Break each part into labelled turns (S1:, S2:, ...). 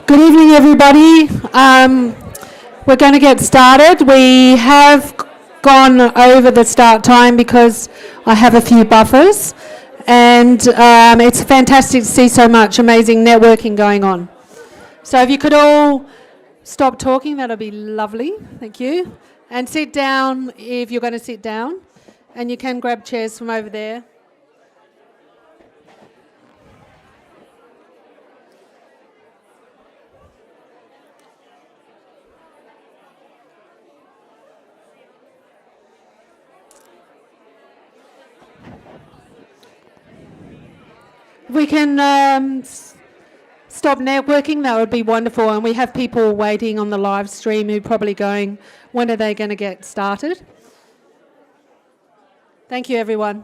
S1: Good evening, everybody. We're going to get started. We have gone over the start time because I have a few buffers, and it's fantastic to see so much amazing networking going on. So if you could all stop talking, that would be lovely. Thank you. And sit down if you're going to sit down, and you can grab chairs from over there. If we can stop networking, that would be wonderful. And we have people waiting on the live stream who are probably going, when are they going to get started? Thank you, everyone.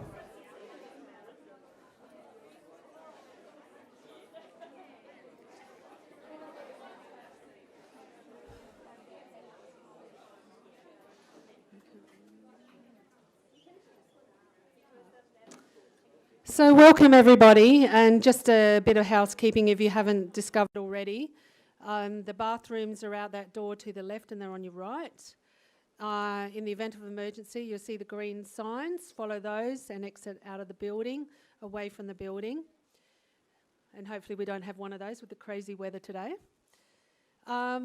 S1: So welcome everybody, and just a bit of housekeeping if you haven't discovered already. The bathrooms are out that door to the left and they're on your right. In the event of emergency, you'll see the green signs, follow those and exit out of the building, away from the building. And hopefully we don't have one of those with the crazy weather today.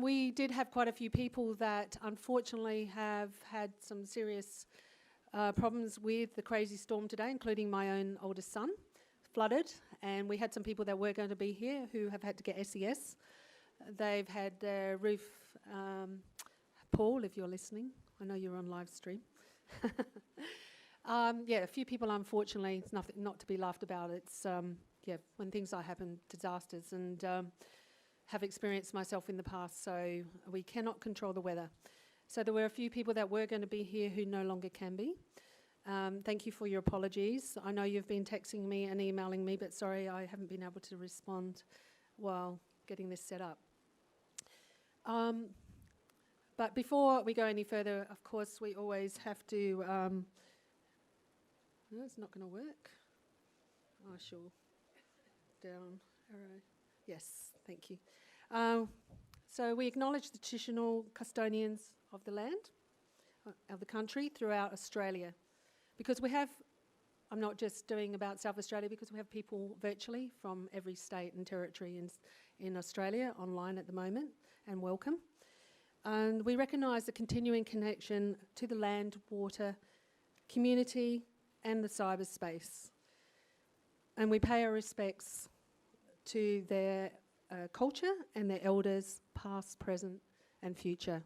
S1: We did have quite a few people that unfortunately have had some serious problems with the crazy storm today, including my own oldest son, flooded, and we had some people that were going to be here who have had to get SES. They've had their roof, Paul, if you're listening, I know you're on live stream. A few people, unfortunately, it's nothing not to be laughed about. It's when things like happen, disasters, and have experienced myself in the past, so we cannot control the weather. So there were a few people that were going to be here who no longer can be. Thank you for your apologies. I know you've been texting me and emailing me, but sorry I haven't been able to respond while getting this set up. But before we go any further, of course, we always have to... no, it's not going to work. Oh, sure. Down arrow. Yes, thank you. So we acknowledge the traditional custodians of the land, of the country, throughout Australia. Because we have, I'm not just doing about South Australia, because we have people virtually from every state and territory in Australia online at the moment, and welcome. And we recognise the continuing connection to the land, water, community and the cyberspace. And we pay our respects to their culture and their elders, past, present and future.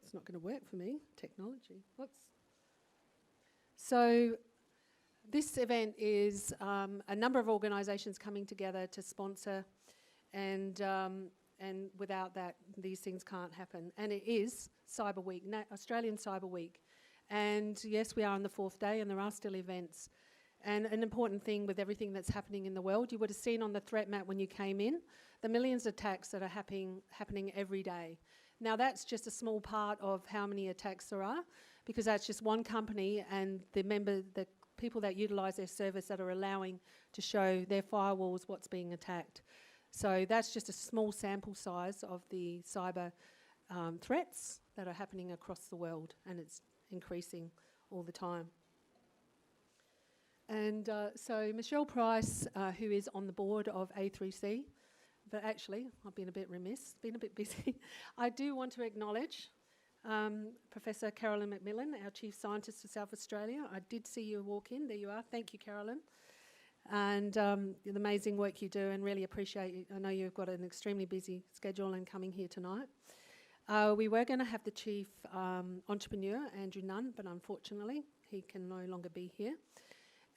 S1: It's not going to work for me, technology. So this event is a number of organisations coming together to sponsor, and without that, these things can't happen. And it is Cyber Week, Australian Cyber Week. And yes, we are on the 4th day and there are still events. And an important thing with everything that's happening in the world, you would have seen on the threat map when you came in, the millions of attacks that are happening every day. Now that's just a small part of how many attacks there are, because that's just one company and the people that utilise their service that are allowing to show their firewalls what's being attacked. So that's just a small sample size of the cyber threats that are happening across the world, and it's increasing all the time. And so Michelle Price, who is on the board of A3C, but actually I've been a bit remiss, been a bit busy. I do want to acknowledge Professor Carolyn McMillan, our Chief Scientist for South Australia. I did see you walk in, there you are, thank you Carolyn. And the amazing work you do, and really appreciate you. I know you've got an extremely busy schedule and coming here tonight. We were going to have the Chief Entrepreneur, Andrew Nunn, but unfortunately he can no longer be here.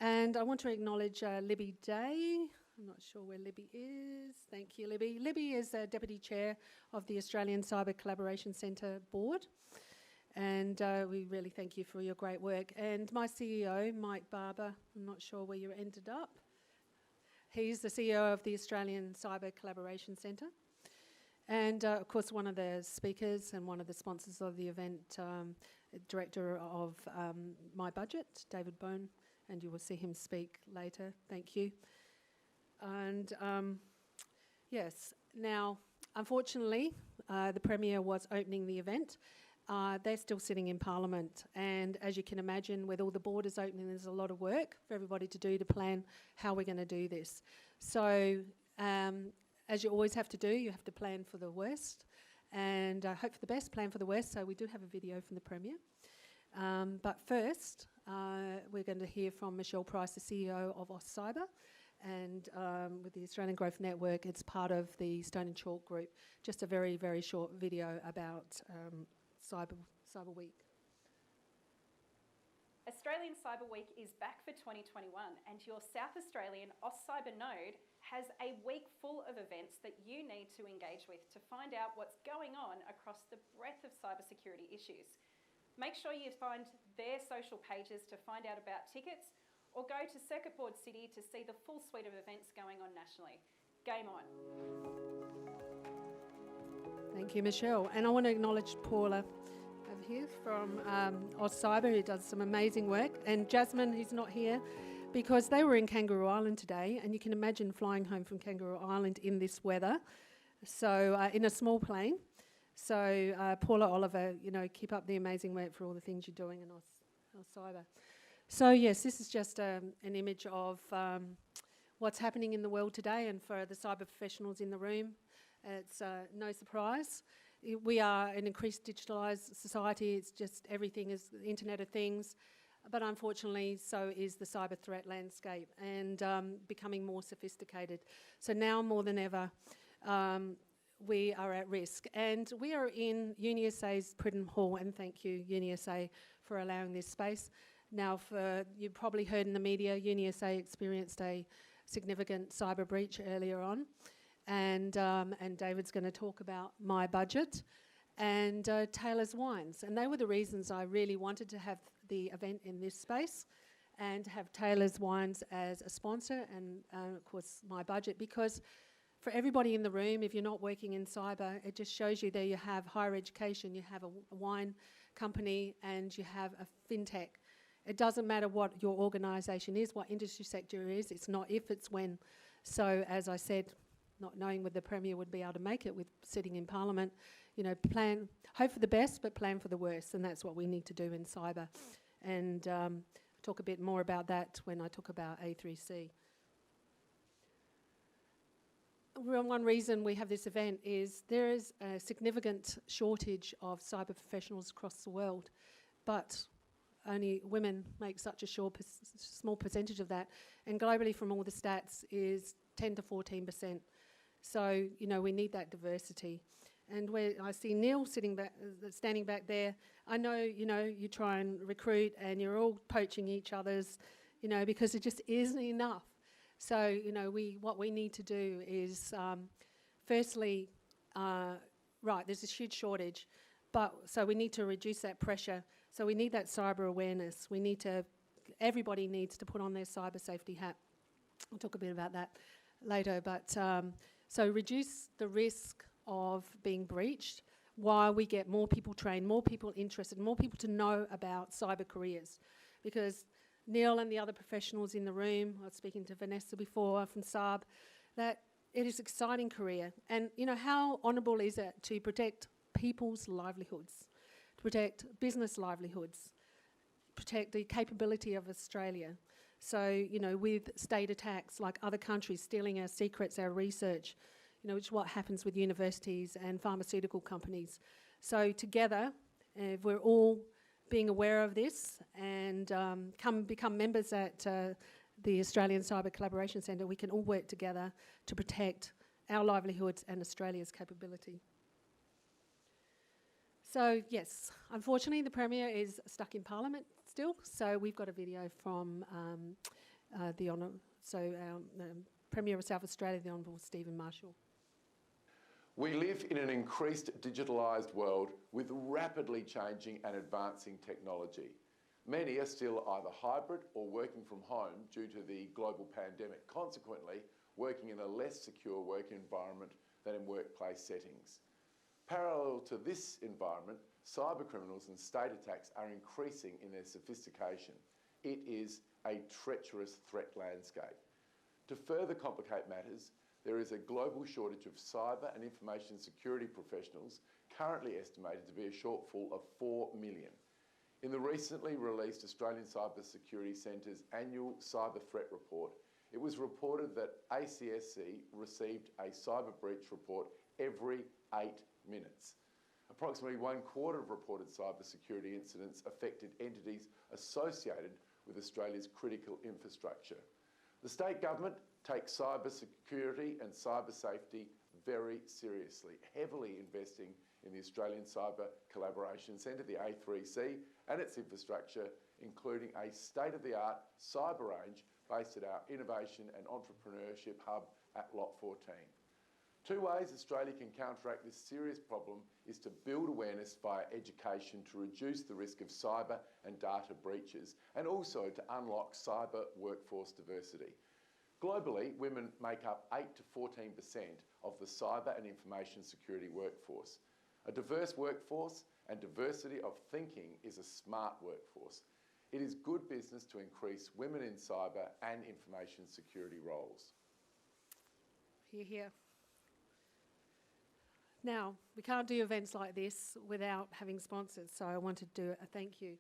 S1: And I want to acknowledge Libby Day. I'm not sure where Libby is. Thank you, Libby. Libby is Deputy Chair of the Australian Cyber Collaboration Centre Board. And we really thank you for your great work. And my CEO, Mike Barber, I'm not sure where you ended up. He's the CEO of the Australian Cyber Collaboration Centre. And of course, one of the speakers and one of the sponsors of the event, Director of MyBudget, David Bone, and you will see him speak later. Thank you. And yes, now, unfortunately, the Premier was opening the event. They're still sitting in Parliament, and as you can imagine, with all the borders opening, there's a lot of work for everybody to do to plan how we're going to do this. So, as you always have to do, you have to plan for the worst and hope for the best, plan for the worst. So we do have a video from the Premier. But first, we're going to hear from Michelle Price, the CEO of AustCyber, and with the Australian Growth Network, it's part of the Stone and Chalk group. Just a very, very short video about Cyber Week.
S2: Australian Cyber Week is back for 2021, and your South Australian AustCyber node has a week full of events that you need to engage with to find out what's going on across the breadth of cybersecurity issues. Make sure you find their social pages to find out about tickets, or go to Circuit Board City to see the full suite of events going on nationally. Game on.
S1: Thank you, Michelle. And I want to acknowledge Paula over here from AustCyber, who does some amazing work, and Jasmine, who's not here, because they were in Kangaroo Island today, and you can imagine flying home from Kangaroo Island in this weather, so in a small plane. So Paula, Oliver, you know, keep up the amazing work for all the things you're doing in AustCyber. So yes, this is just an image of what's happening in the world today, and for the cyber professionals in the room, it's no surprise. We are an increased digitalised society. It's just everything is the Internet of Things, but unfortunately so is the cyber threat landscape, and becoming more sophisticated. So now more than ever, we are at risk. And we are in UniSA's Pridham Hall, and thank you UniSA for allowing this space. Now, you've probably heard in the media, UniSA experienced a significant cyber breach earlier on, and David's going to talk about MyBudget and Taylor's Wines. And they were the reasons I really wanted to have the event in this space and have Taylor's Wines as a sponsor, and of course MyBudget, because for everybody in the room, if you're not working in cyber, it just shows you there you have higher education, you have a wine company, and you have a fintech. It doesn't matter what your organisation is, what industry sector it is, it's not if, it's when. So as I said, not knowing whether the Premier would be able to make it with sitting in Parliament, you know, hope for the best, but plan for the worst, and that's what we need to do in cyber. And talk a bit more about that when I talk about A3C. One reason we have this event is there is a significant shortage of cyber professionals across the world, but only women make such a small percentage of that, and globally from all the stats is 10 to 14%. So, you know, we need that diversity. And where I see Neil standing back there, I know, you know, you try and recruit and you're all poaching each other's, you know, because it just isn't enough. So, you know, what we need to do is, firstly, right, there's this huge shortage, so we need to reduce that pressure. So we need that cyber awareness. Everybody needs to put on their cyber safety hat. I'll talk a bit about that later, but so reduce the risk of being breached while we get more people trained, more people interested, more people to know about cyber careers. Because Neil and the other professionals in the room, I was speaking to Vanessa before from Saab, that it is an exciting career. And you know, how honourable is it to protect people's livelihoods, to protect business livelihoods, protect the capability of Australia. So, you know, with state attacks like other countries stealing our secrets, our research, you know, which is what happens with universities and pharmaceutical companies. So together, if we're all being aware of this and become members at the Australian Cyber Collaboration Centre, we can all work together to protect our livelihoods and Australia's capability. So yes, unfortunately the Premier is stuck in Parliament still, so we've got a video from the Premier of South Australia, the Honourable Stephen Marshall.
S3: We live in an increased digitalised world with rapidly changing and advancing technology. Many are still either hybrid or working from home due to the global pandemic, consequently working in a less secure working environment than in workplace settings. Parallel to this environment, cyber criminals and state attacks are increasing in their sophistication. It is a treacherous threat landscape. To further complicate matters, there is a global shortage of cyber and information security professionals, currently estimated to be a shortfall of 4 million. In the recently released Australian Cyber Security Centre's annual cyber threat report, it was reported that ACSC received a cyber breach report every 8 minutes. Approximately 1/4 of reported cybersecurity incidents affected entities associated with Australia's critical infrastructure. The state government takes cyber security and cyber safety very seriously, heavily investing in the Australian Cyber Collaboration Centre, the A3C, and its infrastructure, including a state-of-the-art cyber range based at our Innovation and Entrepreneurship Hub at Lot 14. Two ways Australia can counteract this serious problem is to build awareness via education to reduce the risk of cyber and data breaches, and also to unlock cyber workforce diversity. Globally, women make up 8 to 14% of the cyber and information security workforce. A diverse workforce and diversity of thinking is a smart workforce. It is good business to increase women in cyber and information security roles.
S1: Hear, hear. Now, we can't do events like this without having sponsors, so I want to do a thank you.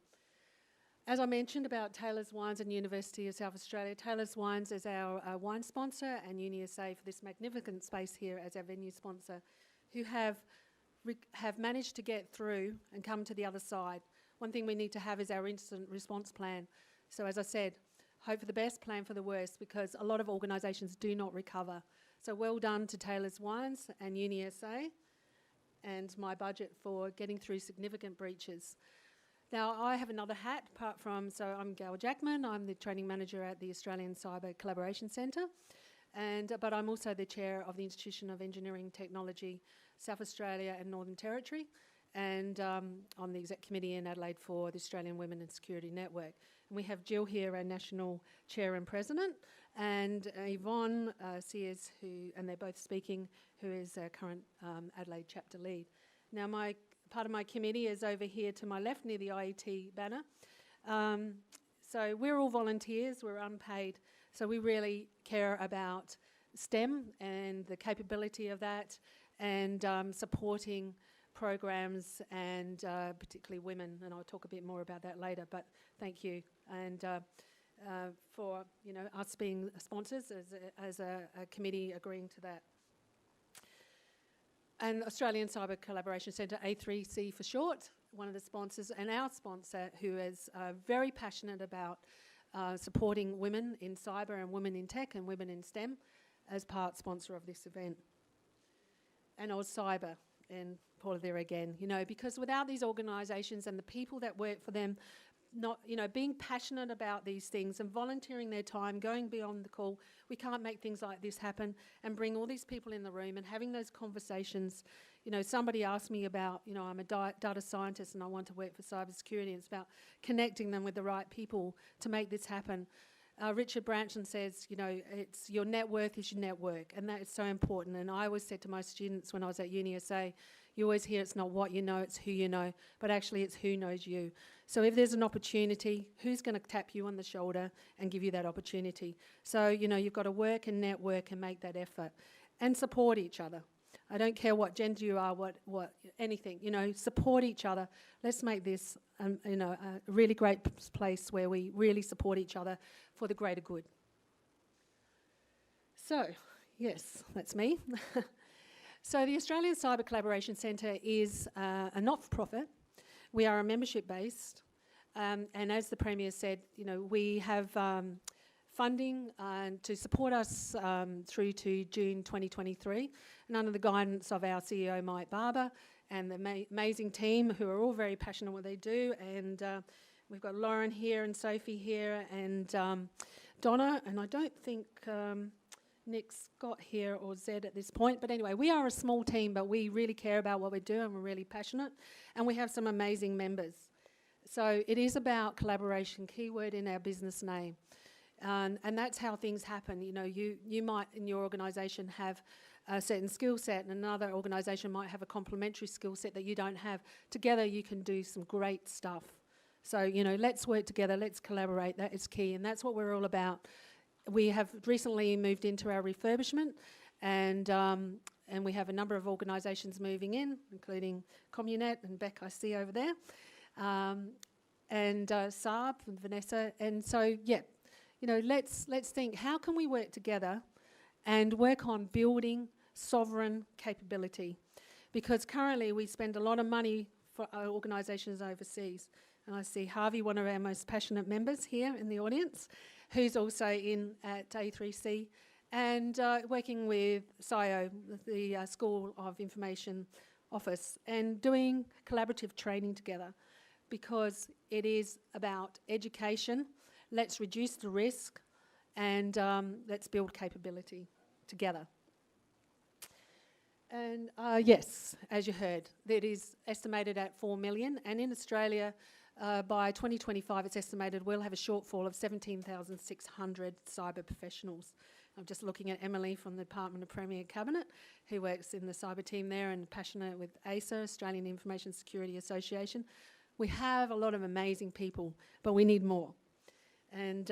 S1: As I mentioned about Taylor's Wines and University of South Australia, Taylor's Wines is our wine sponsor, and UniSA for this magnificent space here as our venue sponsor, who have managed to get through and come to the other side. One thing we need to have is our incident response plan. So as I said, hope for the best, plan for the worst, because a lot of organisations do not recover. So well done to Taylor's Wines and UniSA and MyBudget for getting through significant breaches. Now, I have another hat apart from, so I'm Gail Jackman, I'm the training manager at the Australian Cyber Collaboration Centre, but I'm also the chair of the Institution of Engineering Technology, South Australia and Northern Territory, and on the exec committee in Adelaide for the Australian Women in Security Network. And we have Jill here, our national chair and president, and Yvonne Sears, and they're both speaking, who is our current Adelaide chapter lead. Now, part of my committee is over here to my left near the IET banner. So we're all volunteers, we're unpaid, so we really care about STEM and the capability of that, and supporting programs and particularly women, and I'll talk a bit more about that later, but thank you. And for us being sponsors as a committee agreeing to that. And Australian Cyber Collaboration Centre, A3C for short, one of the sponsors, and our sponsor who is very passionate about supporting women in cyber and women in tech and women in STEM as part sponsor of this event. And AustCyber, and Paula there again, because without these organisations and the people that work for them, being passionate about these things and volunteering their time, going beyond the call, we can't make things like this happen and bring all these people in the room and having those conversations. Somebody asked me about, I'm a data scientist and I want to work for cybersecurity. It's about connecting them with the right people to make this happen. Richard Branson says, it's your net worth is your network, and that is so important. And I always said to my students when I was at UniSA, you always hear it's not what you know, it's who you know, but actually it's who knows you. So if there's an opportunity, who's going to tap you on the shoulder and give you that opportunity? So, you've got to work and network and make that effort and support each other. I don't care what gender you are, what anything, support each other. Let's make this, a really great place where we really support each other for the greater good. So, yes, that's me. So the Australian Cyber Collaboration Centre is a not-for-profit. We are a membership-based, and as the Premier said, we have funding to support us through to June 2023, and under the guidance of our CEO, Mike Barber, and the amazing team who are all very passionate what they do, and we've got Lauren here and Sophie here and Donna, and I don't think Nick Scott here or Zed at this point, but anyway, we are a small team, but we really care about what we do and we're really passionate, and we have some amazing members. So it is about collaboration, keyword in our business name. And that's how things happen. You might in your organisation have a certain skill set and another organisation might have a complementary skill set that you don't have. Together you can do some great stuff. So, let's work together, let's collaborate, that is key, and that's what we're all about. We have recently moved into our refurbishment, and we have a number of organisations moving in, including Commonwealth and Beck I see over there, and Saab and Vanessa. And so, yeah, you know, let's think, how can we work together and work on building sovereign capability? Because currently we spend a lot of money for our organisations overseas. And I see Harvey, one of our most passionate members here in the audience, who's also in at A3C, and working with SIO, the School of Information Office, and doing collaborative training together, because it is about education. Let's reduce the risk, and let's build capability together. And yes, as you heard, that is estimated at 4 million, and in Australia, by 2025, it's estimated we'll have a shortfall of 17,600 cyber professionals. I'm just looking at Emily from the Department of Premier Cabinet, who works in the cyber team there and passionate with ASA, Australian Information Security Association. We have a lot of amazing people, but we need more. And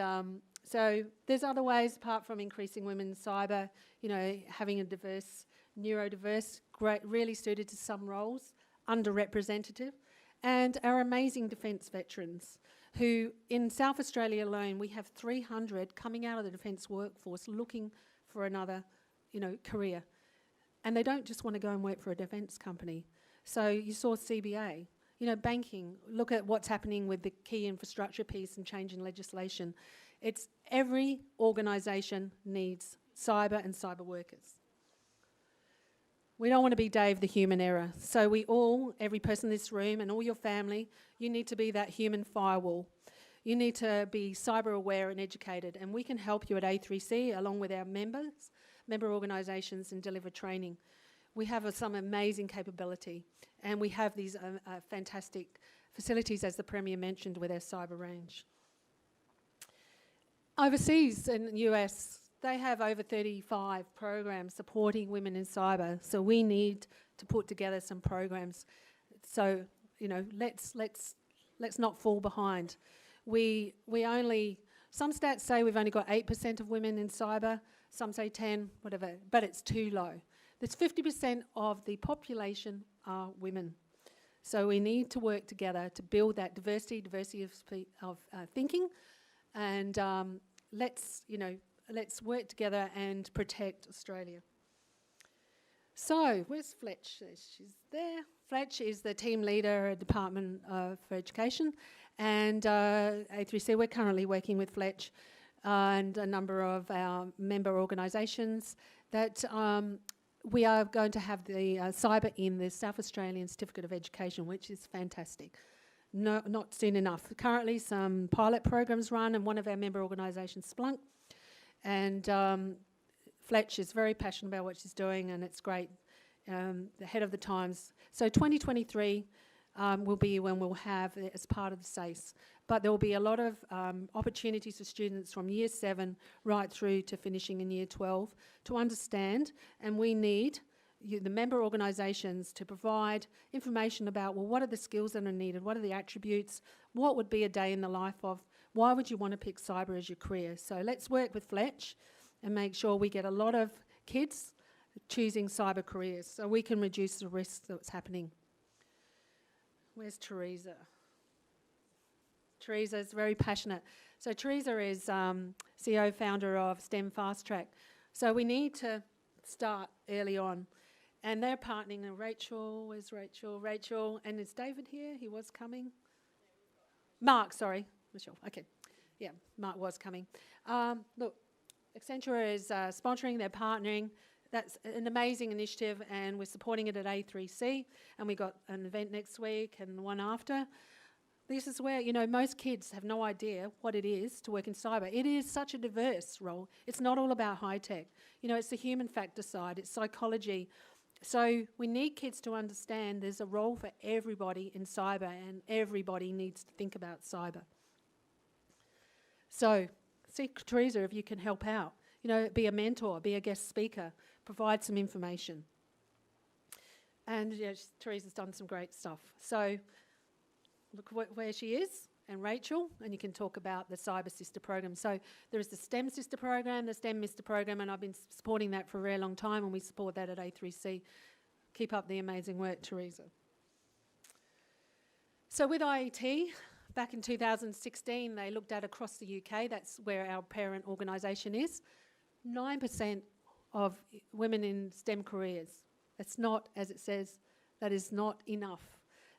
S1: so there's other ways apart from increasing women in cyber, you know, having a diverse, neurodiverse, great, really suited to some roles, underrepresented, and our amazing defence veterans, who in South Australia alone, we have 300 coming out of the defence workforce looking for another, you know, career. And they don't just want to go and work for a defence company. So you saw CBA, you know, banking, look at what's happening with the key infrastructure piece and change in legislation. It's every organisation needs cyber and cyber workers. We don't want to be Dave the human error. So we all, every person in this room and all your family, you need to be that human firewall. You need to be cyber aware and educated, and we can help you at A3C along with our member organisations and deliver training. We have some amazing capability, and we have these fantastic facilities, as the Premier mentioned, with our cyber range. Overseas in the US, they have over 35 programs supporting women in cyber, so we need to put together some programs. So, you know, let's not fall behind. We only, some stats say we've only got 8% of women in cyber, some say 10, whatever, but it's too low. There's 50% of the population are women. So we need to work together to build that diversity of thinking, and let's work together and protect Australia. So, where's Fletch? She's there. Fletch is the team leader at Department for Education, and A3C, we're currently working with Fletch and a number of our member organisations that we are going to have the cyber in the South Australian Certificate of Education, which is fantastic. No, not soon enough. Currently, some pilot programs run, and one of our member organisations, Splunk, and Fletch is very passionate about what she's doing, and it's great, ahead of the times. So 2023 will be when we'll have it as part of the SACE. But there will be a lot of opportunities for students from year 7 right through to finishing in year 12 to understand, and we need the member organisations to provide information about, well, what are the skills that are needed, what are the attributes, what would be a day in the life of, why would you want to pick cyber as your career? So let's work with Fletch and make sure we get a lot of kids choosing cyber careers so we can reduce the risk that's happening. Where's Teresa? Teresa is very passionate. So Teresa is CEO, founder of STEM Fast Track. So we need to start early on. And they're partnering. And Rachel, where's Rachel? Rachel, and is David here? He was coming. Mark, sorry. Michelle, okay. Yeah, Mark was coming. Look, Accenture is sponsoring, they're partnering. That's an amazing initiative, and we're supporting it at A3C, and we got an event next week and one after. This is where, you know, most kids have no idea what it is to work in cyber. It is such a diverse role. It's not all about high tech. You know, it's the human factor side, it's psychology. So we need kids to understand there's a role for everybody in cyber, and everybody needs to think about cyber. So, see, Teresa, if you can help out. You know, be a mentor, be a guest speaker, provide some information. And yeah, Teresa's done some great stuff. So, look where she is. and Rachel, and you can talk about the Cyber Sister program. So there is the STEM Sister program, the STEM Mister program, and I've been supporting that for a very long time, and we support that at A3C. Keep up the amazing work, Teresa. So with IET, back in 2016, they looked at across the UK, that's where our parent organisation is, 9% of women in STEM careers. It's not, as it says, that is not enough.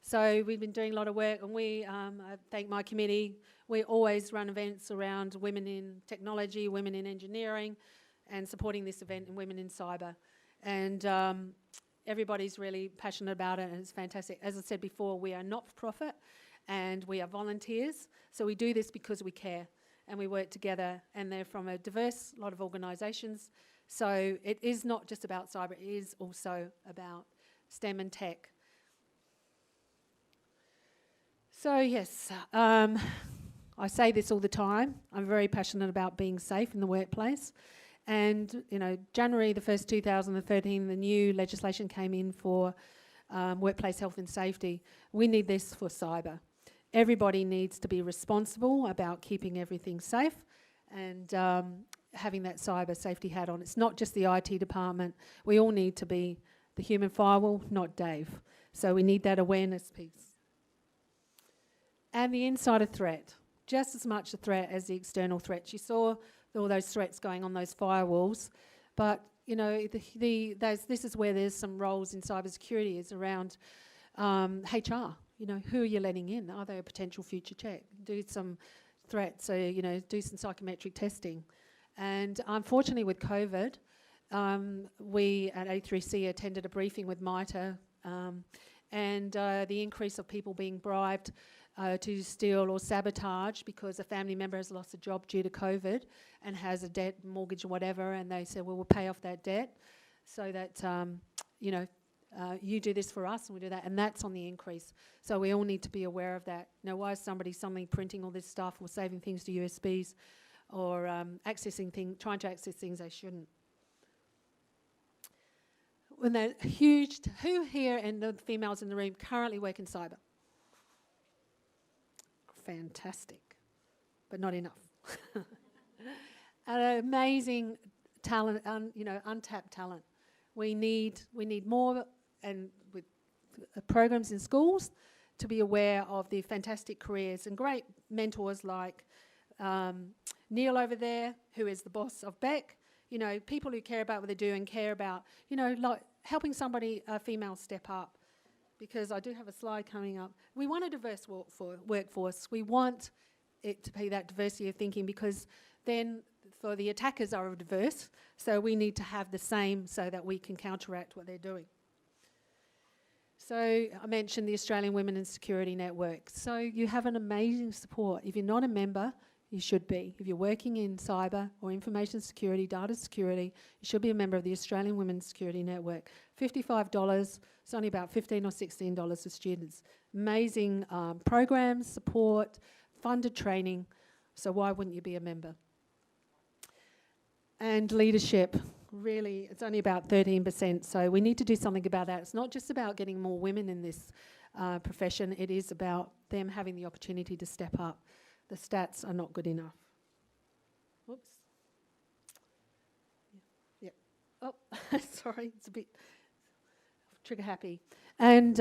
S1: So we've been doing a lot of work, and I thank my committee. We always run events around women in technology, women in engineering, and supporting this event in women in cyber. And everybody's really passionate about it, and it's fantastic. As I said before, we are not-for-profit, and we are volunteers. So we do this because we care, and we work together, and they're from a diverse lot of organisations. So it is not just about cyber, it is also about STEM and tech. So yes, I say this all the time. I'm very passionate about being safe in the workplace. And, you know, January the 1st, 2013, the new legislation came in for workplace health and safety. We need this for cyber. Everybody needs to be responsible about keeping everything safe and having that cyber safety hat on. It's not just the IT department. We all need to be the human firewall, not Dave. So we need that awareness piece. And the insider threat, just as much a threat as the external threats. You saw all those threats going on those firewalls, but you know this is where there's some roles in cybersecurity is around HR. You know, who are you letting in? Are they a potential future check? Do some threats, so you know, do some psychometric testing. And unfortunately, with COVID, we at A3C attended a briefing with MITRE, and the increase of people being bribed to steal or sabotage because a family member has lost a job due to COVID and has a debt, mortgage or whatever, and they said, well, we'll pay off that debt so that, you know, you do this for us and we do that, and that's on the increase. So we all need to be aware of that. Now, why is somebody suddenly printing all this stuff or saving things to USBs or trying to access things they shouldn't? When they're huge, who here and the females in the room currently work in cyber? Fantastic, but not enough. An amazing talent, you know, untapped talent. We need more, and with programs in schools to be aware of the fantastic careers and great mentors like Neil over there, who is the boss of Beck. You know, people who care about what they do and care about, you know, like helping somebody, a female, step up. Because I do have a slide coming up. We want a diverse workforce. We want it to be that diversity of thinking, because then for the attackers are diverse, so we need to have the same so that we can counteract what they're doing. So I mentioned the Australian Women in Security Network. So you have an amazing support. If you're not a member, you should be. If you're working in cyber or information security, data security, you should be a member of the Australian Women's Security Network. $55, it's only about $15 or $16 for students. Amazing programs, support, funded training, so why wouldn't you be a member? And leadership, really, it's only about 13%, so we need to do something about that. It's not just about getting more women in this profession, it is about them having the opportunity to step up. The stats are not good enough. Whoops. Yeah. Oh, sorry, it's a bit trigger happy. And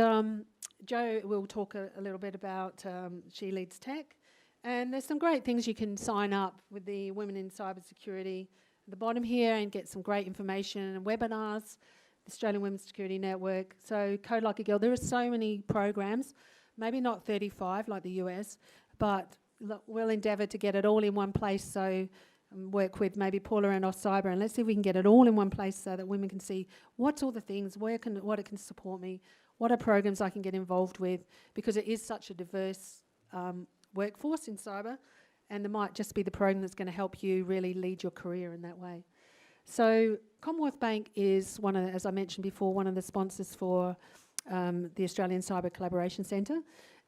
S1: Jo will talk a little bit about She Leads Tech. And there's some great things you can sign up with the Women in Cybersecurity at the bottom here and get some great information and webinars, the Australian Women's Security Network. So Code Like a Girl, there are so many programs, maybe not 35 like the US, but we'll endeavour to get it all in one place, so work with maybe Paula and AustCyber, and let's see if we can get it all in one place so that women can see what's all the things, what it can support me, what are programs I can get involved with, because it is such a diverse workforce in cyber, and there might just be the program that's going to help you really lead your career in that way. So Commonwealth Bank is one of, as I mentioned before, one of the sponsors for the Australian Cyber Collaboration Centre,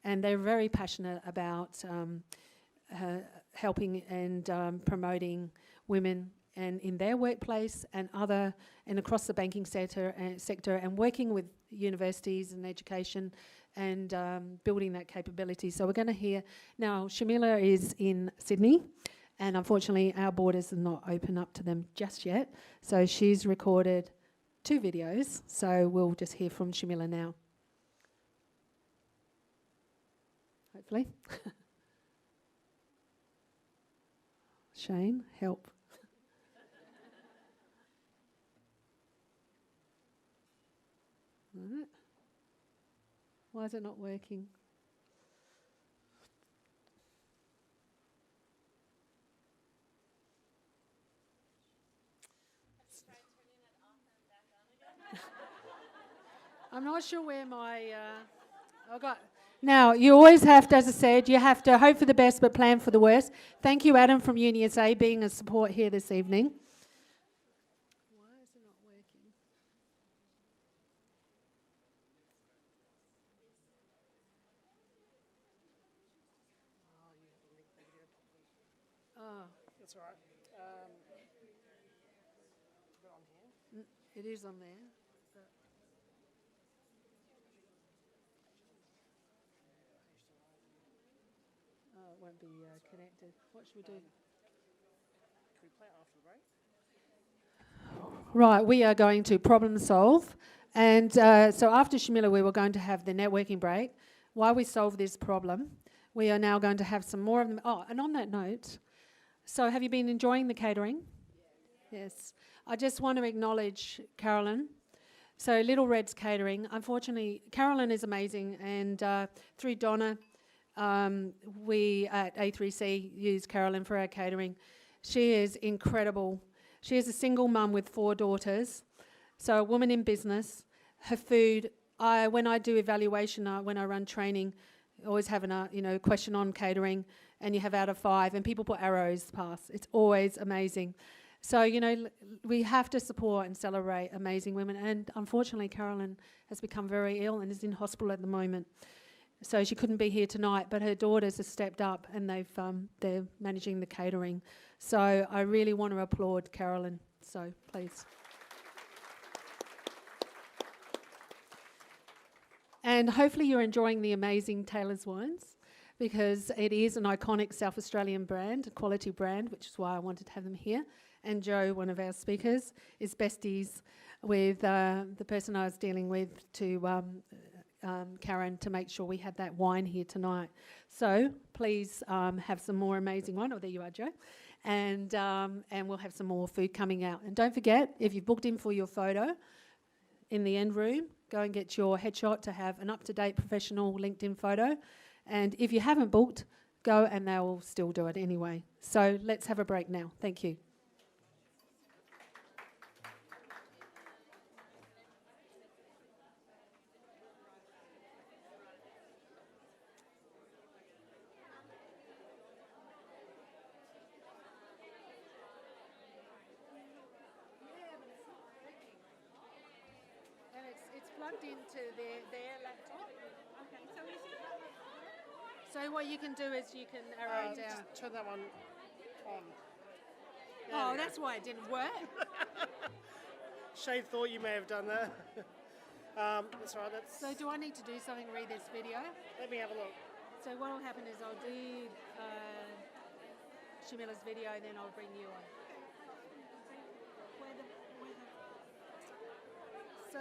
S1: and they're very passionate about helping and promoting women and in their workplace and across the banking sector and working with universities and education and building that capability. So we're going to hear now. Shamila is in Sydney, and unfortunately our borders are not open up to them just yet. So she's recorded 2 videos. So we'll just hear from Shamila now. Hopefully. Shane, help. Right. Why is it not working? I'm not sure where my... I've got... Now, you always have to, as I said, you have to hope for the best but plan for the worst. Thank you, Adam from UniSA, being a support here this evening. Why is it not working? Oh,
S4: That's all right.
S1: it is on there. Oh, it won't be connected. What should we do?
S4: Can we play it after the break?
S1: Right, we are going to problem solve. And so after Shamila, we were going to have the networking break. While we solve this problem, we are now going to have some more of them. Oh, and on that note, so have you been enjoying the catering? Yes. I just want to acknowledge Carolyn. So Little Red's Catering. Unfortunately, Carolyn is amazing. And through Donna, we at A3C use Carolyn for our catering. She is incredible. She is a single mum with 4 daughters, so a woman in business. Her food, when I do evaluation, when I run training, I always have a question on catering, and you have out of 5, and people put arrows past. It's always amazing. So, we have to support and celebrate amazing women, and unfortunately Carolyn has become very ill and is in hospital at the moment. So she couldn't be here tonight, but her daughters have stepped up and they're managing the catering. So I really want to applaud Carolyn. So please. And hopefully you're enjoying the amazing Taylor's Wines, because it is an iconic South Australian brand, a quality brand, which is why I wanted to have them here. And Joe, one of our speakers, is besties with the person I was dealing with to Karen, to make sure we had that wine here tonight. So please have some more amazing wine. Oh, there you are, Joe. And we'll have some more food coming out. And don't forget, if you've booked in for your photo in the end room, go and get your headshot to have an up-to-date professional LinkedIn photo. And if you haven't booked, go and they will still do it anyway. So let's have a break now. Thank you. It's plugged into their laptop.
S2: Okay, so is it?
S1: So what you can do is you can arrow down.
S4: Just turn that one on.
S1: Oh, that's why it didn't work.
S4: Shane thought you may have done that. That's all right.
S1: So do I need to do something, read this video?
S4: Let me have a look.
S1: So what will happen is I'll do Shamila's video, then I'll bring you on. So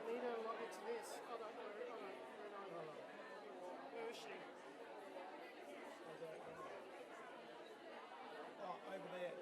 S4: Alina, what to this? Oh, no, where is she?
S5: Oh, over there.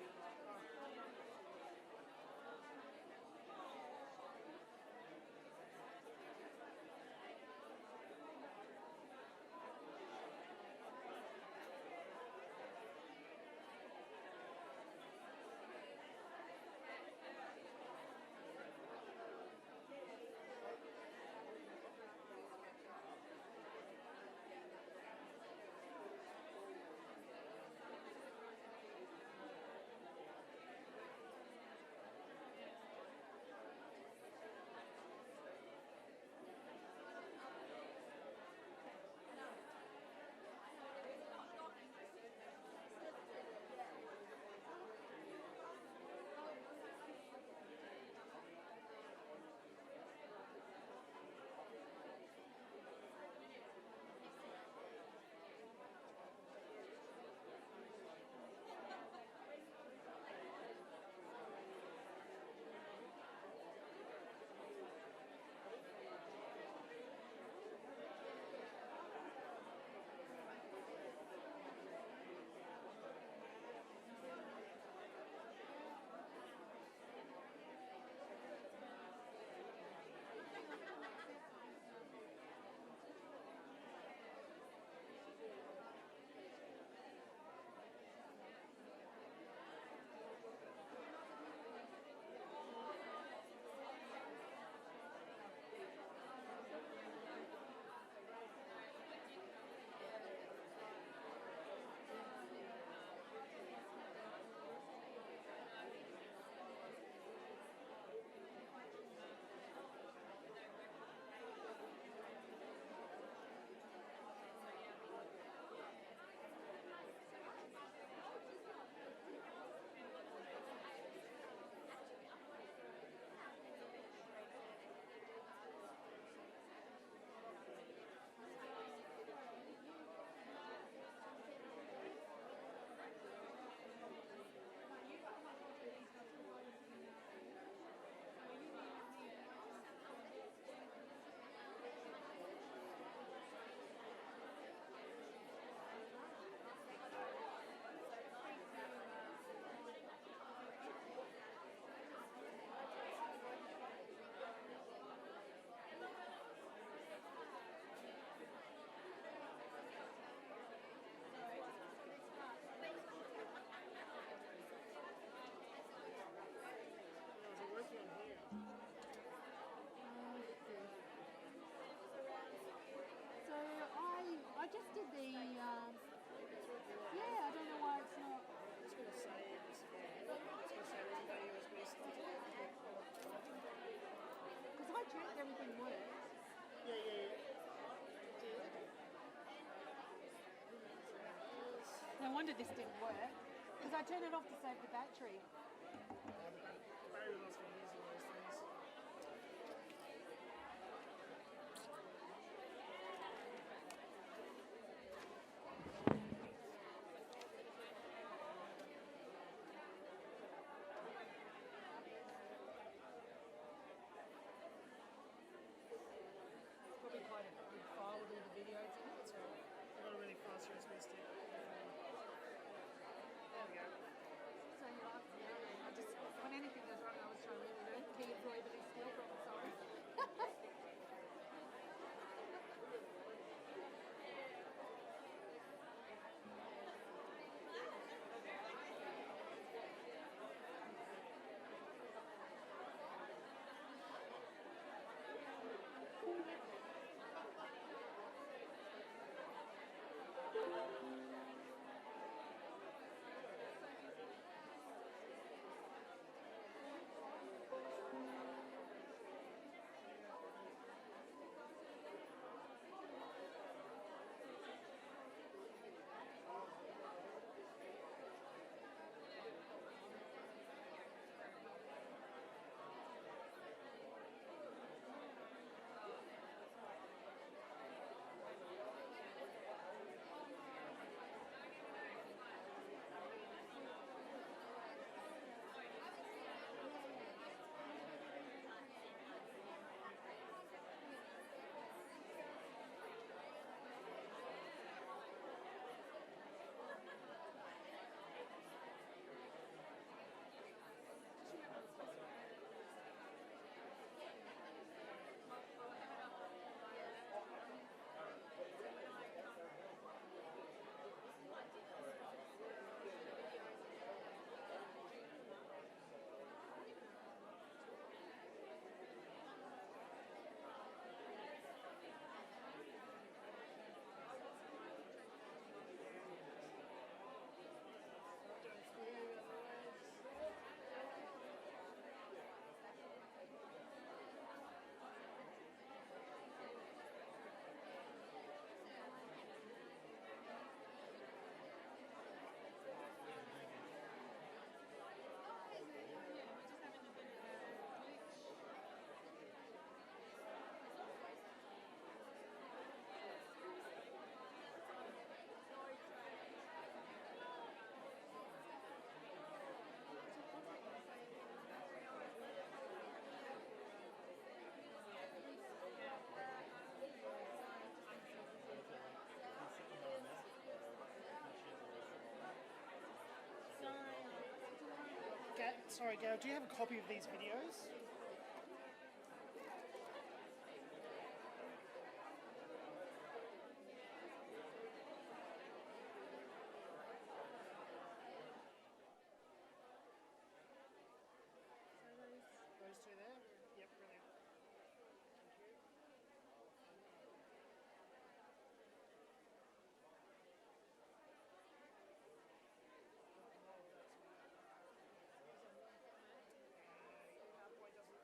S1: So I just did the, yeah, I don't know why it's not.
S4: It's going to say it's going to say there's no USB stick.
S1: Because I checked everything works.
S4: Yeah.
S1: No wonder this didn't work. Because I turned it off to save the battery.
S4: Barry must be using those things.
S1: It's probably quite a big file with all the videos in it.
S4: That's right. I've got a really fast USB stick. There we go.
S1: So you like,
S4: Sorry, Gail, do you have a copy of these videos? Those two there? Yep, brilliant. Thank you. Our boy doesn't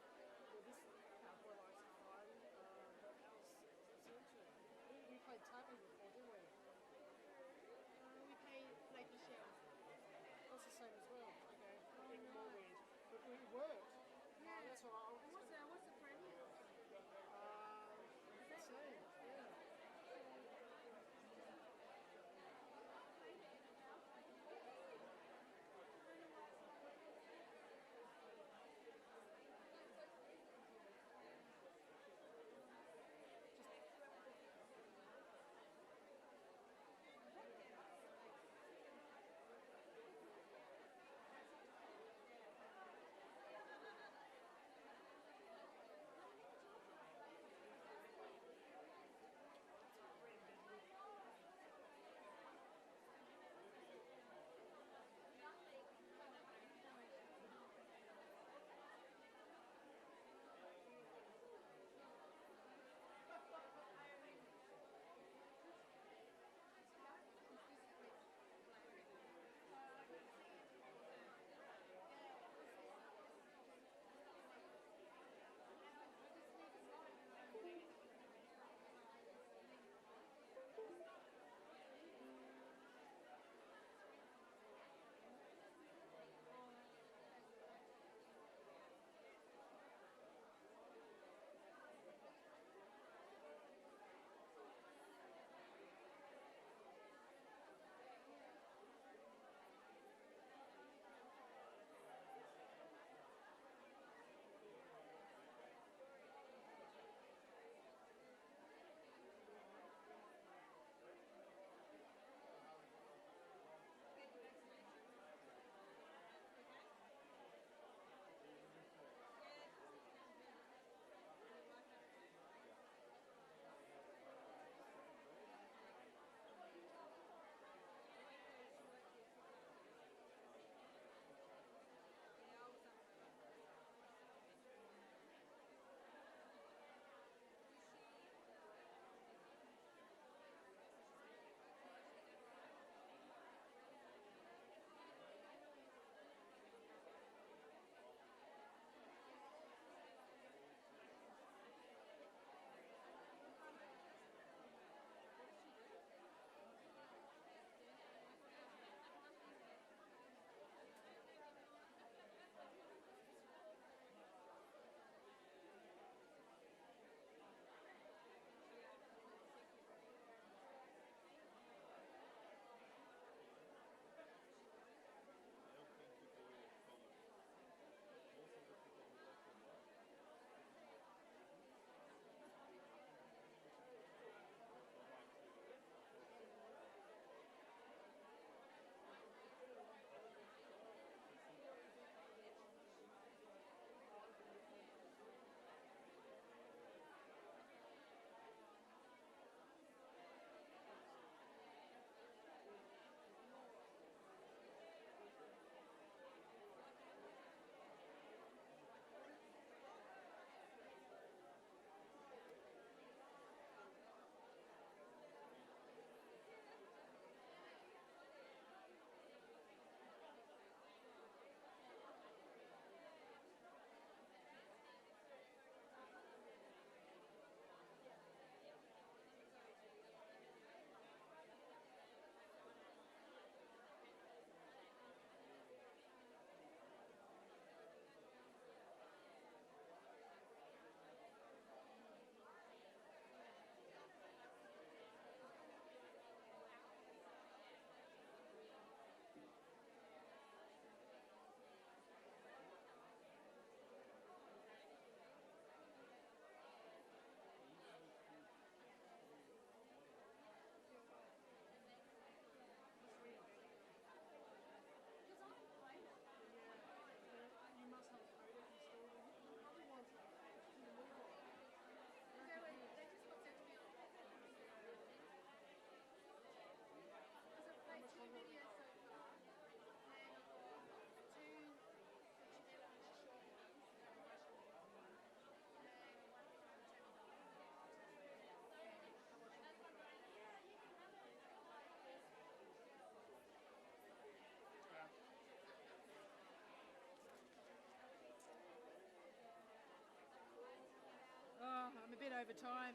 S4: I'm a bit over time.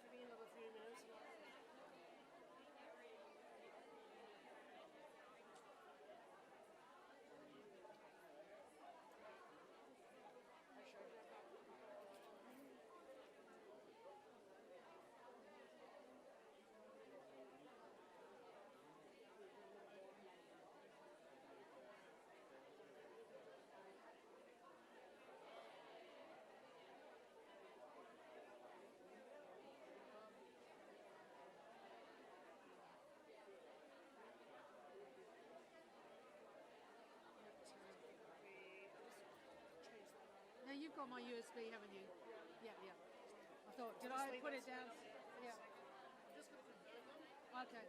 S4: Give me another few minutes. Now you've got my USB, haven't you? Yeah, yeah. I thought, did I put it down? Yeah. Okay.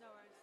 S4: No worries.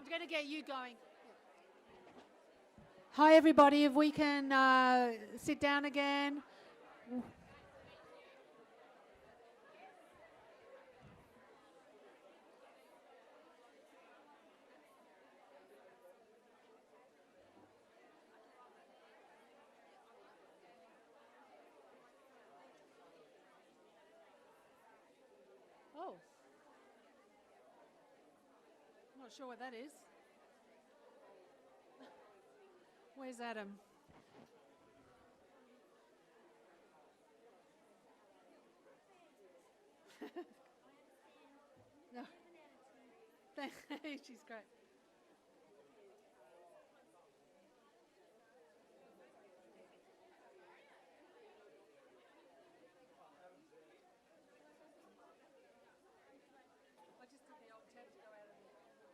S4: I'm going to get you going.
S1: Hi, everybody. If we can sit down again.
S4: Oh. I'm not sure what that is.
S1: Where's Adam?
S4: No. She's great. I just did the old tab to go out of the...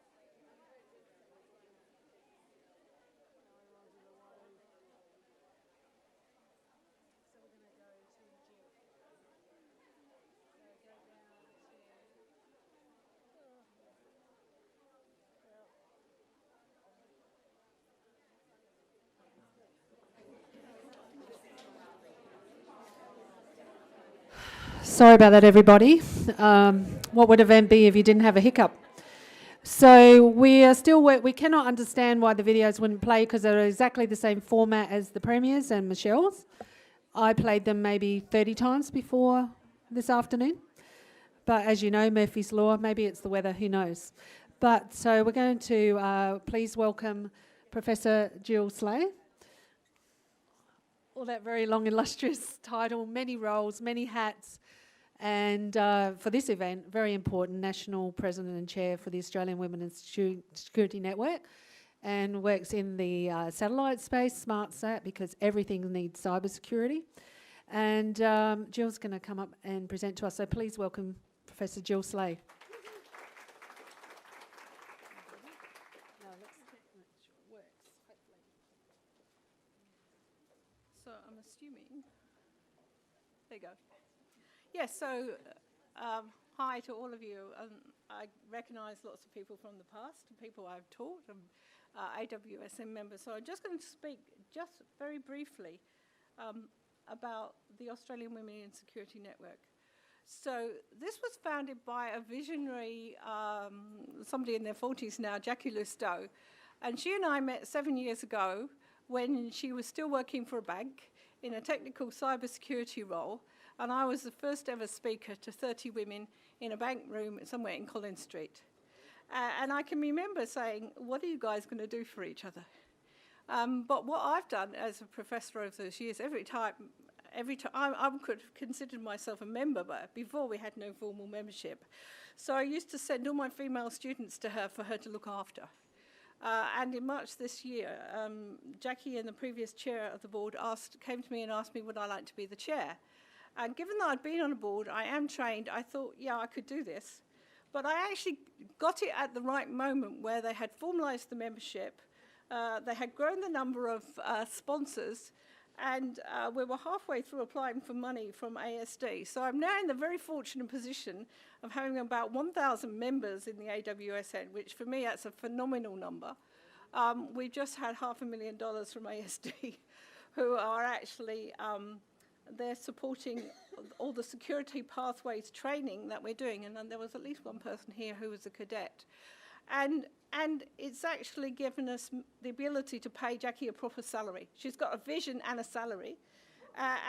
S4: So we're going to go to Jill. So go down to...
S1: Sorry about that, everybody. What would event be if you didn't have a hiccup? So we are still we cannot understand why the videos wouldn't play because they're exactly the same format as the Premier's and Michelle's. I played them maybe 30 times before this afternoon. But as you know, Murphy's Law, maybe it's the weather, who knows. But so we're going to please welcome Professor Jill Slay. All that very long, illustrious title, many roles, many hats. And for this event, very important, National President and Chair for the Australian Women in Security Network, and works in the satellite space, SmartSat, because everything needs cybersecurity. And Jill's going to come up and present to us, so please welcome Professor Jill Slay.
S5: So I'm assuming, there you go. Yes, so hi to all of you. I recognise lots of people from the past, people I've taught, and AWSM members. So I'm just going to speak just very briefly about the Australian Women in Security Network. So this was founded by a visionary, somebody in their 40s now, Jackie Lustow, and she and I met 7 years ago when she was still working for a bank in a technical cybersecurity role, and I was the first ever speaker to 30 women in a bank room somewhere in Collins Street. And I can remember saying, what are you guys going to do for each other? But what I've done as a professor over those years, every time I could have considered myself a member, but before we had no formal membership. So I used to send all my female students to her for her to look after. And in March this year, Jackie and the previous chair of the board came to me and asked me would I like to be the chair. And given that I'd been on a board, I am trained, I thought, yeah, I could do this. But I actually got it at the right moment where they had formalised the membership, they had grown the number of sponsors, and we were halfway through applying for money from ASD. So I'm now in the very fortunate position of having about 1,000 members in the AWSN, which for me, that's a phenomenal number. We just had $500,000 from ASD, who are actually, they're supporting all the security pathways training that we're doing. And then there was at least one person here who was a cadet. And it's actually given us the ability to pay Jackie a proper salary. She's got a vision and a salary,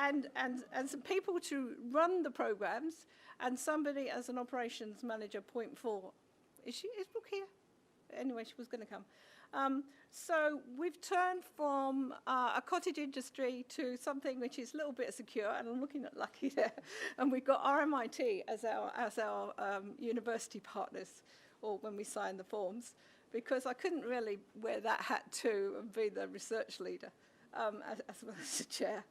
S5: and some people to run the programs, and somebody as an operations manager, point 4. Is Brooke here? Anyway, she was going to come. So we've turned from a cottage industry to something which is a little bit secure, and I'm looking at Lucky there, and we've got RMIT as our university partners, or when we sign the forms, because I couldn't really wear that hat too and be the research leader as well as the chair.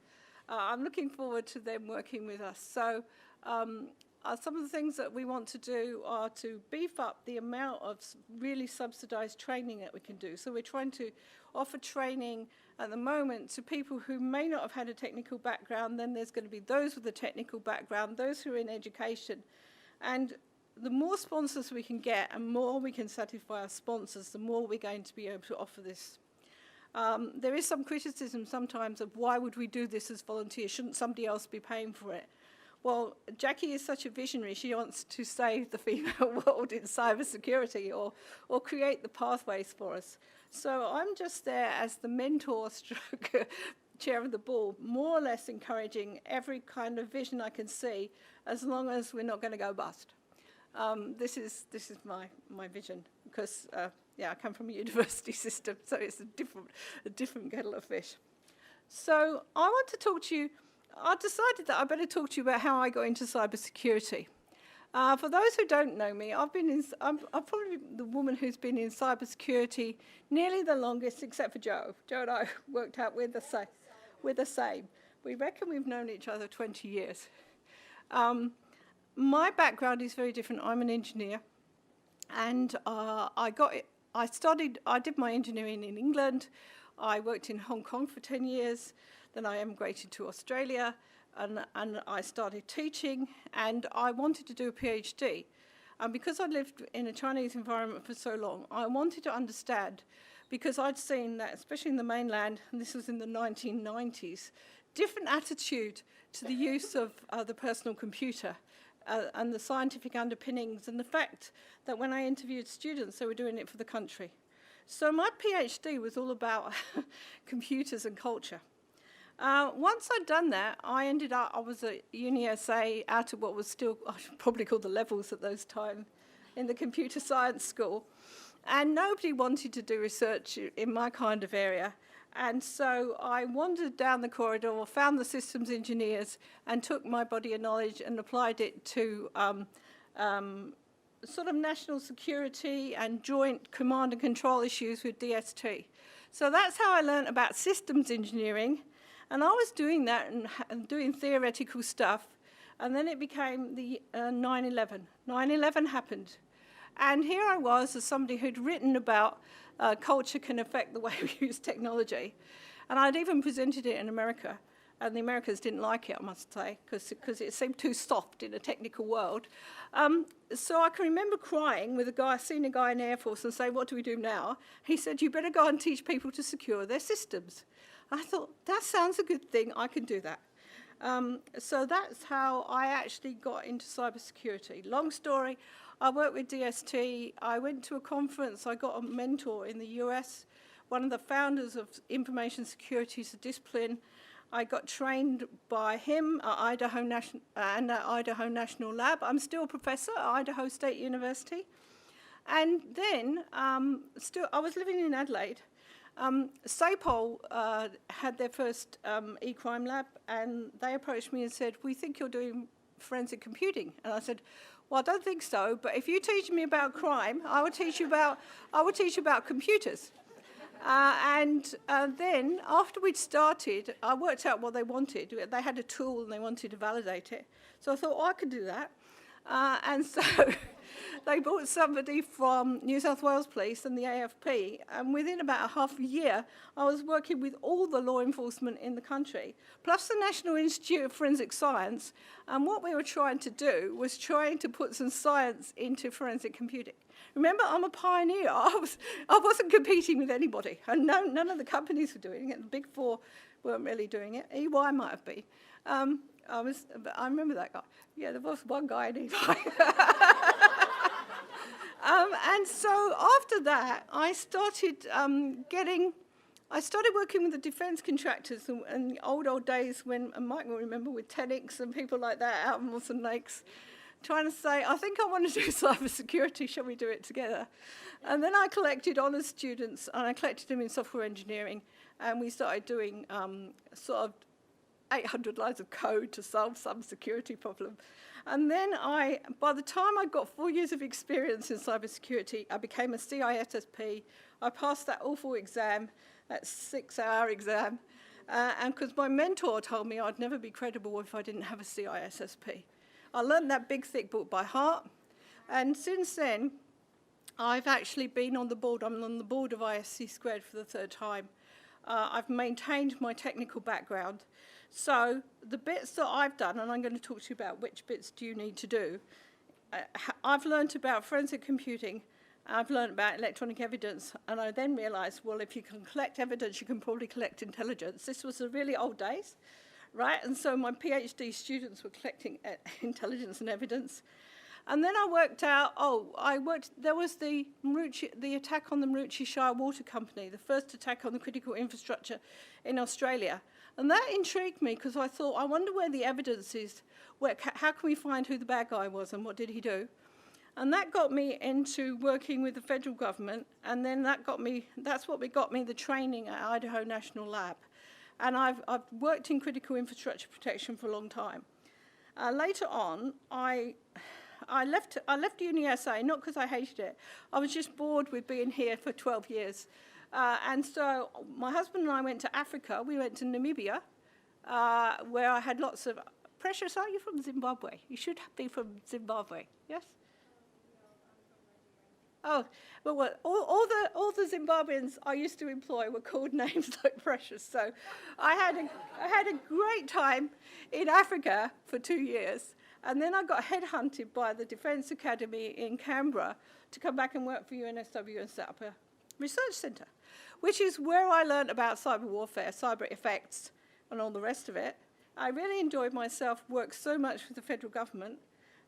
S5: I'm looking forward to them working with us. So some of the things that we want to do are to beef up the amount of really subsidised training that we can do. So we're trying to offer training at the moment to people who may not have had a technical background. Then there's going to be those with a technical background, those who are in education. And the more sponsors we can get and more we can satisfy our sponsors, the more we're going to be able to offer this. There is some criticism sometimes of why would we do this as volunteers? Shouldn't somebody else be paying for it? Well, Jackie is such a visionary. She wants to save the female world in cybersecurity or create the pathways for us. So I'm just there as the mentor stroke chair of the board, more or less encouraging every kind of vision I can see, as long as we're not going to go bust. This is my vision, because I come from a university system, so it's a different kettle of fish. So I want to talk to you. I decided that I better talk to you about how I got into cybersecurity. For those who don't know me, I'm probably the woman who's been in cybersecurity nearly the longest, except for Joe. Joe and I worked out we're the same. We reckon we've known each other 20 years. My background is very different. I'm an engineer, and I did my engineering in England. I worked in Hong Kong for 10 years. Then I emigrated to Australia, and I started teaching, and I wanted to do a PhD. And because I lived in a Chinese environment for so long, I wanted to understand, because I'd seen that, especially in the mainland, and this was in the 1990s, different attitude to the use of the personal computer and the scientific underpinnings, and the fact that when I interviewed students, they were doing it for the country. So my PhD was all about computers and culture. Once I'd done that, I was at Uni SA out of what was still, I should probably call the levels at those times, in the computer science school. And nobody wanted to do research in my kind of area. And so I wandered down the corridor, found the systems engineers, and took my body of knowledge and applied it to sort of national security and joint command and control issues with DST. So that's how I learned about systems engineering. And I was doing that and doing theoretical stuff, and then it became the 9/11. 9/11 happened. And here I was as somebody who'd written about culture can affect the way we use technology. And I'd even presented it in America, and the Americans didn't like it, I must say, because it seemed too soft in a technical world. So I can remember crying with a senior guy in the Air Force and say, what do we do now? He said, you better go and teach people to secure their systems. I thought, that sounds a good thing, I can do that. So that's how I actually got into cybersecurity. Long story, I worked with DST, I went to a conference, I got a mentor in the US, one of the founders of information security as a discipline. I got trained by him at Idaho National Lab. I'm still a professor at Idaho State University. And then, I was living in Adelaide. SAPOL had their first e-crime lab, and they approached me and said, we think you're doing forensic computing. And I said, well, I don't think so, but if you teach me about crime, I will teach you about computers. Then, after we'd started, I worked out what they wanted. They had a tool and they wanted to validate it. So I thought, oh, I could do that. And so they brought somebody from New South Wales Police and the AFP, and within about half a year, I was working with all the law enforcement in the country, plus the National Institute of Forensic Science, and what we were trying to do was trying to put some science into forensic computing. Remember, I'm a pioneer. I wasn't competing with anybody, and none of the companies were doing it. The Big Four weren't really doing it. EY might have been. I remember that guy. Yeah, there was one guy in EY. And so after that, I started working with the defence contractors in the old days when, and Mike will remember, with Tenix and people like that out in Mawson Lakes, trying to say, I think I want to do cybersecurity, shall we do it together? And then I collected honours students, and I collected them in software engineering, and we started doing sort of 800 lines of code to solve some security problem. And then by the time I got 4 years of experience in cybersecurity, I became a CISSP. I passed that awful exam, that 6-hour exam, and because my mentor told me I'd never be credible if I didn't have a CISSP. I learned that big, thick book by heart, and since then, I've actually been on the board. I'm on the board of ISC Squared for the 3rd time. I've maintained my technical background. So the bits that I've done, and I'm going to talk to you about which bits do you need to do, I've learned about forensic computing, I've learned about electronic evidence, and I then realised, well, if you can collect evidence, you can probably collect intelligence. This was the really old days, right? And so my PhD students were collecting intelligence and evidence. And then I worked out, there was the attack on the Maroochy Water Company, the first attack on the critical infrastructure in Australia. And that intrigued me because I thought, I wonder where the evidence is, how can we find who the bad guy was and what did he do? And that got me into working with the federal government, and then that's what got me the training at Idaho National Lab. And I've worked in critical infrastructure protection for a long time. Later on, I left UniSA, not because I hated it. I was just bored with being here for 12 years. And so my husband and I went to Africa. We went to Namibia, where I had lots of... Precious, are you from Zimbabwe? You should be from Zimbabwe, yes? Oh, well, all the Zimbabweans I used to employ were called names like Precious. So I had a great time in Africa for 2 years. And then I got headhunted by the Defence Academy in Canberra to come back and work for UNSW and set up a research centre, which is where I learned about cyber warfare, cyber effects, and all the rest of it. I really enjoyed myself, worked so much with the federal government,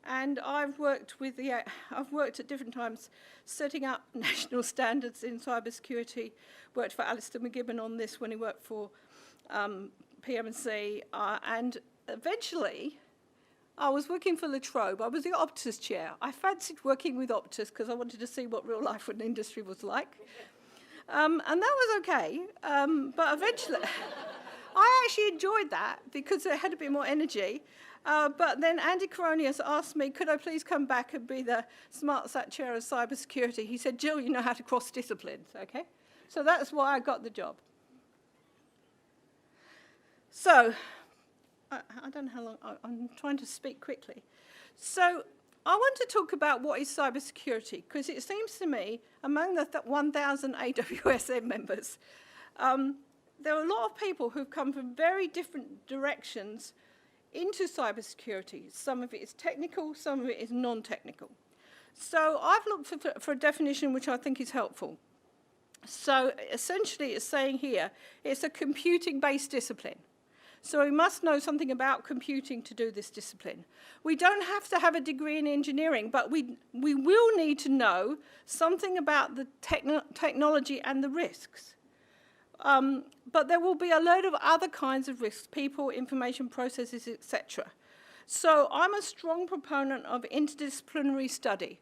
S5: and I've worked at different times setting up national standards in cybersecurity. Worked for Alistair McGibbon on this when he worked for PMC, and eventually I was working for La Trobe. I was the Optus chair. I fancied working with Optus because I wanted to see what real life in the industry was like. And that was okay, but eventually I actually enjoyed that because it had a bit more energy. But then Andy Coronius asked me, could I please come back and be the SmartSat chair of cybersecurity? He said, Jill, you know how to cross disciplines, okay? So that's why I got the job. So, I don't know how long, I'm trying to speak quickly. So I want to talk about what is cybersecurity, because it seems to me, among the 1,000 AWSM members, there are a lot of people who've come from very different directions into cybersecurity. Some of it is technical, some of it is non-technical. So I've looked for a definition which I think is helpful. So essentially it's saying here, it's a computing-based discipline. So we must know something about computing to do this discipline. We don't have to have a degree in engineering, but we will need to know something about the technology and the risks. But there will be a load of other kinds of risks, people, information processes, etc. So I'm a strong proponent of interdisciplinary study.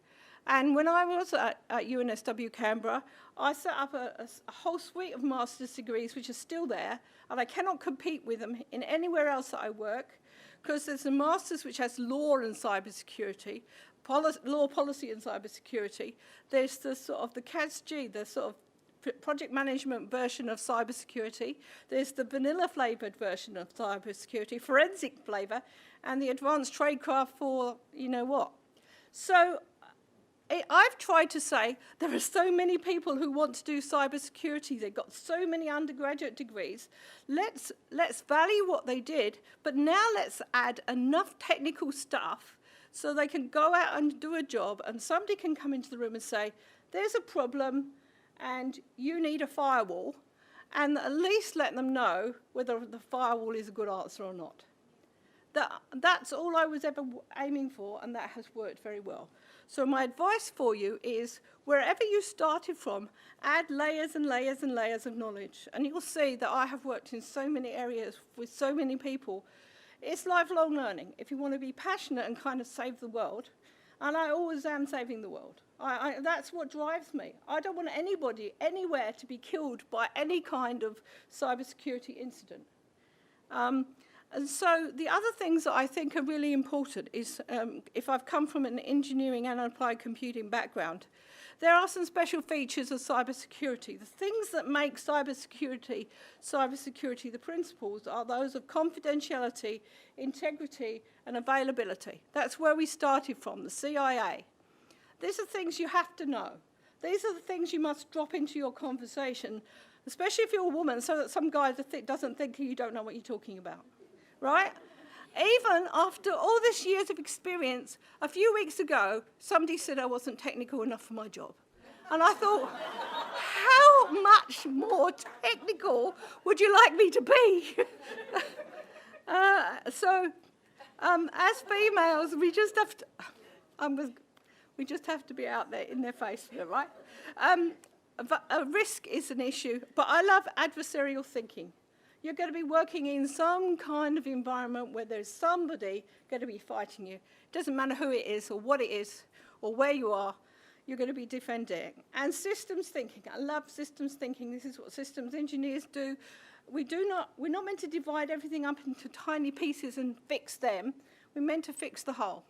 S5: And when I was at UNSW Canberra, I set up a whole suite of master's degrees which are still there, and I cannot compete with them in anywhere else that I work, because there's a master's which has law and cybersecurity, law, policy and cybersecurity. There's the sort of the CASG, the sort of project management version of cybersecurity. There's the vanilla flavoured version of cybersecurity, forensic flavour, and the advanced tradecraft for you know what. So I've tried to say there are so many people who want to do cybersecurity. They've got so many undergraduate degrees. Let's value what they did, but now let's add enough technical stuff so they can go out and do a job, and somebody can come into the room and say, there's a problem, and you need a firewall, and at least let them know whether the firewall is a good answer or not. That's all I was ever aiming for, and that has worked very well. So my advice for you is, wherever you started from, add layers and layers and layers of knowledge. And you'll see that I have worked in so many areas with so many people. It's lifelong learning. If you want to be passionate and kind of save the world, and I always am saving the world. That's what drives me. I don't want anybody, anywhere, to be killed by any kind of cybersecurity incident. And so the other things that I think are really important is, if I've come from an engineering and applied computing background, there are some special features of cybersecurity. The things that make cybersecurity, the principles are those of confidentiality, integrity, and availability. That's where we started from, the CIA. These are things you have to know. These are the things you must drop into your conversation, especially if you're a woman, so that some guy doesn't think you don't know what you're talking about. Right? Even after all these years of experience, a few weeks ago, somebody said I wasn't technical enough for my job. And I thought, how much more technical would you like me to be? As females, we just have to be out there in their face, right? Risk is an issue, but I love adversarial thinking. You're going to be working in some kind of environment where there's somebody going to be fighting you. It doesn't matter who it is or what it is or where you are, you're going to be defending. And systems thinking, I love systems thinking. This is what systems engineers do. We're not meant to divide everything up into tiny pieces and fix them. We're meant to fix the whole.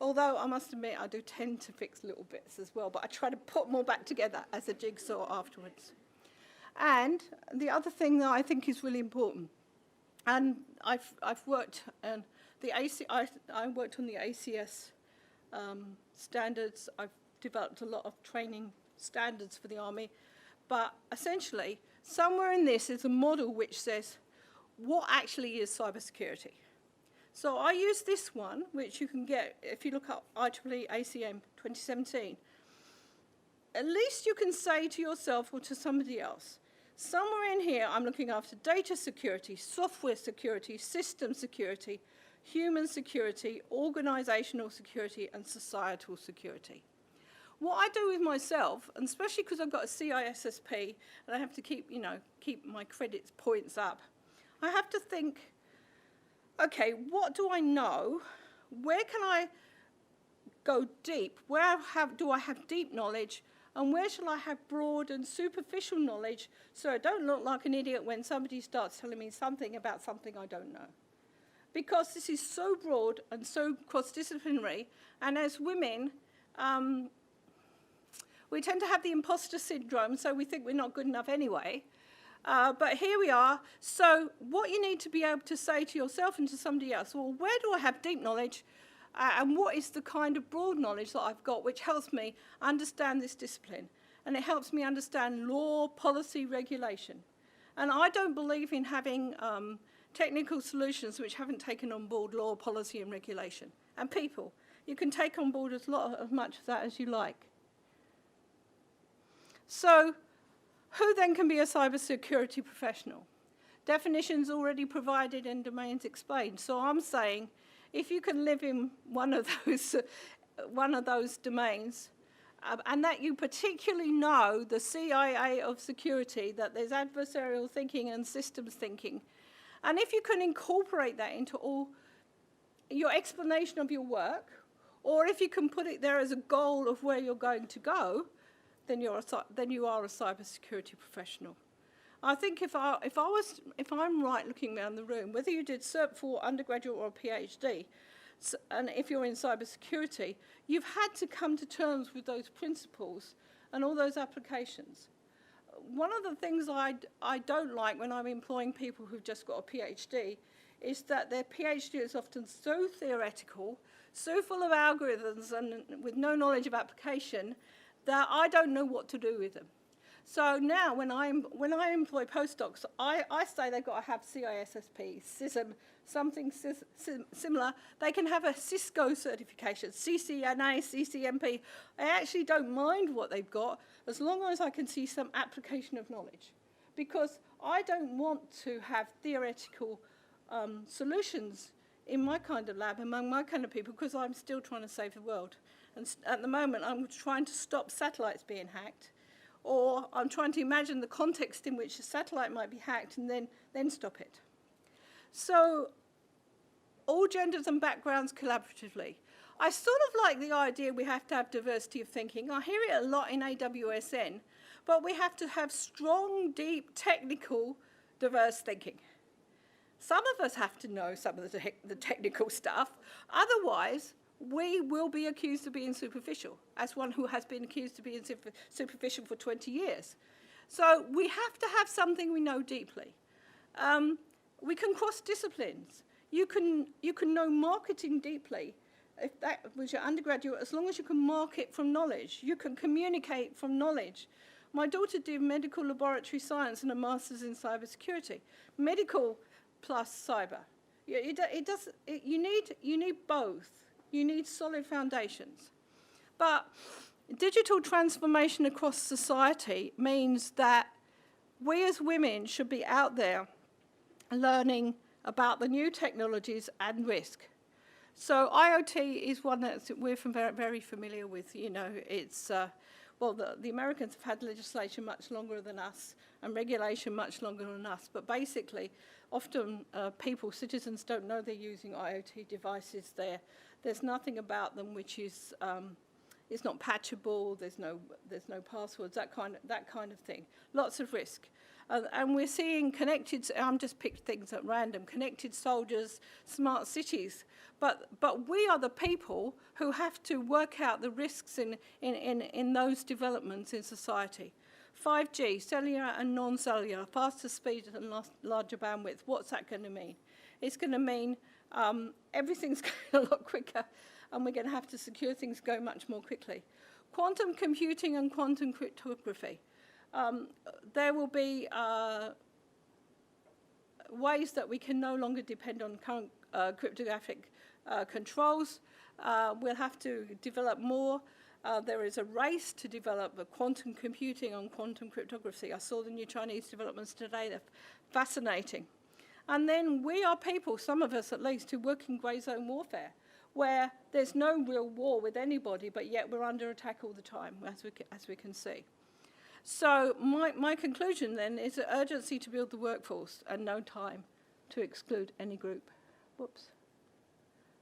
S5: Although I must admit, I do tend to fix little bits as well, but I try to put them all back together as a jigsaw afterwards. And the other thing that I think is really important, and I've worked on I worked on the ACS standards. I've developed a lot of training standards for the Army, but essentially, somewhere in this is a model which says, what actually is cybersecurity? So I use this one, which you can get if you look up IEEE ACM 2017. At least you can say to yourself or to somebody else, somewhere in here I'm looking after data security, software security, system security, human security, organizational security, and societal security. What I do with myself, and especially because I've got a CISSP and I have to keep my credit points up, I have to think, okay, what do I know? Where can I go deep? Where do I have deep knowledge? And where shall I have broad and superficial knowledge so I don't look like an idiot when somebody starts telling me something about something I don't know? Because this is so broad and so cross-disciplinary, and as women, we tend to have the imposter syndrome, so we think we're not good enough anyway. But here we are. So what you need to be able to say to yourself and to somebody else, well, where do I have deep knowledge? And what is the kind of broad knowledge that I've got which helps me understand this discipline? And it helps me understand law, policy, regulation. And I don't believe in having technical solutions which haven't taken on board law, policy, and regulation. And people. You can take on board as much of that as you like. So, who then can be a cybersecurity professional? Definitions already provided and domains explained. So I'm saying, if you can live in one of those domains, and that you particularly know the CIA of security, that there's adversarial thinking and systems thinking, and if you can incorporate that into all your explanation of your work, or if you can put it there as a goal of where you're going to go, then you are a cybersecurity professional. I think if I'm right looking around the room, whether you did Cert 4 undergraduate or a PhD, and if you're in cybersecurity, you've had to come to terms with those principles and all those applications. One of the things I don't like when I'm employing people who've just got a PhD is that their PhD is often so theoretical, so full of algorithms and with no knowledge of application, that I don't know what to do with them. So now when I employ postdocs, I say they've got to have CISSP, CISM, something similar. They can have a Cisco certification, CCNA, CCNP. I actually don't mind what they've got as long as I can see some application of knowledge. Because I don't want to have theoretical solutions in my kind of lab, among my kind of people, because I'm still trying to save the world. And at the moment, I'm trying to stop satellites being hacked, or I'm trying to imagine the context in which a satellite might be hacked and then stop it. So, all genders and backgrounds collaboratively. I sort of like the idea we have to have diversity of thinking. I hear it a lot in AWSN, but we have to have strong, deep, technical, diverse thinking. Some of us have to know some of the technical stuff. Otherwise, we will be accused of being superficial, as one who has been accused of being superficial for 20 years. So we have to have something we know deeply. We can cross disciplines. You can know marketing deeply. If that was your undergraduate, as long as you can market from knowledge, you can communicate from knowledge. My daughter did medical laboratory science and a master's in cybersecurity. Medical plus cyber. Yeah, you need both. You need solid foundations. But digital transformation across society means that we as women should be out there learning about the new technologies and risk. So IoT is one that we're very familiar with. You know, it's, well, the Americans have had legislation much longer than us and regulation much longer than us. But basically, often citizens don't know they're using IoT devices. There's nothing about them which is, it's not patchable, there's no passwords, that kind of thing. Lots of risk. And we're seeing connected, I'm just picked things at random, connected soldiers, smart cities. But we are the people who have to work out the risks in those developments in society. 5G, cellular and non-cellular, faster speed and larger bandwidth, what's that going to mean? It's going to mean everything's going a lot quicker, and we're going to have to secure things go much more quickly. Quantum computing and quantum cryptography. There will be ways that we can no longer depend on current cryptographic controls. We'll have to develop more. There is a race to develop quantum computing and quantum cryptography. I saw the new Chinese developments today. They're fascinating. And then we are people, some of us at least, who work in grey zone warfare, where there's no real war with anybody, but yet we're under attack all the time, as we can see. So my conclusion then is the urgency to build the workforce and no time to exclude any group. Whoops.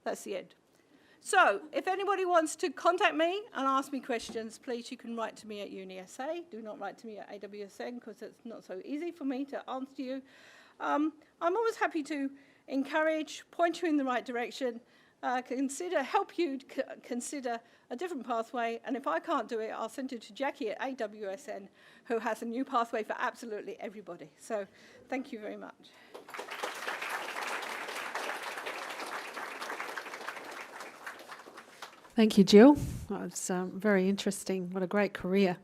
S5: That's the end. So if anybody wants to contact me and ask me questions, please, you can write to me at UniSA. Do not write to me at AWSN because it's not so easy for me to answer you. I'm always happy to encourage, point you in the right direction, help you consider a different pathway, and if I can't do it, I'll send it to Jackie at AWSN, who has a new pathway for absolutely everybody. So thank you very much.
S1: Thank you, Jill. That was very interesting. What a great career.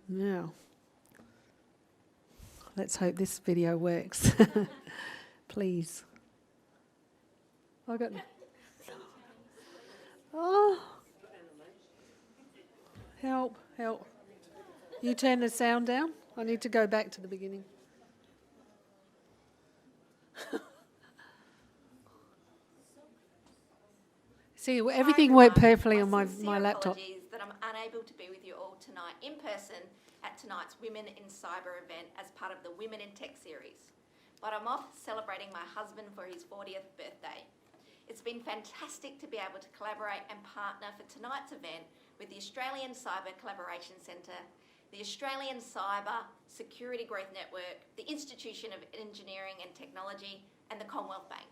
S1: Now, let's hope this video works. Please. I got. Oh. Help, help. You turn the sound down? I need to go back to the beginning. See, everything worked perfectly on my laptop.
S6: Apologies that I'm unable to be with you all tonight in person at tonight's Women in Cyber event as part of the Women in Tech series. But I'm off celebrating my husband for his 40th birthday. It's been fantastic to be able to collaborate and partner for tonight's event with the Australian Cyber Collaboration Centre, the Australian Cyber Security Growth Network, the Institution of Engineering and Technology, and the Commonwealth Bank.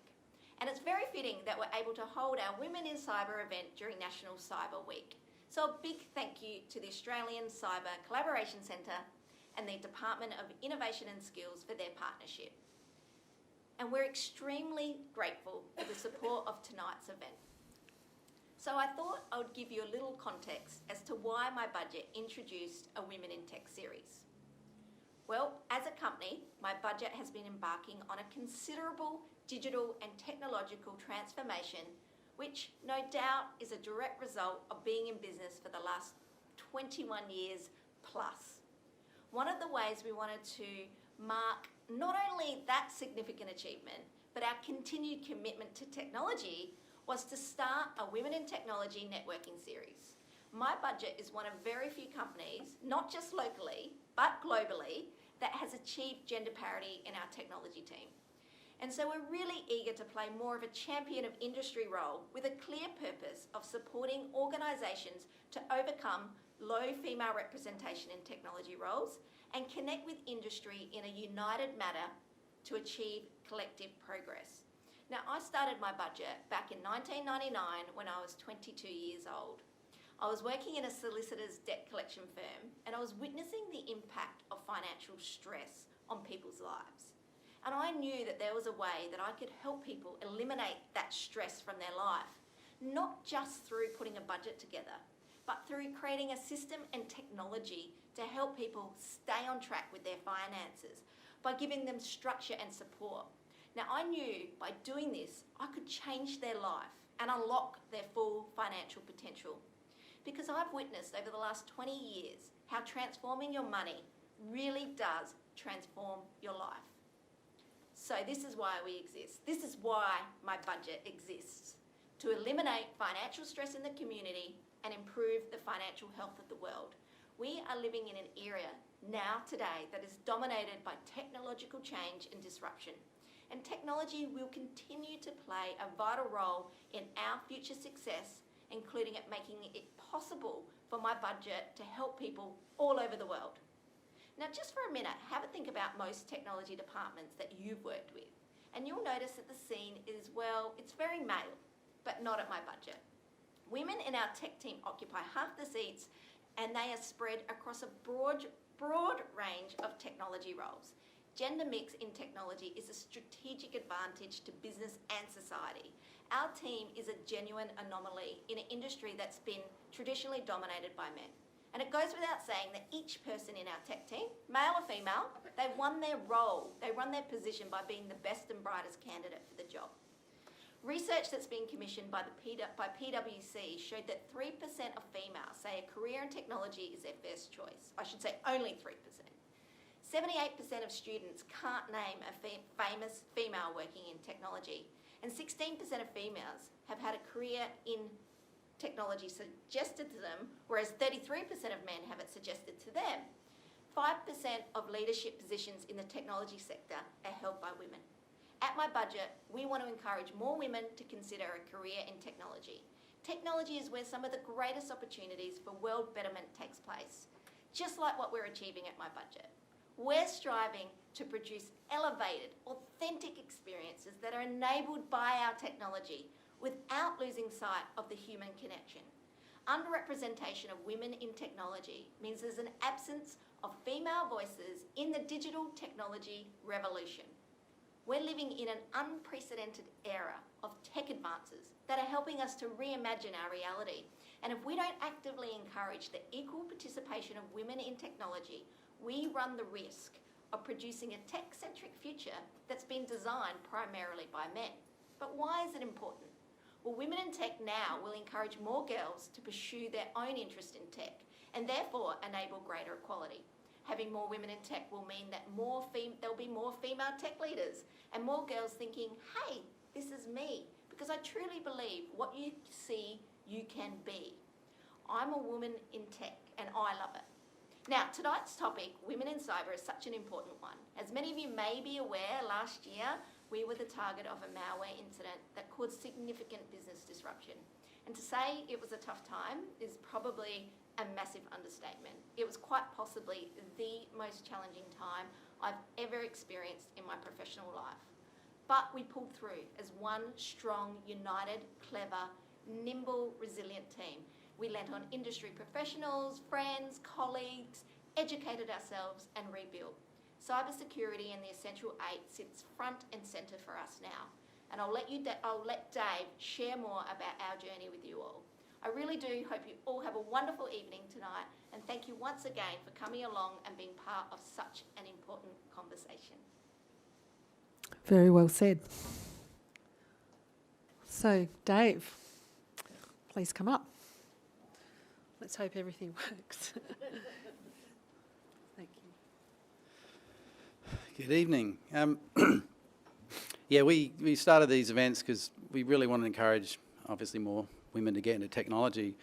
S6: And it's very fitting that we're able to hold our Women in Cyber event during National Cyber Week. So a big thank you to the Australian Cyber Collaboration Centre and the Department of Innovation and Skills for their partnership. And we're extremely grateful for the support of tonight's event. So I thought I would give you a little context as to why MyBudget introduced a Women in Tech series. Well, as a company, MyBudget has been embarking on a considerable digital and technological transformation, which no doubt is a direct result of being in business for the last 21 years plus. One of the ways we wanted to mark not only that significant achievement, but our continued commitment to technology was to start a Women in Technology networking series. MyBudget is one of very few companies, not just locally, but globally, that has achieved gender parity in our technology team. And so we're really eager to play more of a champion of industry role with a clear purpose of supporting organisations to overcome low female representation in technology roles and connect with industry in a united manner to achieve collective progress. Now, I started MyBudget back in 1999 when I was 22 years old. I was working in a solicitor's debt collection firm and I was witnessing the impact of financial stress on people's lives. And I knew that there was a way that I could help people eliminate that stress from their life, not just through putting a budget together, but through creating a system and technology to help people stay on track with their finances by giving them structure and support, Now, I knew by doing this, I could change their life and unlock their full financial potential. Because I've witnessed over the last 20 years how transforming your money really does transform your life. So this is why we exist. This is why MyBudget exists, to eliminate financial stress in the community and improve the financial health of the world. We are living in an era now today that is dominated by technological change and disruption. And technology will continue to play a vital role in our future success, including it making it possible for MyBudget to help people all over the world. Now, just for a minute, have a think about most technology departments that you've worked with. And you'll notice that the scene is, well, it's very male, but not at MyBudget. Women in our tech team occupy half the seats, and they are spread across a broad range of technology roles. Gender mix in technology is a strategic advantage to business and society. Our team is a genuine anomaly in an industry that's been traditionally dominated by men. And it goes without saying that each person in our tech team, male or female, they won their role, they run their position by being the best and brightest candidate for the job. Research that's been commissioned by PwC showed that 3% of females say a career in technology is their first choice. I should say only 3%. 78% of students can't name a famous female working in technology, and 16% of females have had a career in technology suggested to them, whereas 33% of men have it suggested to them. 5% of leadership positions in the technology sector are held by women. At MyBudget, we want to encourage more women to consider a career in technology. Technology is where some of the greatest opportunities for world betterment takes place, just like what we're achieving at MyBudget. We're striving to produce elevated, authentic experiences that are enabled by our technology without losing sight of the human connection. Underrepresentation of women in technology means there's an absence of female voices in the digital technology revolution. We're living in an unprecedented era of tech advances that are helping us to reimagine our reality. And if we don't actively encourage the equal participation of women in technology, we run the risk of producing a tech-centric future that's been designed primarily by men. But why is it important? Well, women in tech now will encourage more girls to pursue their own interest in tech and therefore enable greater equality. Having more women in tech will mean that there'll be more female tech leaders and more girls thinking, hey, this is me, because I truly believe what you see, you can be. I'm a woman in tech and I love it. Now, tonight's topic, women in cyber, is such an important one. As many of you may be aware, last year we were the target of a malware incident that caused significant business disruption. And to say it was a tough time is probably a massive understatement. It was quite possibly the most challenging time I've ever experienced in my professional life. But we pulled through as one strong, united, clever, nimble, resilient team. We lent on industry professionals, friends, colleagues, educated ourselves and rebuilt. Cybersecurity and the Essential 8 sits front and centre for us now. And I'll let Dave share more about our journey with you all. I really do hope you all have a wonderful evening tonight, and thank you once again for coming along and being part of such an important conversation.
S1: Very well said. So, Dave, please come up. Let's hope everything works. Thank you.
S7: Good evening. Yeah, we started these events because we really want to encourage, obviously, more women to get into technology,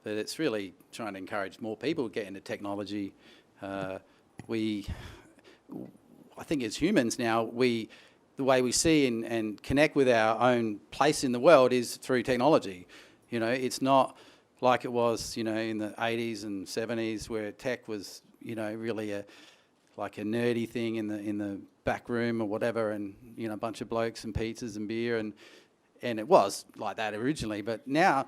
S7: but it's really trying to encourage more people to get into technology. I think as humans now, the way we see and connect with our own place in the world is through technology. You know, it's not like it was, you know, in the 80s and 70s where tech was, you know, really like a nerdy thing in the back room or whatever, and, you know, a bunch of blokes and pizzas and beer, and it was like that originally. But now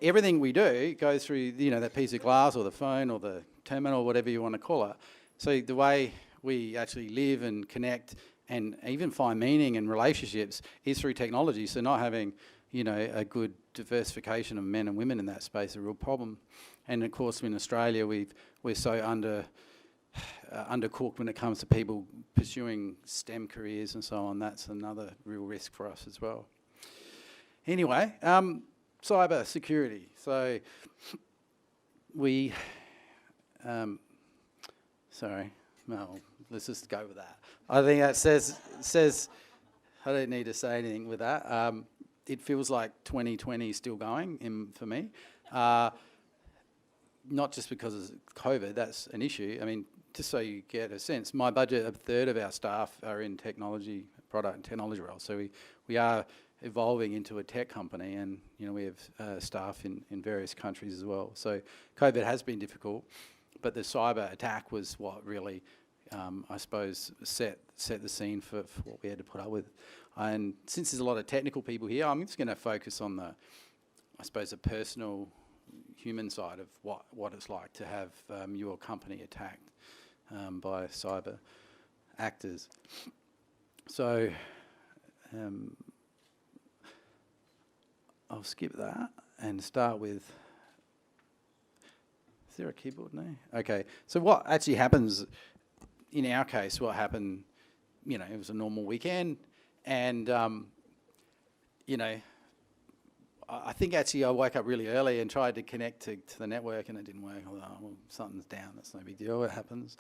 S7: everything we do goes through, you know, that piece of glass or the phone or the terminal, whatever you want to call it. So the way we actually live and connect and even find meaning in relationships is through technology. So not having, you know, a good diversification of men and women in that space is a real problem. And of course, in Australia, we're so undercooked when it comes to people pursuing STEM careers and so on. That's another real risk for us as well. Anyway, cyber security. So we, sorry, no, let's just go with that. I think that says I don't need to say anything with that. It feels like 2020 is still going for me. Not just because of COVID, that's an issue. I mean, just so you get a sense, MyBudget, a third of our staff are in technology, product and technology roles. So we are evolving into a tech company, and we have staff in various countries as well. So COVID has been difficult, but the cyber attack was what really, I suppose, set the scene for what we had to put up with. And since there's a lot of technical people here, I'm just going to focus on the, I suppose, the personal human side of what it's like to have your company attacked by cyber actors. So I'll skip that and start with, is there a keyboard? No? Okay, so what actually happens, in our case, what happened, it was a normal weekend, and I think actually I woke up really early and tried to connect to the network, and it didn't work. I thought, well, something's down, that's no big deal, it happens.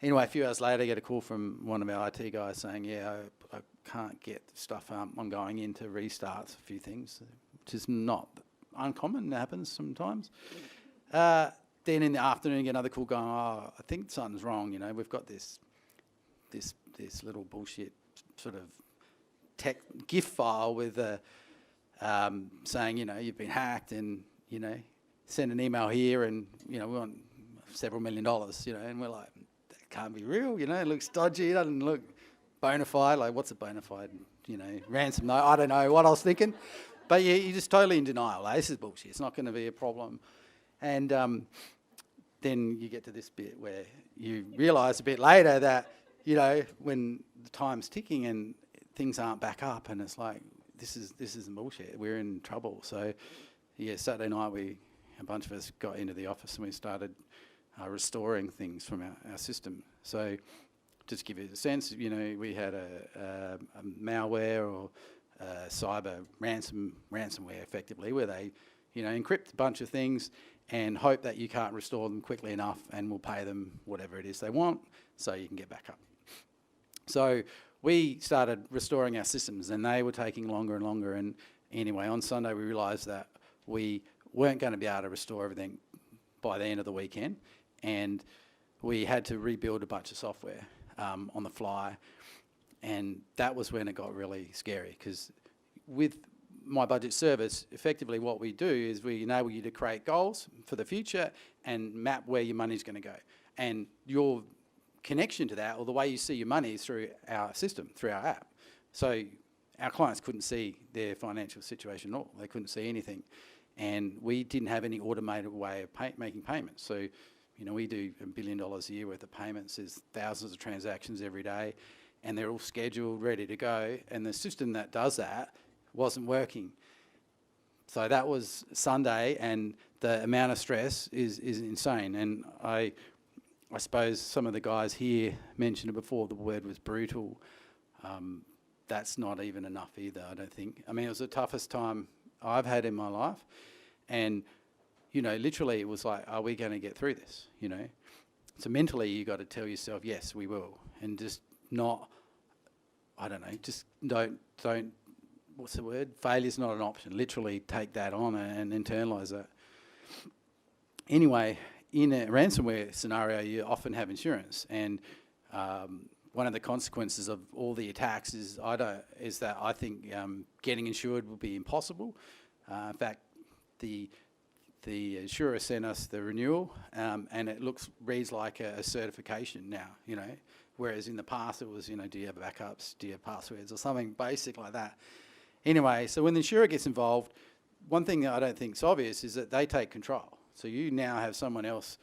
S7: Anyway, a few hours later, I get a call from one of our IT guys saying, yeah, I can't get stuff up. I'm going in to restart a few things, which is not uncommon, it happens sometimes. Then in the afternoon, I get another call going, oh, I think something's wrong, we've got this little bullshit sort of tech GIF file with saying, you've been hacked, and, send an email here, and, we want several $1 million, and we're like, that can't be real, it looks dodgy, it doesn't look bona fide. Like, what's a bona fide, ransom note? I don't know what I was thinking. But you're just totally in denial. Like, this is bullshit. It's not going to be a problem. And then you get to this bit where you realise a bit later that, when the time's ticking and things aren't back up, and it's like, this is bullshit. We're in trouble. So, Saturday night a bunch of us got into the office and we started restoring things from our system. So, just to give you a sense, we had a malware or cyber ransomware, effectively, where they, encrypt a bunch of things and hope that you can't restore them quickly enough, and we'll pay them whatever it is they want so you can get back up. So we started restoring our systems, and they were taking longer and longer. And anyway, on Sunday we realised that we weren't going to be able to restore everything by the end of the weekend, and we had to rebuild a bunch of software on the fly. And that was when it got really scary, because with MyBudget service, effectively what we do is we enable you to create goals for the future and map where your money's going to go. And your connection to that, or the way you see your money, is through our system, through our app. So our clients couldn't see their financial situation at all. They couldn't see anything. And we didn't have any automated way of making payments. So, we do $1 billion a year worth of payments. There's thousands of transactions every day, and they're all scheduled, ready to go. And the system that does that wasn't working. So that was Sunday, and the amount of stress is insane. And I suppose some of the guys here mentioned it before, the word was brutal. That's not even enough either, I don't think. I mean, it was the toughest time I've had in my life. And, literally it was like, are we going to get through this, So mentally you got to tell yourself, yes, we will. And just not, I don't know, just don't, what's the word? Failure's not an option. Literally take that on and internalise that. Anyway, in a ransomware scenario, you often have insurance, and one of the consequences of all the attacks is that I think getting insured will be impossible. In fact, the insurer sent us the renewal, and it reads like a certification now, whereas in the past it was, do you have backups, do you have passwords, or something basic like that. Anyway, so when the insurer gets involved, one thing that I don't think is obvious is that they take control. So you now have someone else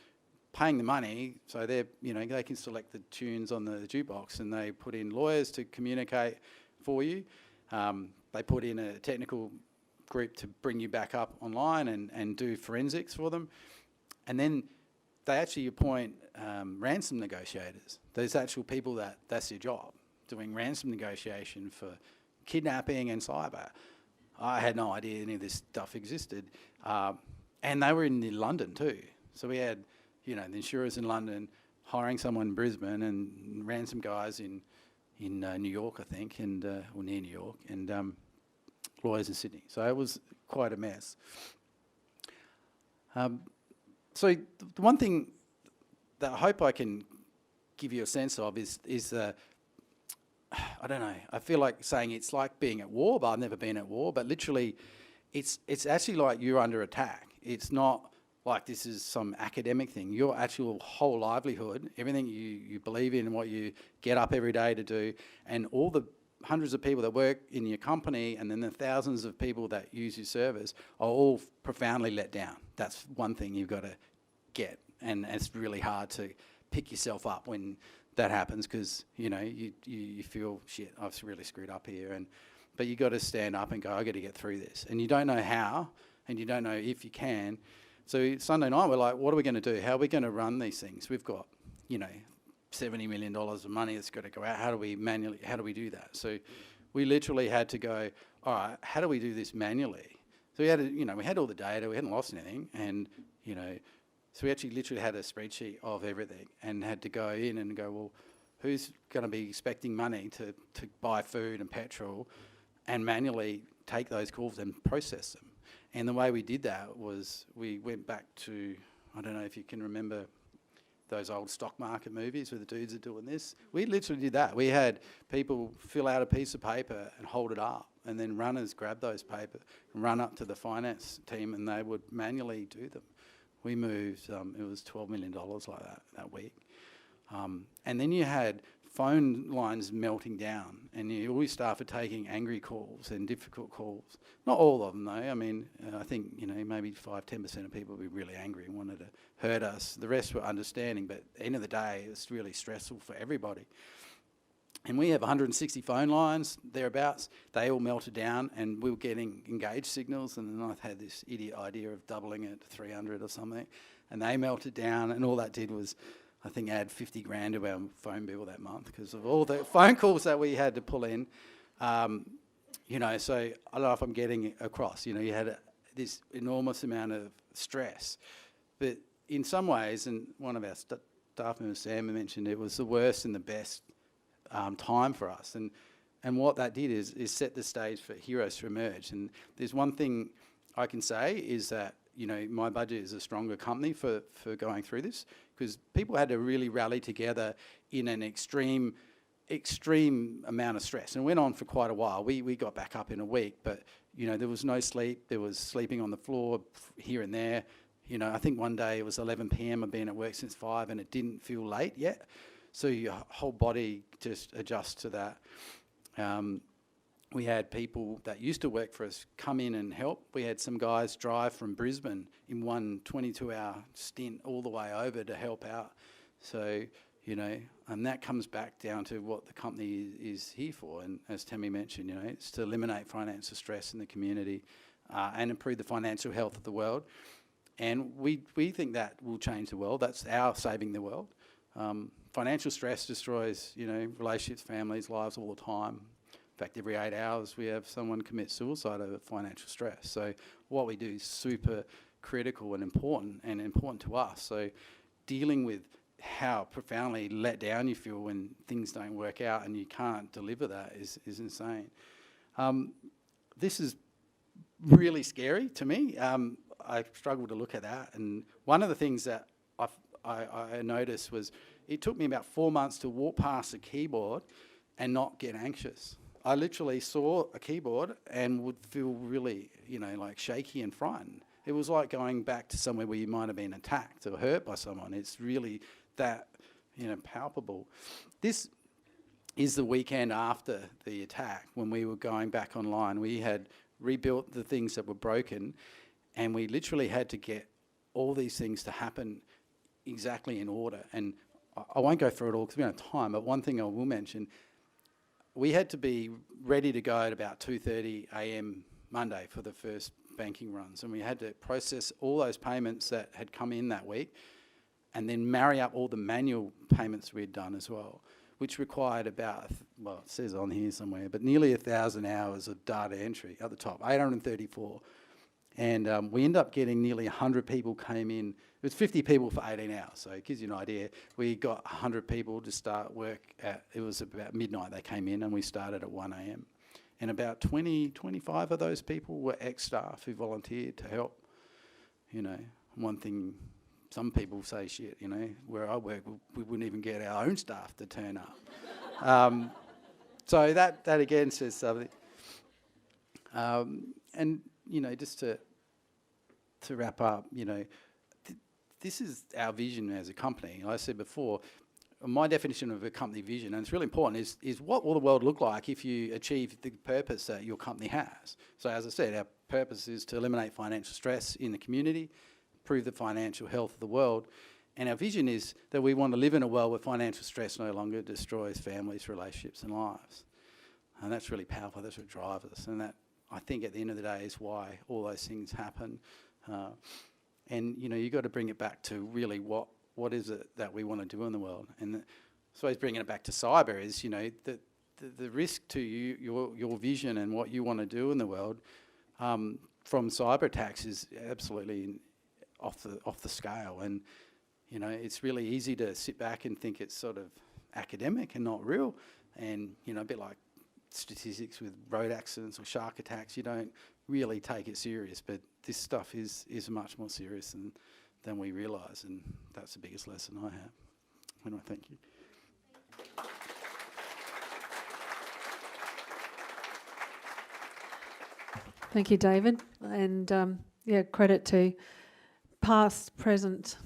S7: paying the money, so they can select the tunes on the jukebox, and they put in lawyers to communicate for you. They put in a technical group to bring you back up online and do forensics for them. And then they actually appoint ransom negotiators. There's actual people that's their job, doing ransom negotiation for kidnapping and cyber. I had no idea any of this stuff existed. And they were in London too. So we had, the insurers in London hiring someone in Brisbane and ransom guys in New York, I think, and or near New York, and lawyers in Sydney. So it was quite a mess. So the one thing that I hope I can give you a sense of is I don't know, I feel like saying it's like being at war, but I've never been at war, but literally it's actually like you're under attack. It's not like this is some academic thing. Your actual whole livelihood, everything you believe in, what you get up every day to do, and all the hundreds of people that work in your company and then the thousands of people that use your service are all profoundly let down. That's one thing you've got to get, and it's really hard to pick yourself up when that happens, because you feel, shit, I've really screwed up here, but you got to stand up and go, I got to get through this, and you don't know how, and you don't know if you can. So Sunday night we're like, what are we going to do? How are we going to run these things? We've got $70 million of money that's got to go out. How do we do that? So we literally had to go, all right, how do we do this manually? So we had we had all the data, we hadn't lost anything, and so we actually literally had a spreadsheet of everything and had to go in and go, well, who's going to be expecting money to buy food and petrol, and manually take those calls and process them. And the way we did that was we went back to, I don't know if you can remember those old stock market movies where the dudes are doing this. We literally did that. We had people fill out a piece of paper and hold it up, and then runners grab those paper and run up to the finance team, and they would manually do them. We moved, it was $12 million like that week. And then you had phone lines melting down, and all your staff are taking angry calls and difficult calls. Not all of them though. I mean, I think, maybe 5-10% of people would be really angry and wanted to hurt us. The rest were understanding, but at the end of the day, it's really stressful for everybody. And we have 160 phone lines, thereabouts. They all melted down, and we were getting engaged signals, and then I had this idiot idea of doubling it to 300 or something, and they melted down, and all that did was, I think, add 50 grand to our phone bill that month because of all the phone calls that we had to pull in. So I don't know if I'm getting across. You had this enormous amount of stress, but in some ways, and one of our staff members, Sam, mentioned it was the worst and the best time for us, and what that did is set the stage for heroes to emerge. And there's one thing I can say is that MyBudget is a stronger company for going through this, because people had to really rally together in an extreme amount of stress, and it went on for quite a while. We got back up in a week, but there was no sleep. There was sleeping on the floor here and there. I think one day it was 11 p.m. I've been at work since 5 and it didn't feel late yet. So your whole body just adjusts to that. We had people that used to work for us come in and help. We had some guys drive from Brisbane in one 22-hour stint all the way over to help out. So, and that comes back down to what the company is here for. And as Tammy mentioned, it's to eliminate financial stress in the community and improve the financial health of the world. And we think that will change the world. That's our saving the world. Financial stress destroys, relationships, families, lives all the time. In fact, every 8 hours we have someone commit suicide over financial stress. So what we do is super critical and important to us. So dealing with how profoundly let down you feel when things don't work out and you can't deliver that is insane. This is really scary to me. I struggle to look at that. And one of the things that I noticed was it took me about 4 months to walk past a keyboard and not get anxious. I literally saw a keyboard and would feel really, like shaky and frightened. It was like going back to somewhere where you might have been attacked or hurt by someone. It's really that, palpable. This is the weekend after the attack when we were going back online. We had rebuilt the things that were broken, and we literally had to get all these things to happen exactly in order. And I won't go through it all because we don't have time, but one thing I will mention, we had to be ready to go at about 2:30 a.m. Monday for the first banking runs, and we had to process all those payments that had come in that week, and then marry up all the manual payments we'd done as well, which required about, well, it says on here somewhere, but nearly 1,000 hours of data entry at the top, 834. And we ended up getting nearly 100 people came in. It was 50 people for 18 hours, so it gives you an idea. We got 100 people to start work it was about midnight they came in, and we started at 1 a.m. And about 20, 25 of those people were ex-staff who volunteered to help. You know, one thing, some people say, shit, you know, where I work, we wouldn't even get our own staff to turn up. So that again says something. And, you know, just to wrap up, you know, this is our vision as a company. Like I said before, my definition of a company vision, and it's really important, is what will the world look like if you achieve the purpose that your company has? So as I said, our purpose is to eliminate financial stress in the community, improve the financial health of the world, and our vision is that we want to live in a world where financial stress no longer destroys families, relationships and lives. And that's really powerful, that's what drives us, and that, I think, at the end of the day is why all those things happen. And, you know, you've got to bring it back to really what is it that we want to do in the world. And I suppose bringing it back to cyber is, you know, the risk to your vision and what you want to do in the world from cyber attacks is absolutely off the scale. And, you know, it's really easy to sit back and think it's sort of academic and not real. And, you know, a bit like statistics with road accidents or shark attacks, you don't really take it serious, but this stuff is much more serious than we realise, and that's the biggest lesson I have. And I thank you.
S1: Thank you, David. And yeah, credit to past, present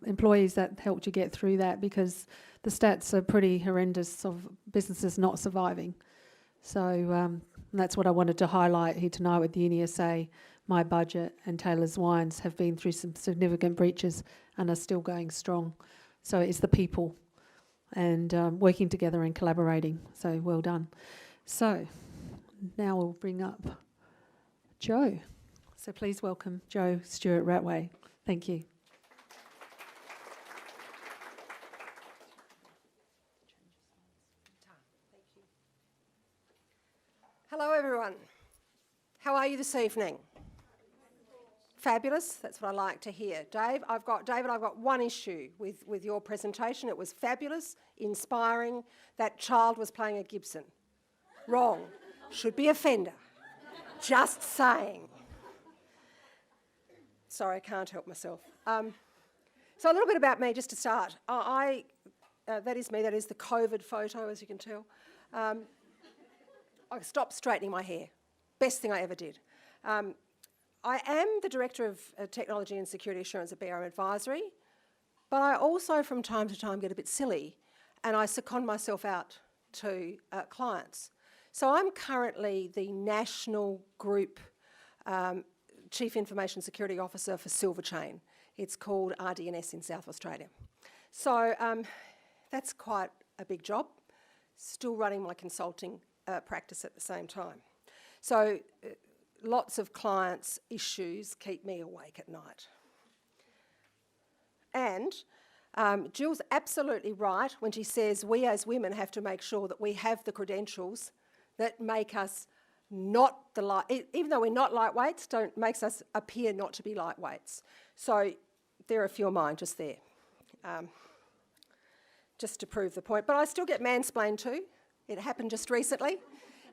S1: employees that helped you get through that, because the stats are pretty horrendous of businesses not surviving. So that's what I wanted to highlight here tonight with the UniSA, MyBudget and Taylor's Wines have been through some significant breaches and are still going strong. So it's the people and working together and collaborating. So well done. So now we'll bring up Joe. So please welcome Joe Stewart-Ratway. Thank you.
S8: Hello everyone. How are you this evening? Fabulous, that's what I like to hear. David, I've got one issue with your presentation. It was fabulous, inspiring. That child was playing a Gibson. Wrong. Should be a Fender. Just saying. Sorry, I can't help myself. So a little bit about me, just to start. That is me, that is the COVID photo, as you can tell. I stopped straightening my hair. Best thing I ever did. I am the Director of Technology and Security Assurance at BRM Advisory, but I also from time to time get a bit silly and I second myself out to clients. So I'm currently the National Group Chief Information Security Officer for Silverchain. It's called RDNS in South Australia. So that's quite a big job, still running my consulting practice at the same time. So lots of clients' issues keep me awake at night. And Jill's absolutely right when she says we as women have to make sure that we have the credentials that make us not even though we're not lightweights, makes us appear not to be lightweights. So there are a few of mine just there, just to prove the point. But I still get mansplained too. It happened just recently.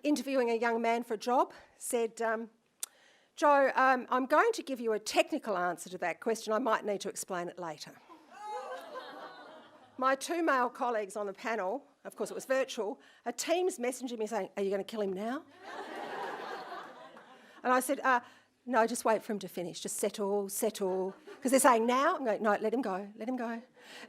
S8: Interviewing a young man for a job, said, Joe, I'm going to give you a technical answer to that question. I might need to explain it later. My two male colleagues on the panel, of course it was virtual, a Teams messaging me saying, are you going to kill him now? And I said, no, just wait for him to finish. Just settle. Because they're saying now. I'm going, no, let him go.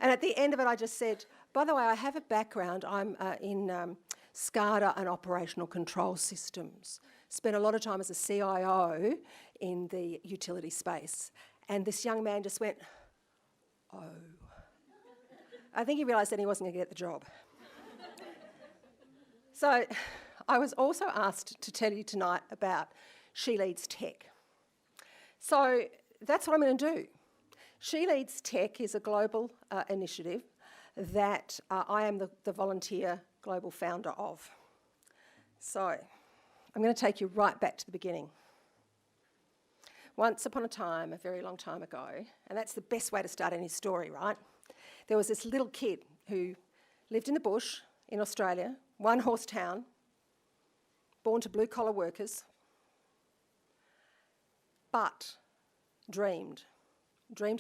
S8: And at the end of it, I just said, by the way, I have a background. I'm in SCADA and operational control systems. Spent a lot of time as a CIO in the utility space. And this young man just went, oh. I think he realised that he wasn't going to get the job. So I was also asked to tell you tonight about She Leads Tech. So that's what I'm going to do. She Leads Tech is a global initiative that I am the volunteer global founder of. So I'm going to take you right back to the beginning. Once upon a time, a very long time ago, and that's the best way to start any story, right? There was this little kid who lived in the bush in Australia, one-horse town, born to blue-collar workers, but dreamed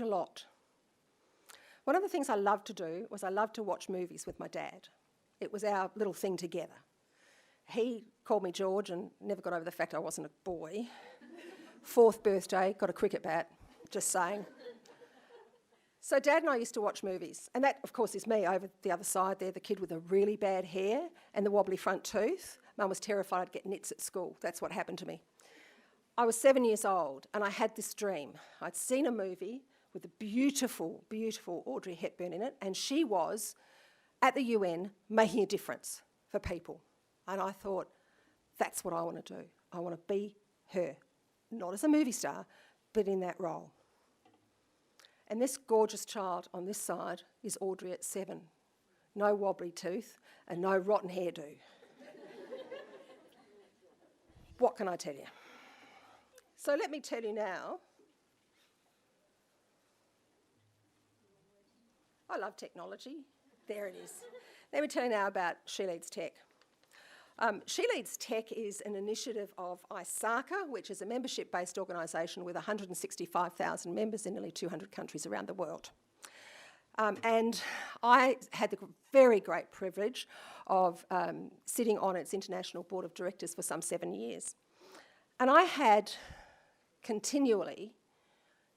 S8: a lot. One of the things I loved to do was I loved to watch movies with my dad. It was our little thing together. He called me George and never got over the fact I wasn't a boy. 4th birthday, got a cricket bat, just saying. So Dad and I used to watch movies, and that, of course, is me over the other side there, the kid with the really bad hair and the wobbly front tooth. Mum was terrified I'd get nits at school. That's what happened to me. I was 7 years old, and I had this dream. I'd seen a movie with a beautiful, beautiful Audrey Hepburn in it, and she was at the UN making a difference for people. And I thought, that's what I want to do. I want to be her. Not as a movie star, but in that role. And this gorgeous child on this side is Audrey at 7. No wobbly tooth and no rotten hairdo. What can I tell you? So let me tell you now. I love technology. There it is. Let me tell you now about She Leads Tech. She Leads Tech is an initiative of AustCyber, which is a membership-based organisation with 165,000 members in nearly 200 countries around the world. And I had the very great privilege of sitting on its international board of directors for some 7 years. And I had continually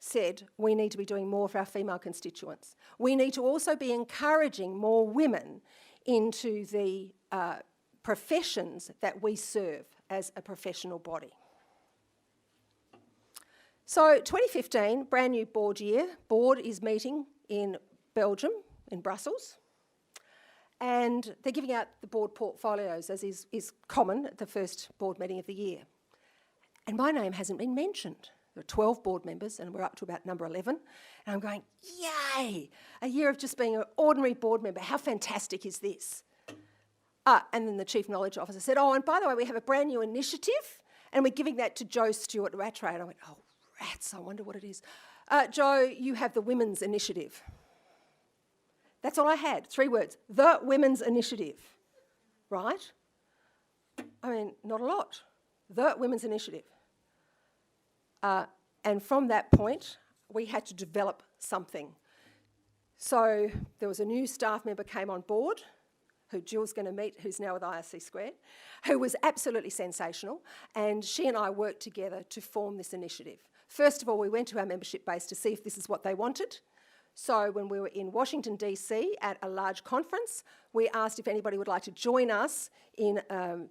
S8: said we need to be doing more for our female constituents. We need to also be encouraging more women into the professions that we serve as a professional body. So 2015, brand new board year. Board is meeting in Belgium, in Brussels, and they're giving out the board portfolios, as is common at the first board meeting of the year. And my name hasn't been mentioned. There are 12 board members, and we're up to about number 11. And I'm going, yay! A year of just being an ordinary board member. How fantastic is this? And then the Chief Knowledge Officer said, oh, and by the way, we have a brand new initiative, and we're giving that to Jo Stewart Rattray. And I went, oh, rats, I wonder what it is. Jo, you have the Women's Initiative. That's all I had, 3 words, the Women's Initiative, right? I mean, not a lot. The Women's Initiative. And from that point, we had to develop something. So there was a new staff member came on board, who Jill's going to meet, who's now with IRC², who was absolutely sensational, and she and I worked together to form this initiative. First of all, we went to our membership base to see if this is what they wanted. So when we were in Washington, DC, at a large conference, we asked if anybody would like to join us in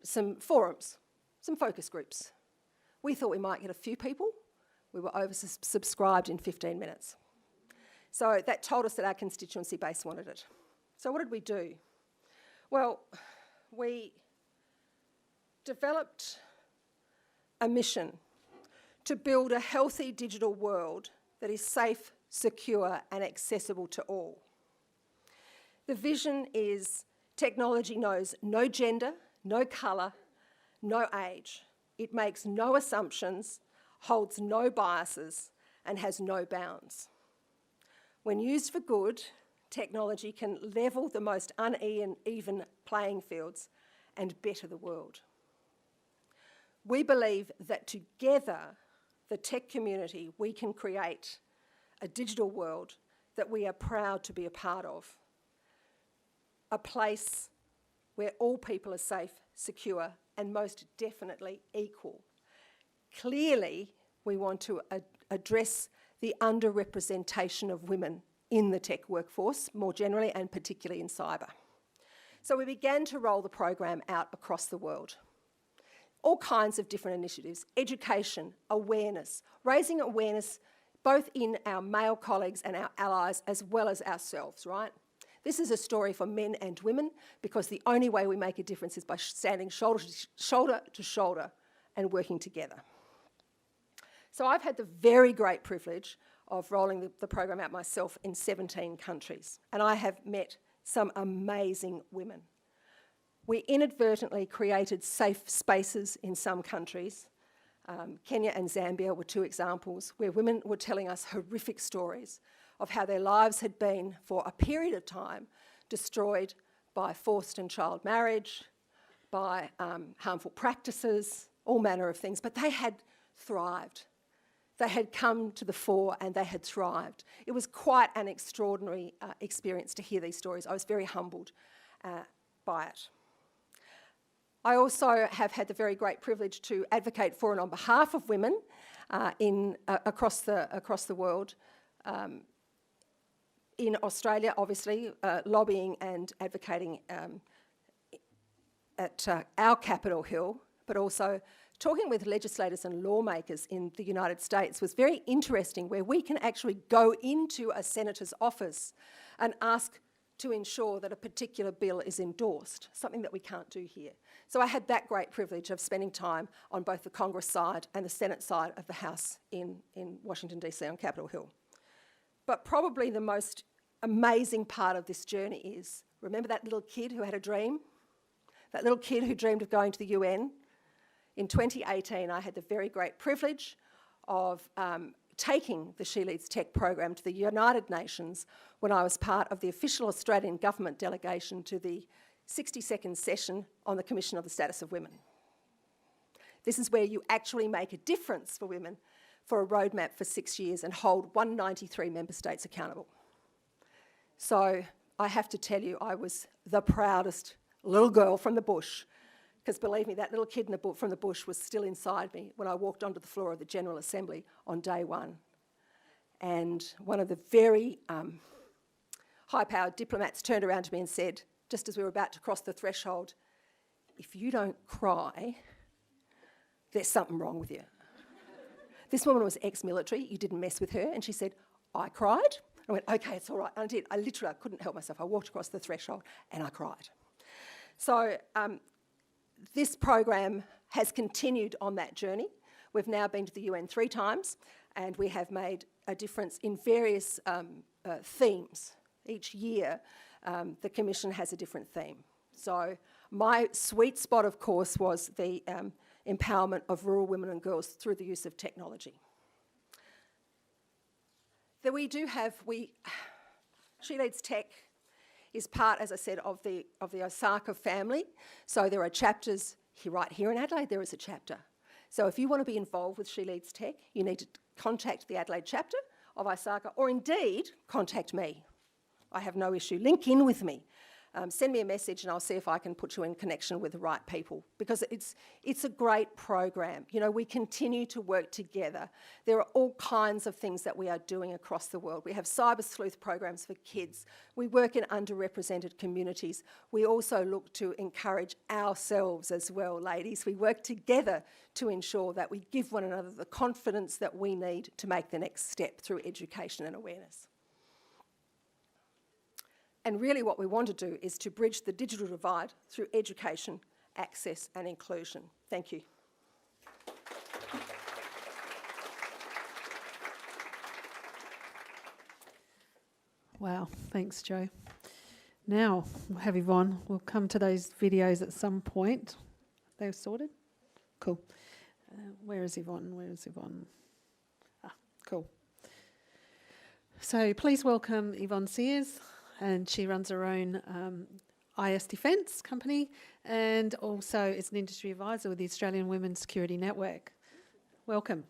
S8: some forums, some focus groups. We thought we might get a few people. We were oversubscribed in 15 minutes. So that told us that our constituency base wanted it. So what did we do? Well, we developed a mission to build a healthy digital world that is safe, secure, and accessible to all. The vision is technology knows no gender, no colour, no age. It makes no assumptions, holds no biases, and has no bounds. When used for good, technology can level the most uneven playing fields and better the world. We believe that together, the tech community, we can create a digital world that we are proud to be a part of. A place where all people are safe, secure, and most definitely equal. Clearly, we want to address the underrepresentation of women in the tech workforce, more generally, and particularly in cyber. So we began to roll the program out across the world. All kinds of different initiatives, education, awareness, raising awareness both in our male colleagues and our allies as well as ourselves, right? This is a story for men and women because the only way we make a difference is by standing shoulder to shoulder and working together. So I've had the very great privilege of rolling the program out myself in 17 countries. And I have met some amazing women. We inadvertently created safe spaces in some countries. Kenya and Zambia were two examples where women were telling us horrific stories of how their lives had been, for a period of time, destroyed by forced and child marriage, by harmful practices, all manner of things, but they had thrived. They had come to the fore and they had thrived. It was quite an extraordinary experience to hear these stories. I was very humbled by it. I also have had the very great privilege to advocate for and on behalf of women across the world. In Australia, obviously, lobbying and advocating at our Capitol Hill, but also talking with legislators and lawmakers in the United States was very interesting, where we can actually go into a senator's office and ask to ensure that a particular bill is endorsed, something that we can't do here. So I had that great privilege of spending time on both the Congress side and the Senate side of the House in Washington, DC, on Capitol Hill. But probably the most amazing part of this journey is, remember that little kid who had a dream? That little kid who dreamed of going to the UN? In 2018, I had the very great privilege of taking the She Leads Tech program to the United Nations when I was part of the official Australian government delegation to the 62nd session on the Commission of the Status of Women. This is where you actually make a difference for women for a roadmap for 6 years and hold 193 member states accountable. So I have to tell you, I was the proudest little girl from the bush, because believe me, that little kid from the bush was still inside me when I walked onto the floor of the General Assembly on day one. And one of the very high-powered diplomats turned around to me and said, just as we were about to cross the threshold, "If you don't cry, there's something wrong with you." This woman was ex-military, you didn't mess with her, and she said, "I cried." I went, "Okay, it's all right." And I did. I couldn't help myself. I walked across the threshold and I cried. So this program has continued on that journey. We've now been to the UN 3 times, and we have made a difference in various themes. Each year, the Commission has a different theme. So my sweet spot, of course, was the empowerment of rural women and girls through the use of technology. That we do have, She Leads Tech is part, as I said, of the Osaka family. So there are chapters right here in Adelaide. There is a chapter. So if you want to be involved with She Leads Tech, you need to contact the Adelaide chapter of Osaka, or indeed contact me. I have no issue. Link in with me. Send me a message and I'll see if I can put you in connection with the right people, because it's a great program. You know, we continue to work together. There are all kinds of things that we are doing across the world. We have cyber sleuth programs for kids. We work in underrepresented communities. We also look to encourage ourselves as well, ladies. We work together to ensure that we give one another the confidence that we need to make the next step through education and awareness. And really what we want to do is to bridge the digital divide through education, access and inclusion. Thank you.
S1: Wow, thanks, Jo. Now, we'll have Yvonne. We'll come to those videos at some point. They're sorted? Cool. Where is Yvonne? Where is Yvonne? Ah, cool. So please welcome Yvonne Sears, and she runs her own IS Defence company, and also is an industry advisor with the Australian Women's Security Network. Welcome.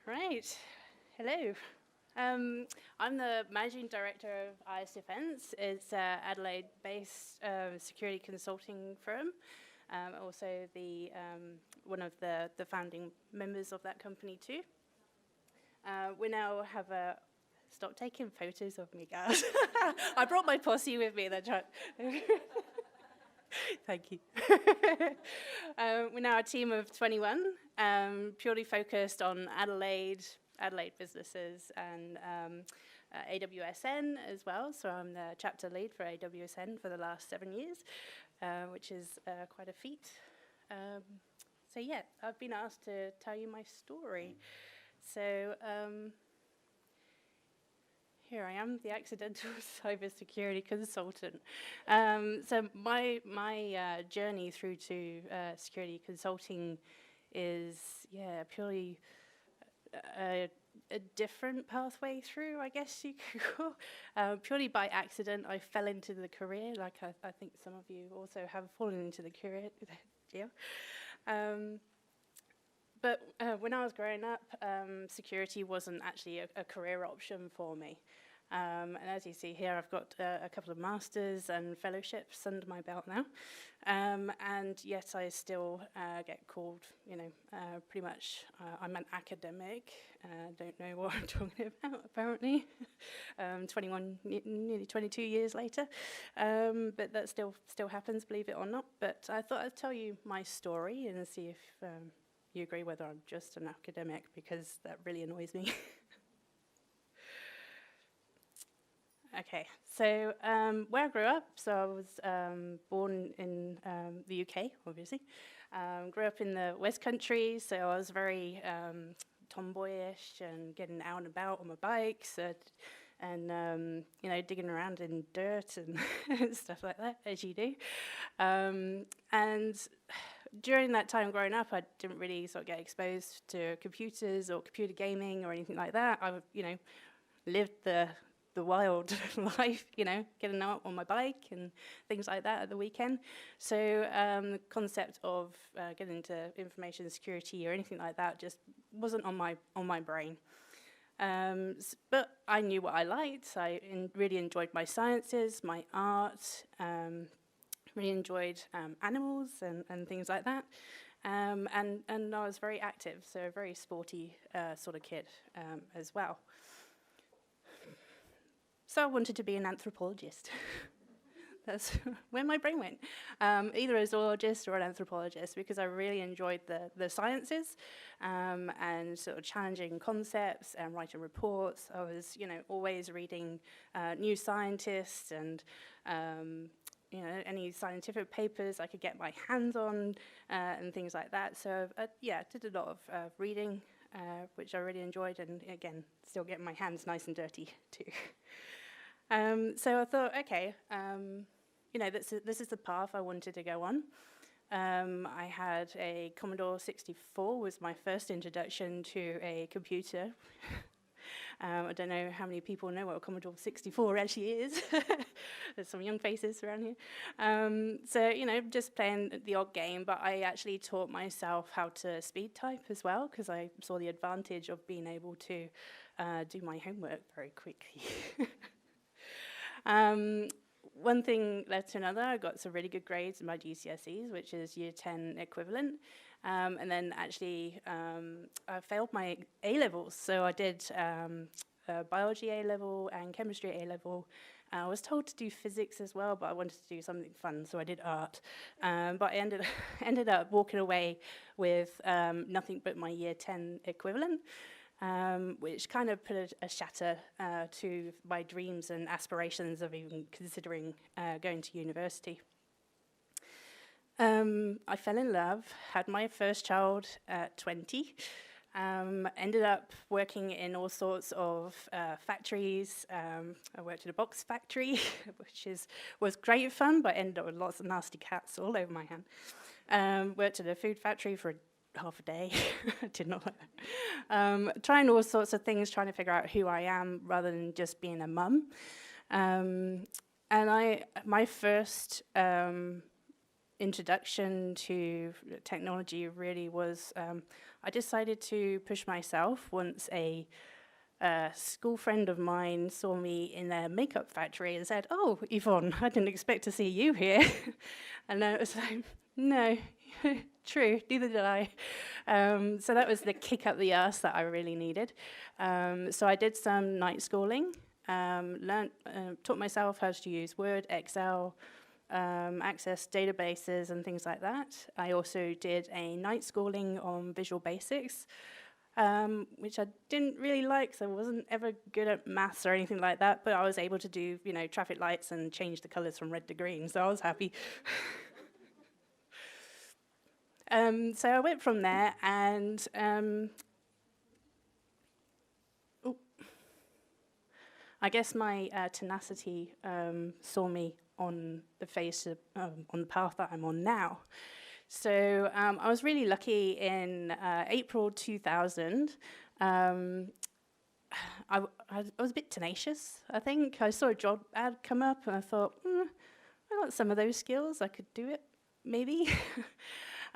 S9: Right. Hello. I'm the Managing Director of IS Defence. It's an Adelaide-based security consulting firm. Also the one of the founding members of that company too. We now have a... Stop taking photos of me, guys. I brought my posse with me. Thank you. We're now a team of 21, purely focused on Adelaide businesses and AWSN as well. So I'm the chapter lead for AWSN for the last 7 years, which is quite a feat. so yeah, I've been asked to tell you my story. So here I am, the accidental cybersecurity consultant. So my journey through to security consulting is purely a different pathway through, I guess you could call. Purely by accident, I fell into the career, like I think some of you also have fallen into the career. But when I was growing up, security wasn't actually a career option for me. And as you see here, I've got a couple of masters and fellowships under my belt now. And yet I still get called, pretty much, I'm an academic. Don't know what I'm talking about, apparently. nearly 22 years later. But that still happens, believe it or not. But I thought I'd tell you my story and see if you agree whether I'm just an academic, because that really annoys me. Okay, so where I grew up, so I was born in the UK, obviously. Grew up in the West Country, so I was very tomboyish and getting out and about on my bikes and digging around in dirt and stuff like that, as you do. And during that time growing up, I didn't really sort of get exposed to computers or computer gaming or anything like that. I, lived the wild life, getting out on my bike and things like that at the weekend. So the concept of getting into information security or anything like that just wasn't on my brain. But I knew what I liked. I really enjoyed my sciences, my art, really enjoyed animals and things like that. And I was very active, so a very sporty sort of kid as well. So I wanted to be an anthropologist. That's where my brain went. Either a zoologist or an anthropologist, because I really enjoyed the sciences and sort of challenging concepts and writing reports. I was, always reading new scientists and, any scientific papers I could get my hands on and things like that. So, I did a lot of reading, which I really enjoyed, and again, still getting my hands nice and dirty too. So I thought, okay, this is the path I wanted to go on. I had a Commodore 64 was my first introduction to a computer. I don't know how many people know what a Commodore 64 actually is. There's some young faces around here. So, just playing the odd game, but I actually taught myself how to speed type as well, because I saw the advantage of being able to do my homework very quickly. One thing led to another. I got some really good grades in my GCSEs, which is year 10 equivalent. And then actually I failed my A-levels. So I did biology A-level and chemistry A-level. I was told to do physics as well, but I wanted to do something fun, so I did art. But I ended up walking away with nothing but my year 10 equivalent. Which kind of put a shatter to my dreams and aspirations of even considering going to university. I fell in love, had my first child at 20, ended up working in all sorts of factories. I worked at a box factory, which was great fun, but ended up with lots of nasty cats all over my hand. Worked at a food factory for half a day. I did not like that. Trying all sorts of things, trying to figure out who I am rather than just being a mum. And my first introduction to technology really was, I decided to push myself once a school friend of mine saw me in their makeup factory and said, "Oh, Yvonne, I didn't expect to see you here." And then it was like, no, true, neither did I. So that was the kick up the arse that I really needed. So I did some night schooling, taught myself how to use Word, Excel, access databases and things like that. I also did a night schooling on Visual Basics, which I didn't really like, so I wasn't ever good at maths or anything like that, but I was able to do, traffic lights and change the colours from red to green, so I was happy. So I went from there, and I guess my tenacity saw me on the face of, on the path that I'm on now. So I was really lucky in April 2000. I was a bit tenacious, I think. I saw a job ad come up and I thought, I got some of those skills, I could do it, maybe.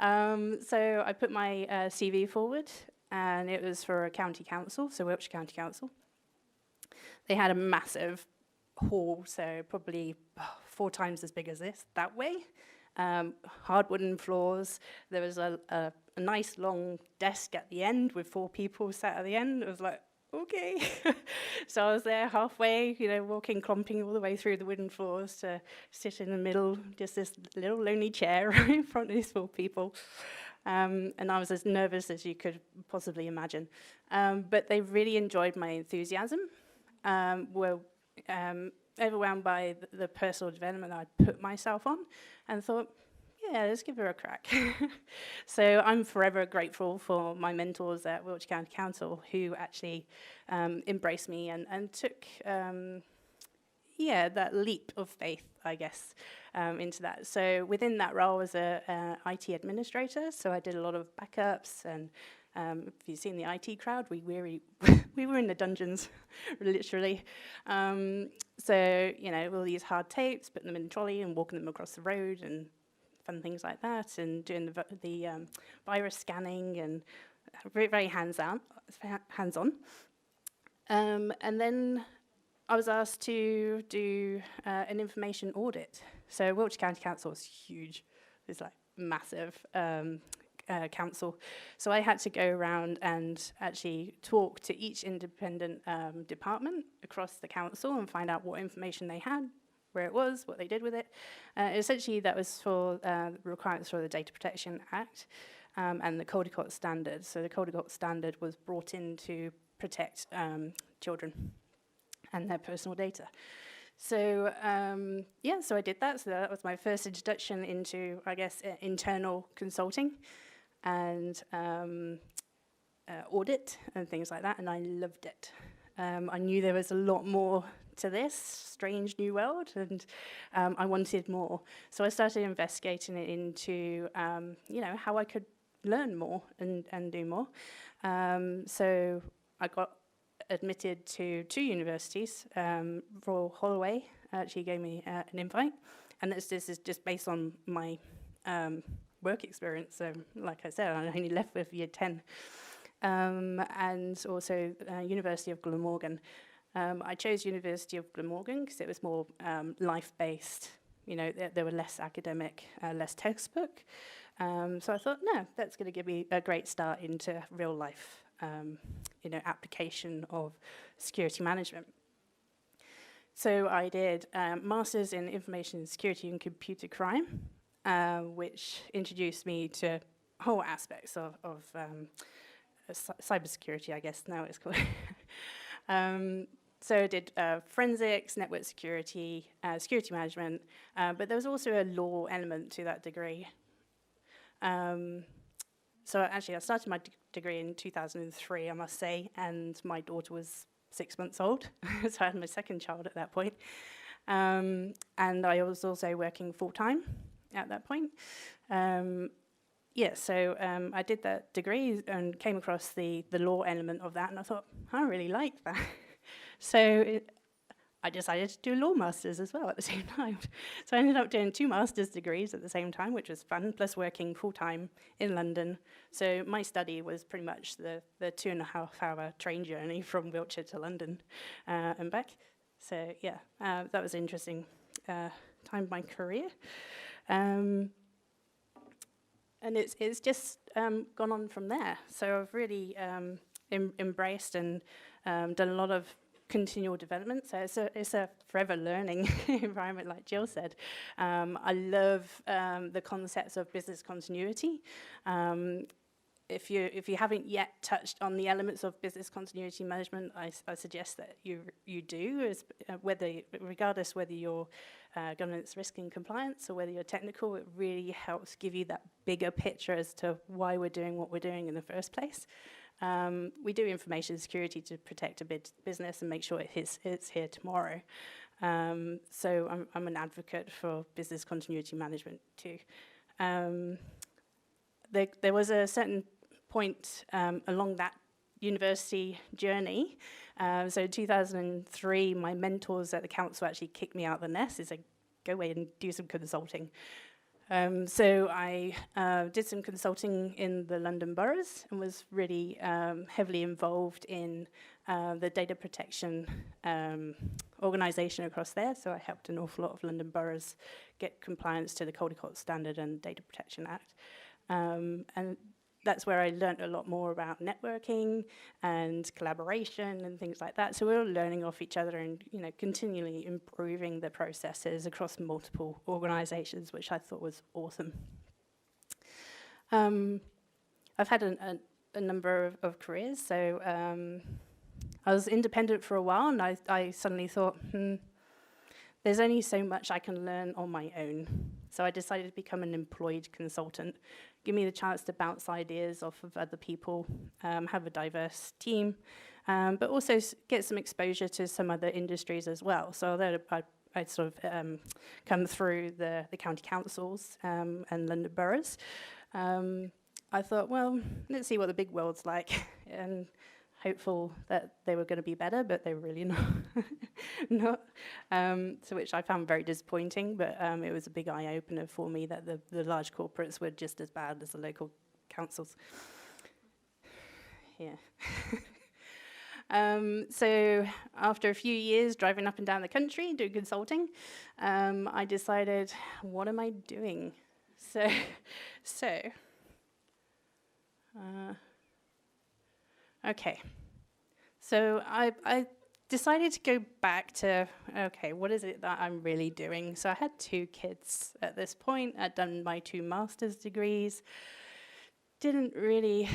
S9: So I put my CV forward, and it was for a county council, so Wiltshire County Council. They had a massive hall, so probably 4 times as big as this, that way. Hard wooden floors. There was a nice long desk at the end with 4 people sat at the end. It was like, okay. So I was there halfway, walking, clomping all the way through the wooden floors to sit in the middle, just this little lonely chair right in front of these 4 people. And I was as nervous as you could possibly imagine. But they really enjoyed my enthusiasm, were overwhelmed by the personal development I'd put myself on, and thought, yeah, let's give her a crack. So I'm forever grateful for my mentors at Wiltshire County Council, who actually embraced me and took, that leap of faith, I guess, into that. So within that role as a IT administrator, so I did a lot of backups, and if you've seen the IT crowd, we were in the dungeons, literally. So, all these hard tapes, putting them in the trolley and walking them across the road, and fun things like that, and doing the virus scanning, and very, very hands-on. And then I was asked to do an information audit. So Wiltshire County Council is huge. It's like massive council. So I had to go around and actually talk to each independent department across the council and find out what information they had, where it was, what they did with it. Essentially, that was for requirements for the Data Protection Act and the Caldecott Standard. So the Caldecott Standard was brought in to protect children and their personal data. So, so I did that. So that was my first introduction into, I guess, internal consulting and audit and things like that, and I loved it. I knew there was a lot more to this strange new world, and I wanted more. So I started investigating it into, how I could learn more and do more. So I got admitted to 2 universities. Royal Holloway actually gave me an invite, and this is just based on my work experience. So, like I said, I only left with year 10. And also University of Glamorgan. I chose University of Glamorgan because it was more life-based. There were less academic, less textbook. So I thought, no, that's going to give me a great start into real life, application of security management. So I did Masters in Information Security and Computer Crime, which introduced me to whole aspects of cybersecurity, I guess now it's called. So I did forensics, network security, security management, but there was also a law element to that degree. So actually I started my degree in 2003, I must say, and my daughter was 6 months old, so I had my second child at that point. And I was also working full-time at that point. So I did that degree and came across the law element of that, and I thought, I really like that. So I decided to do law masters as well at the same time. So I ended up doing 2 master's degrees at the same time, which was fun, plus working full-time in London. So my study was pretty much the 2.5-hour train journey from Wiltshire to London and back. So yeah, that was an interesting time of my career. And it's just gone on from there. So I've really embraced and done a lot of continual development. So it's a forever learning environment, like Jill said. I love the concepts of business continuity. if you haven't yet touched on the elements of business continuity management, I suggest that you do, regardless whether you're governance, risk and compliance, or whether you're technical. It really helps give you that bigger picture as to why we're doing what we're doing in the first place. We do information security to protect a business and make sure it's here tomorrow. So I'm an advocate for business continuity management too. There was a certain point along that university journey. So in 2003, my mentors at the council actually kicked me out of the nest. They said, go away and do some consulting. So I did some consulting in the London boroughs and was really heavily involved in the data protection organisation across there. So I helped an awful lot of London boroughs get compliance to the Caldecott Standard and Data Protection Act. And that's where I learnt a lot more about networking and collaboration and things like that. So we were learning off each other and, you know, continually improving the processes across multiple organisations, which I thought was awesome. I've had a number of careers. So I was independent for a while, and I suddenly thought, there's only so much I can learn on my own. So I decided to become an employed consultant. Give me the chance to bounce ideas off of other people, have a diverse team, but also get some exposure to some other industries as well. So although I sort of come through the county councils and London boroughs, I thought, well, let's see what the big world's like, and hopeful that they were going to be better, but they were really not. So which I found very disappointing, but it was a big eye-opener for me that the large corporates were just as bad as the local councils. Yeah. So after a few years driving up and down the country doing consulting, I decided, what am I doing? Okay, so I decided to go back to, okay, what is it that I'm really doing? So I had 2 kids at this point. I'd done my 2 master's degrees. Didn't really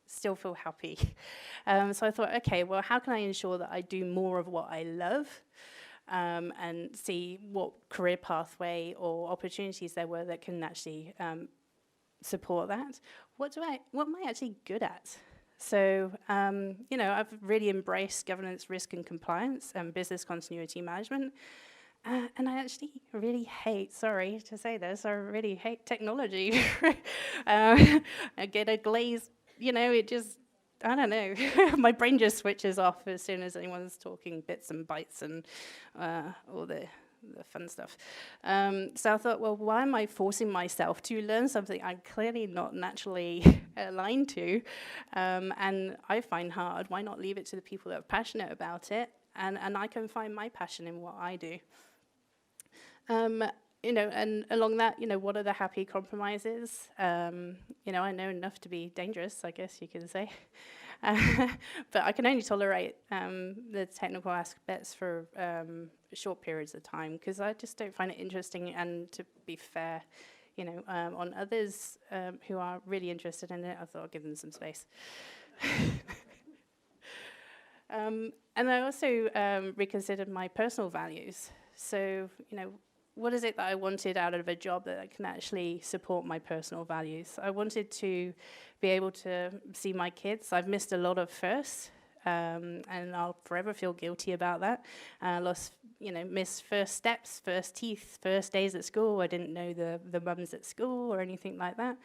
S9: still feel happy. So I thought, okay, well, how can I ensure that I do more of what I love and see what career pathway or opportunities there were that can actually support that? What am I actually good at? So, you know, I've really embraced governance, risk and compliance and business continuity management. And I actually really hate, sorry to say this, I really hate technology. I get a glaze, you know, it just, I don't know. My brain just switches off as soon as anyone's talking bits and bytes and all the fun stuff. So I thought, well, why am I forcing myself to learn something I'm clearly not naturally aligned to, and I find hard? Why not leave it to the people that are passionate about it, and I can find my passion in what I do. You know, and along that, you know, what are the happy compromises? You know, I know enough to be dangerous, I guess you can say. But I can only tolerate the technical aspects for short periods of time, because I just don't find it interesting. And to be fair, you know, on others who are really interested in it, I thought I'd give them some space. And I also reconsidered my personal values. So, you know, what is it that I wanted out of a job that can actually support my personal values? I wanted to be able to see my kids. I've missed a lot of firsts, and I'll forever feel guilty about that. Missed first steps, first teeth, first days at school. I didn't know the mums at school or anything like that.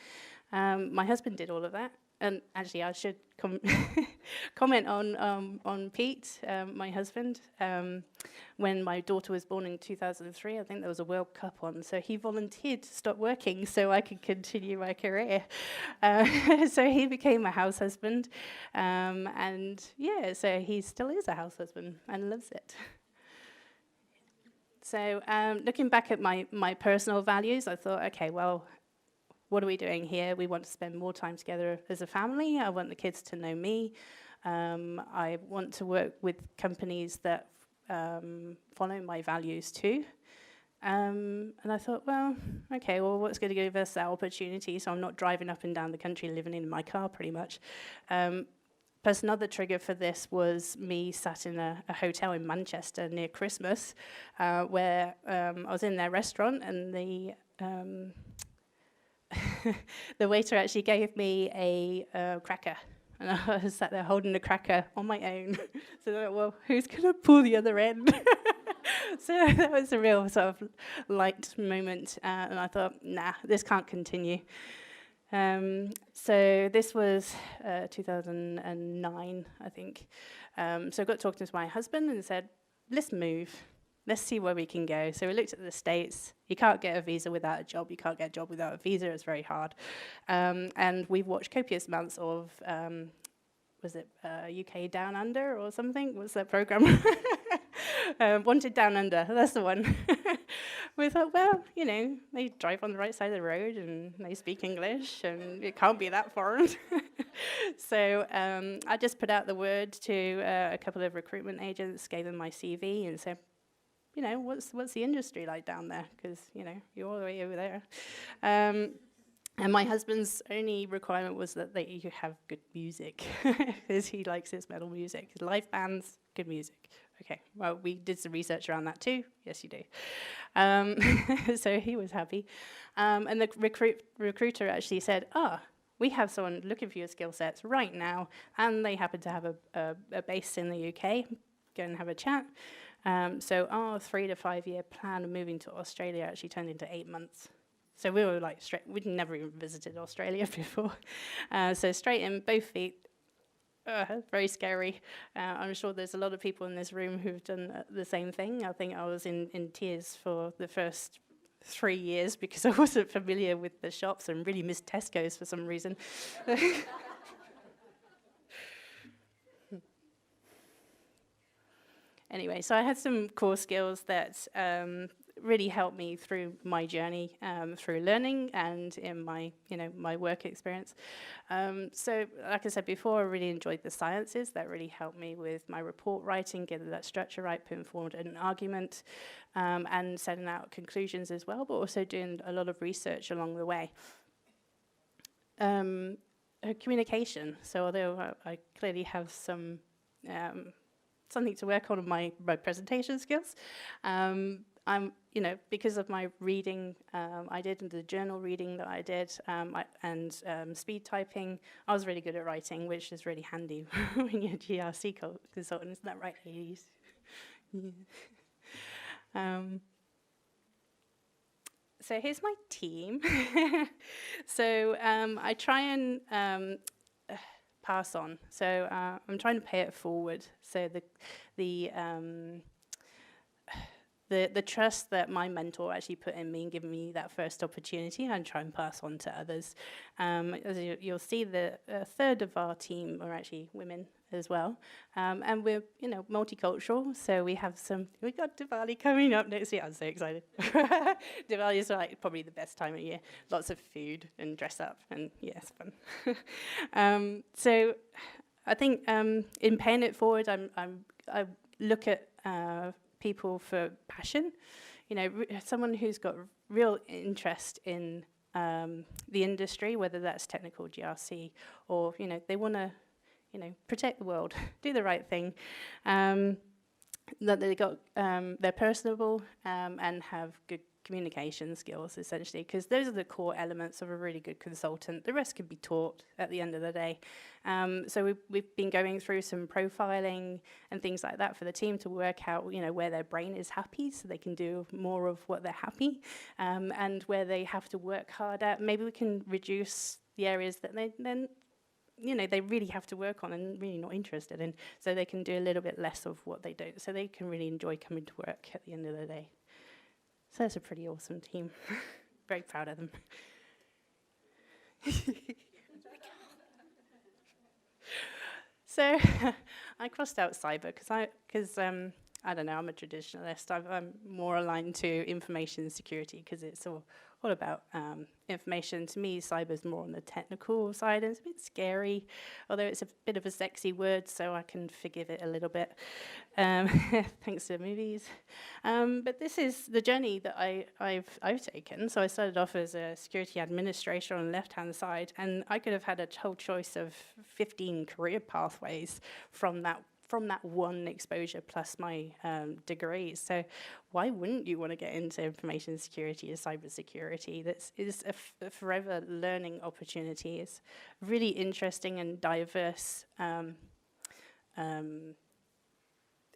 S9: My husband did all of that. And actually, I should comment on Pete, my husband. When my daughter was born in 2003, I think there was a World Cup on, so he volunteered to stop working so I could continue my career. So he became a house husband, and yeah, so he still is a house husband and loves it. So looking back at my personal values, I thought, okay, well, what are we doing here? We want to spend more time together as a family. I want the kids to know me. I want to work with companies that follow my values too. And I thought, well, okay, well, what's going to give us that opportunity? So I'm not driving up and down the country living in my car pretty much. Plus another trigger for this was me sat in a hotel in Manchester near Christmas where I was in their restaurant and the the waiter actually gave me a cracker. And I was sat there holding the cracker on my own. So I thought, well, who's going to pull the other end? So that was a real sort of light moment. And I thought, nah, this can't continue. So this was 2009, I think. So I got talking to my husband and said, let's move. Let's see where we can go. So we looked at the States. You can't get a visa without a job. You can't get a job without a visa. It's very hard. And we've watched copious amounts of, was it UK Down Under or something? What's that program? Wanted Down Under. That's the one. We thought, well, you know, they drive on the right side of the road and they speak English and it can't be that foreign. So I just put out the word to a couple of recruitment agents, gave them my CV and said, you know, what's the industry like down there? Because, you know, you're all the way over there. And my husband's only requirement was that you have good music, because he likes his metal music. Live bands, good music. Okay, well, we did some research around that too. Yes, you do. So he was happy. And the recruiter actually said, we have someone looking for your skill sets right now, and they happen to have a base in the UK. Go and have a chat. So our 3 to 5 year plan of moving to Australia actually turned into 8 months. So we were like we'd never even visited Australia before. So straight in, both feet, very scary. I'm sure there's a lot of people in this room who've done the same thing. I think I was in tears for the first 3 years because I wasn't familiar with the shops and really missed Tesco's for some reason. Anyway, so I had some core skills that really helped me through my journey, through learning and in my, my work experience. So, like I said before, I really enjoyed the sciences. That really helped me with my report writing, getting that structure right, putting forward an argument, and setting out conclusions as well, but also doing a lot of research along the way. Communication. So, although I clearly have some something to work on my presentation skills. I'm, because of my reading, I did the journal reading that I did, and speed typing, I was really good at writing, which is really handy when you're a GRC consultant. Isn't that right, ladies? Yeah. So here's my team. So I try and pass on. So I'm trying to pay it forward. So the trust that my mentor actually put in me and given me that first opportunity, and try and pass on to others. As you'll see, a third of our team are actually women as well, and we're multicultural. So we got Diwali coming up next year. I'm so excited. Diwali is like probably the best time of year. Lots of food and dress up, and yeah, it's fun. So I think in paying it forward, I look at people for passion, someone who's got real interest in the industry, whether that's technical GRC or, they want to, protect the world, do the right thing, that they're personable and have good communication skills, essentially, because those are the core elements of a really good consultant. The rest can be taught at the end of the day. So we've been going through some profiling and things like that for the team to work out, where their brain is happy, so they can do more of what they're happy, and where they have to work hard at. Maybe we can reduce the areas that they really have to work on and really not interested in, so they can do a little bit less of what they don't, so they can really enjoy coming to work at the end of the day. So that's a pretty awesome team. Very proud of them. So I crossed out cyber because I don't know, I'm a traditionalist. I'm more aligned to information security because it's all about information. To me, cyber's more on the technical side, and it's a bit scary, although it's a bit of a sexy word, so I can forgive it a little bit, thanks to the movies. But this is the journey that I've taken. So I started off as a security administrator on the left-hand side, and I could have had a whole choice of 15 career pathways from that one exposure plus my degree. So why wouldn't you want to get into information security or cybersecurity? That is a forever learning opportunity. It's really interesting and diverse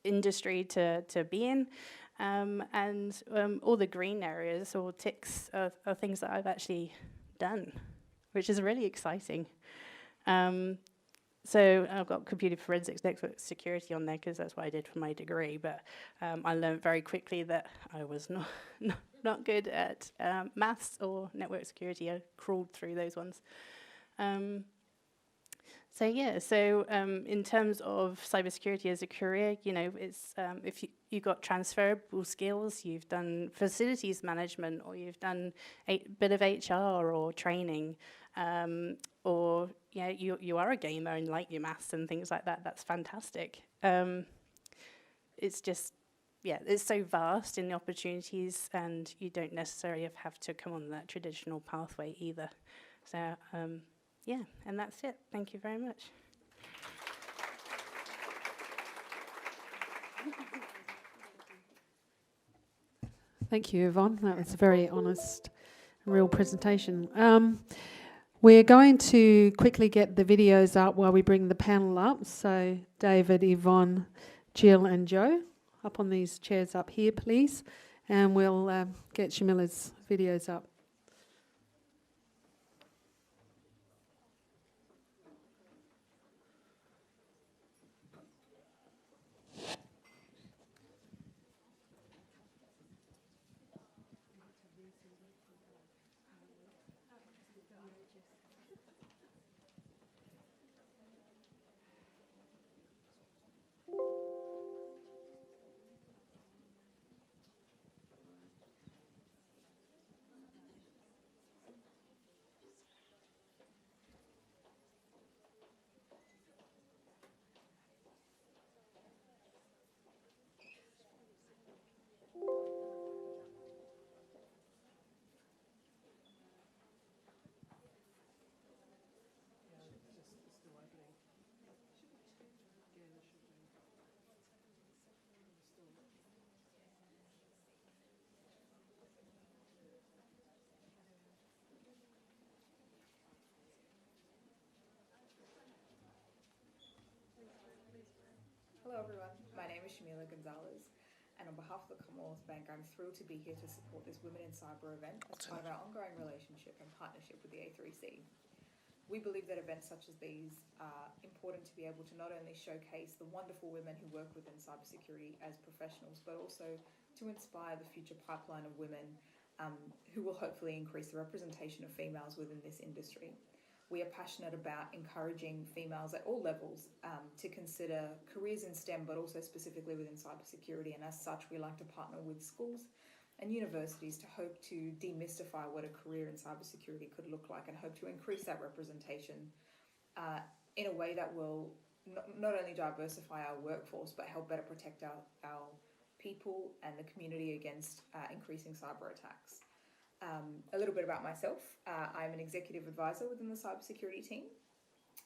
S9: industry to be in. And all the green areas or ticks are things that I've actually done, which is really exciting. So I've got computer forensics, network security on there because that's what I did for my degree. But I learned very quickly that I was not good at maths or network security. I crawled through those ones. So in terms of cybersecurity as a career, you know, it's if you've got transferable skills, you've done facilities management, or you've done a bit of HR or training. Or you are a gamer and like your maths and things like that. That's fantastic. It's just, it's so vast in the opportunities, and you don't necessarily have to come on that traditional pathway either. So and that's it. Thank you very much.
S1: Thank you, Yvonne. That was a very honest, real presentation. We're going to quickly get the videos up while we bring the panel up. So David, Yvonne, Jill and Joe, up on these chairs up here, please. And we'll get Shamila's videos up.
S10: Hello everyone, my name is Shamila Gonzalez, and on behalf of the Commonwealth Bank, I'm thrilled to be here to support this Women in Cyber event as part of our ongoing relationship and partnership with the A3C. We believe that events such as these are important to be able to not only showcase the wonderful women who work within cybersecurity as professionals, but also to inspire the future pipeline of women who will hopefully increase the representation of females within this industry. We are passionate about encouraging females at all levels to consider careers in STEM, but also specifically within cybersecurity. And as such, we like to partner with schools and universities to hope to demystify what a career in cybersecurity could look like, and hope to increase that representation in a way that will not only diversify our workforce, but help better protect our people and the community against increasing cyber attacks. A little bit about myself. I'm an executive advisor within the cybersecurity team.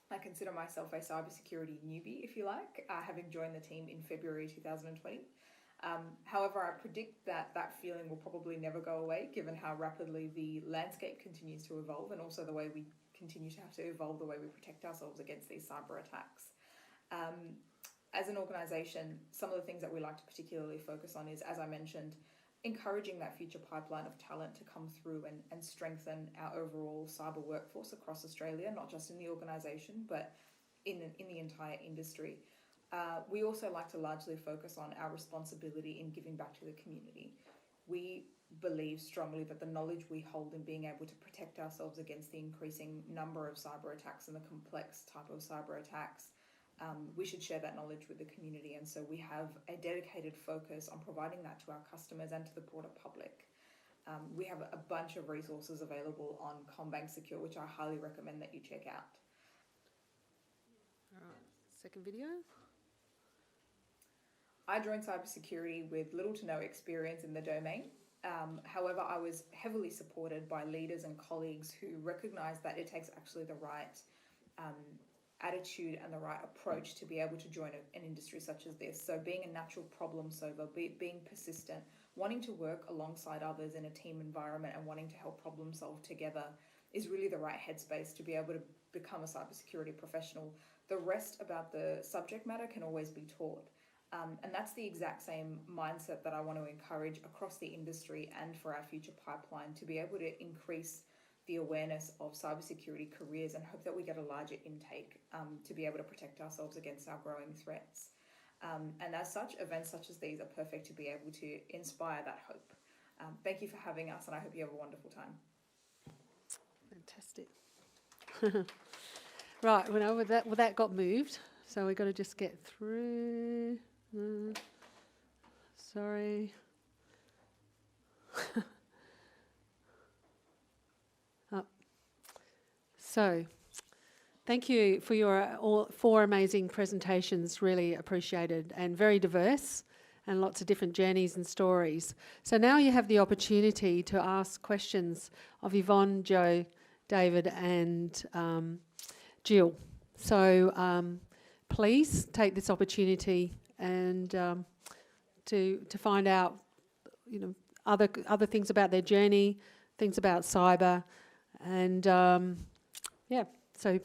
S10: I consider myself a cybersecurity newbie, if you like, having joined the team in February 2020. However, I predict that feeling will probably never go away, given how rapidly the landscape continues to evolve, and also the way we continue to have to evolve the way we protect ourselves against these cyber attacks. As an organisation, some of the things that we like to particularly focus on is, as I mentioned, encouraging that future pipeline of talent to come through and strengthen our overall cyber workforce across Australia, not just in the organisation, but in the entire industry. We also like to largely focus on our responsibility in giving back to the community. We believe strongly that the knowledge we hold in being able to protect ourselves against the increasing number of cyber attacks and the complex type of cyber attacks, we should share that knowledge with the community, and so we have a dedicated focus on providing that to our customers and to the broader public. We have a bunch of resources available on CommBank Secure, which I highly recommend that you check out.
S1: All right, second video.
S10: I joined cybersecurity with little to no experience in the domain. However, I was heavily supported by leaders and colleagues who recognised that it takes actually the right attitude and the right approach to be able to join an industry such as this. So being a natural problem solver, being persistent, wanting to work alongside others in a team environment and wanting to help problem solve together is really the right headspace to be able to become a cybersecurity professional. The rest about the subject matter can always be taught. And that's the exact same mindset that I want to encourage across the industry and for our future pipeline, to be able to increase the awareness of cybersecurity careers and hope that we get a larger intake to be able to protect ourselves against our growing threats. And as such, events such as these are perfect to be able to inspire that hope. Thank you for having us, and I hope you have a wonderful time.
S1: Fantastic. Right, well, that got moved, so we've got to just get through. Sorry. So, thank you for your all 4 amazing presentations, really appreciated, and very diverse, and lots of different journeys and stories. So now you have the opportunity to ask questions of Yvonne, Joe, David and Jill. So please take this opportunity and to find out, you know, other things about their journey, things about cyber, and yeah. So,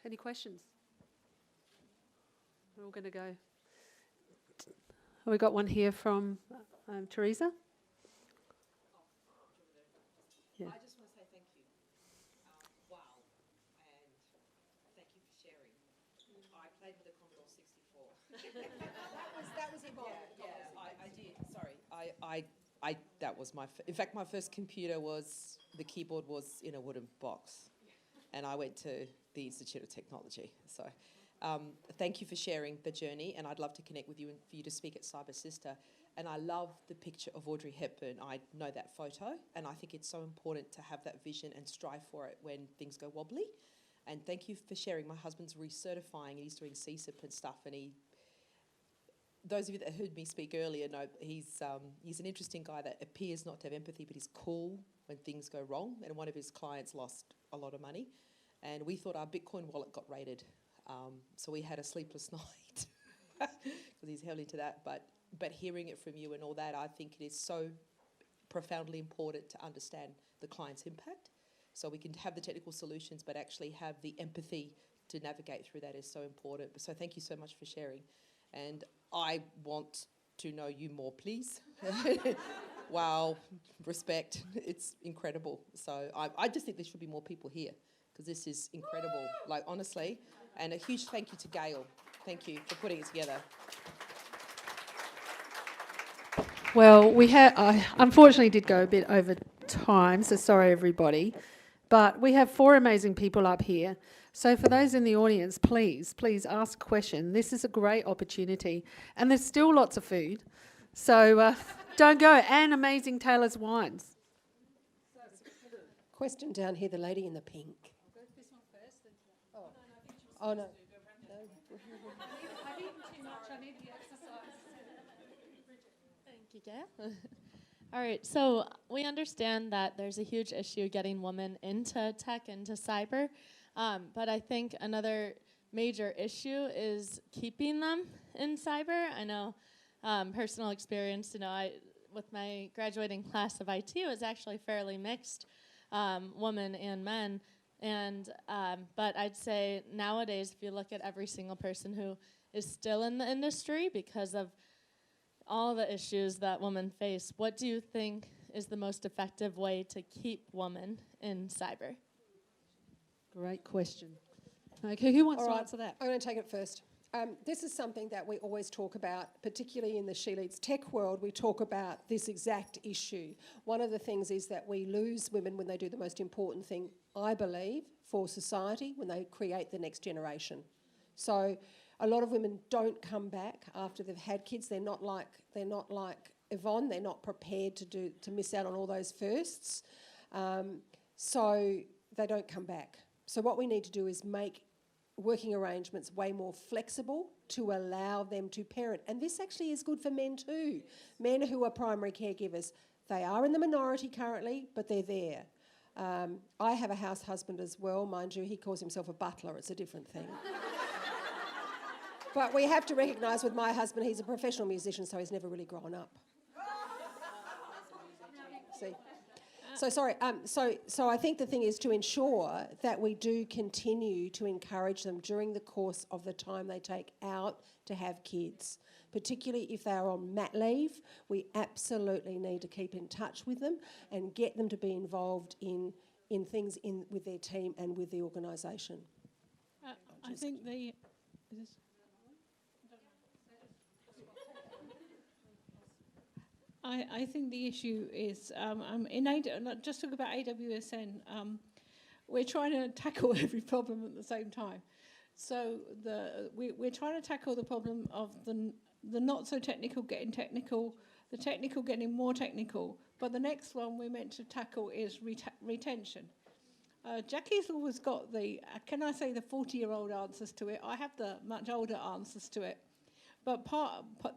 S1: any questions? We're all going to go. We got one here from Teresa. Yeah.
S11: I just want to say thank you. Wow, and thank you for sharing. I played with the Commodore 64. that was involved. Yeah, I did. Sorry, that was in fact, my first computer was, the keyboard was in a wooden box, and I went to the Institute of Technology. So, thank you for sharing the journey, and I'd love to connect with you and for you to speak at Cyber Sister. And I love the picture of Audrey Hepburn. I know that photo, and I think it's so important to have that vision and strive for it when things go wobbly. And thank you for sharing. My husband's recertifying, and he's doing CSIP and stuff, and those of you that heard me speak earlier know he's an interesting guy that appears not to have empathy, but he's cool when things go wrong. And one of his clients lost a lot of money, and we thought our Bitcoin wallet got raided. So we had a sleepless night because he's heavily into that. But hearing it from you and all that, I think it is so profoundly important to understand the client's impact, so we can have the technical solutions, but actually have the empathy to navigate through that is so important. So thank you so much for sharing. And I want to know you more, please. Wow, respect, it's incredible. So I just think there should be more people here, because this is incredible, like honestly. And a huge thank you to Gail. Thank you for putting it together.
S1: Well, I unfortunately did go a bit over time, so sorry everybody. But we have 4 amazing people up here. So for those in the audience, please ask a question. This is a great opportunity. And there's still lots of food. So don't go. And amazing Taylor's wines.
S8: Question down here, the lady in the pink.
S4: I'll go to this one first. Then
S8: Oh, no.
S4: I've eaten too much. I need the exercise.
S12: Thank you, Gail. All right, so we understand that there's a huge issue getting women into tech, into cyber, but I think another major issue is keeping them in cyber. I know personal experience, with my graduating class of IT, it was actually fairly mixed, women and men. And but I'd say nowadays, if you look at every single person who is still in the industry because of all the issues that women face, what do you think is the most effective way to keep women in cyber?
S1: Great question. Okay, who wants to answer that?
S8: I'm going to take it first. This is something that we always talk about, particularly in the She Leads Tech world. We talk about this exact issue. One of the things is that we lose women when they do the most important thing, I believe, for society, when they create the next generation. So a lot of women don't come back after they've had kids. They're not like Yvonne, they're not prepared to miss out on all those firsts. So they don't come back. So what we need to do is make working arrangements way more flexible to allow them to parent. And this actually is good for men too. Men who are primary caregivers. They are in the minority currently, but they're there. I have a house husband as well, mind you. He calls himself a butler. It's a different thing. But we have to recognise with my husband, he's a professional musician, so he's never really grown up. See? So sorry. So I think the thing is to ensure that we do continue to encourage them during the course of the time they take out to have kids, particularly if they are on mat leave. We absolutely need to keep in touch with them and get them to be involved in things with their team and with the organisation.
S5: I think the... I think the issue is, just talk about AWSN, we're trying to tackle every problem at the same time. So we're trying to tackle the problem of the not so technical getting technical, the technical getting more technical, but the next one we're meant to tackle is retention. Jackie's always got the 40-year-old answers to it. I have the much older answers to it. But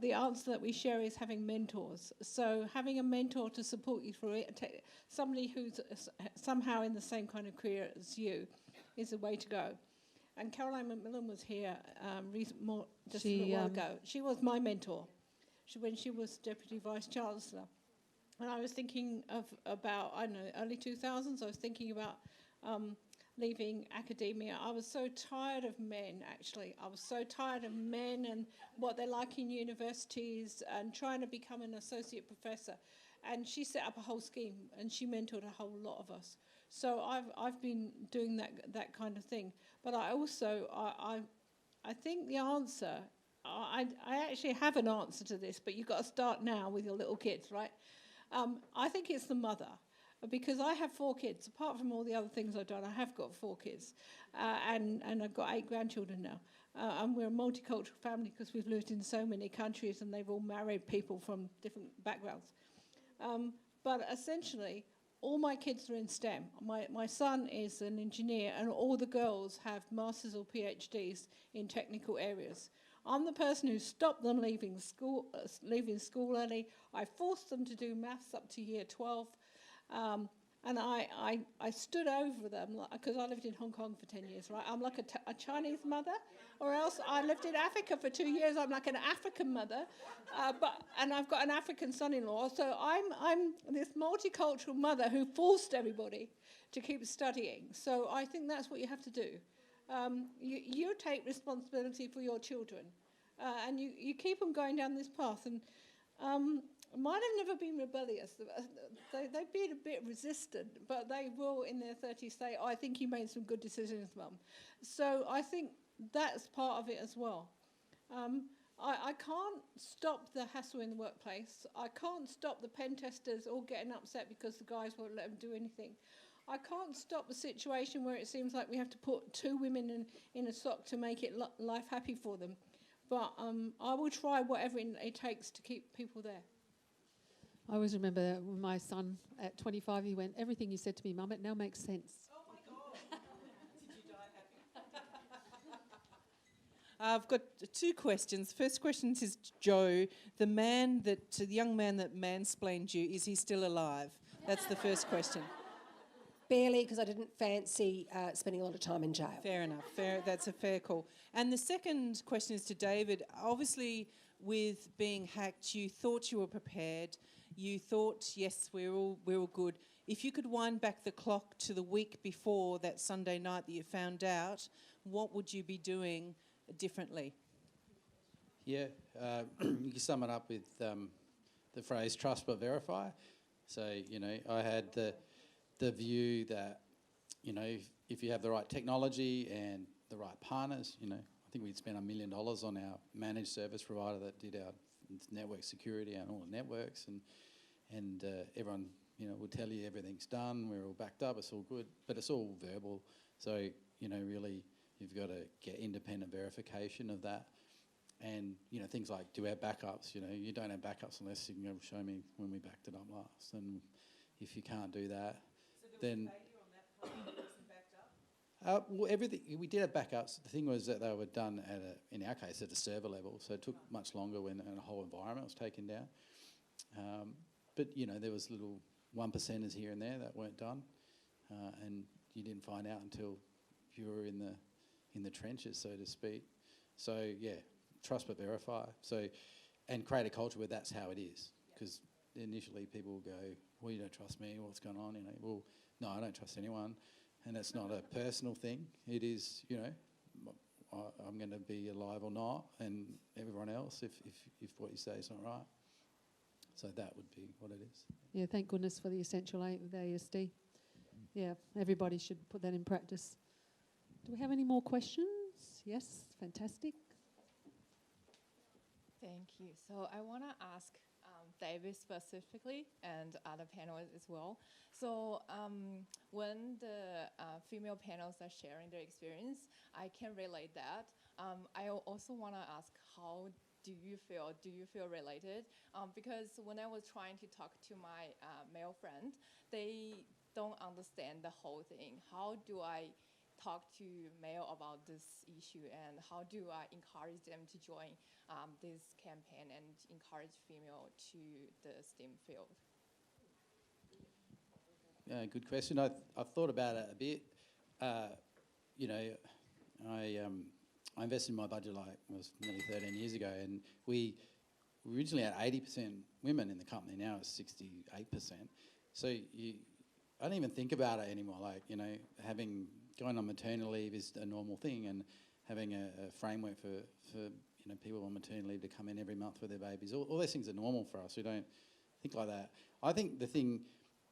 S5: the answer that we share is having mentors. So having a mentor to support you through it, somebody who's somehow in the same kind of career as you, is the way to go. And Caroline McMillan was here just a little while ago. She was my mentor when she was Deputy Vice-Chancellor. And I was thinking about, early 2000s, I was thinking about leaving academia. I was so tired of men, actually. I was so tired of men and what they're like in universities and trying to become an associate professor. And she set up a whole scheme and she mentored a whole lot of us. So I've been doing that kind of thing. But I also, I think the answer, I actually have an answer to this, but you've got to start now with your little kids, right? I think it's the mother. Because I have 4 kids. Apart from all the other things I've done, I have got 4 kids. And I've got 8 grandchildren now. And we're a multicultural family because we've lived in so many countries and they've all married people from different backgrounds. But essentially, all my kids are in STEM. My son is an engineer and all the girls have masters or PhDs in technical areas. I'm the person who stopped them leaving school early. I forced them to do maths up to year 12. And I stood over them because I lived in Hong Kong for 10 years, right? I'm like a Chinese mother, or else I lived in Africa for 2 years. I'm like an African mother, and I've got an African son-in-law. So I'm this multicultural mother who forced everybody to keep studying. So I think that's what you have to do. You take responsibility for your children, and you keep them going down this path. And mine have never been rebellious. They've been a bit resistant, but they will in their 30s say, I think you made some good decisions, Mum. So I think that's part of it as well. I can't stop the hassle in the workplace. I can't stop the pen testers all getting upset because the guys won't let them do anything. I can't stop the situation where it seems like we have to put 2 women in a sock to make it life happy for them. But I will try whatever it takes to keep people there.
S1: I always remember when my son at 25, he went, everything you said to me, Mum, it now makes sense.
S11: Oh my God. Did you die happy? I've got 2 questions. First question is Joe. The young man that mansplained you, is he still alive? That's the first question.
S8: Barely, because I didn't fancy spending a lot of time in jail.
S11: Fair enough. That's a fair call. And the second question is to David. Obviously, with being hacked, you thought you were prepared. You thought, yes, we're all good. If you could wind back the clock to the week before that Sunday night that you found out, what would you be doing differently?
S7: Yeah, you can sum it up with the phrase trust but verify. So, I had the view that, if you have the right technology and the right partners, I think we'd spent $1 million on our managed service provider that did our network security and all the networks, and everyone, will tell you everything's done, we're all backed up, it's all good, but it's all verbal. So, really, you've got to get independent verification of that. and you know, things like, do we have backups? You know, you don't have backups unless you can go show me when we backed it up last. And if you can't do that, then well, everything we did have backups. The thing was that they were done at in our case, at a server level, so it took much longer when a whole environment was taken down. But you know, there was little 1%ers here and there that weren't done, and you didn't find out until you were in the trenches, so to speak. So yeah, trust but verify. So, and create a culture where that's how it is, because initially people will go, well, you don't trust me, what's going on? You know, well, no, I don't trust anyone. And it's not a personal thing. It is, you know, I'm going to be alive or not, and everyone else if what you say is not right. So that would be what it is.
S1: Yeah, thank goodness for the Essential 8 with ASD. Yeah, everybody should put that in practice. Do we have any more questions? Yes, fantastic.
S13: Thank you. So I want to ask David specifically and other panelists as well. So when the female panels are sharing their experience, I can relate that. I also want to ask, how do you feel? Do you feel related? Because when I was trying to talk to my male friend, they don't understand the whole thing. How do I talk to male about this issue, and how do I encourage them to join this campaign and encourage female to the STEM field?
S7: Yeah, good question. I've thought about it a bit. You know, I invested in MyBudget like it was nearly 13 years ago, and we originally had 80% women in the company. Now it's 68%. So I don't even think about it anymore. Like, you know, going on maternity leave is a normal thing, and having a framework for you know, people on maternity leave to come in every month with their babies. All those things are normal for us. We don't think like that. I think the thing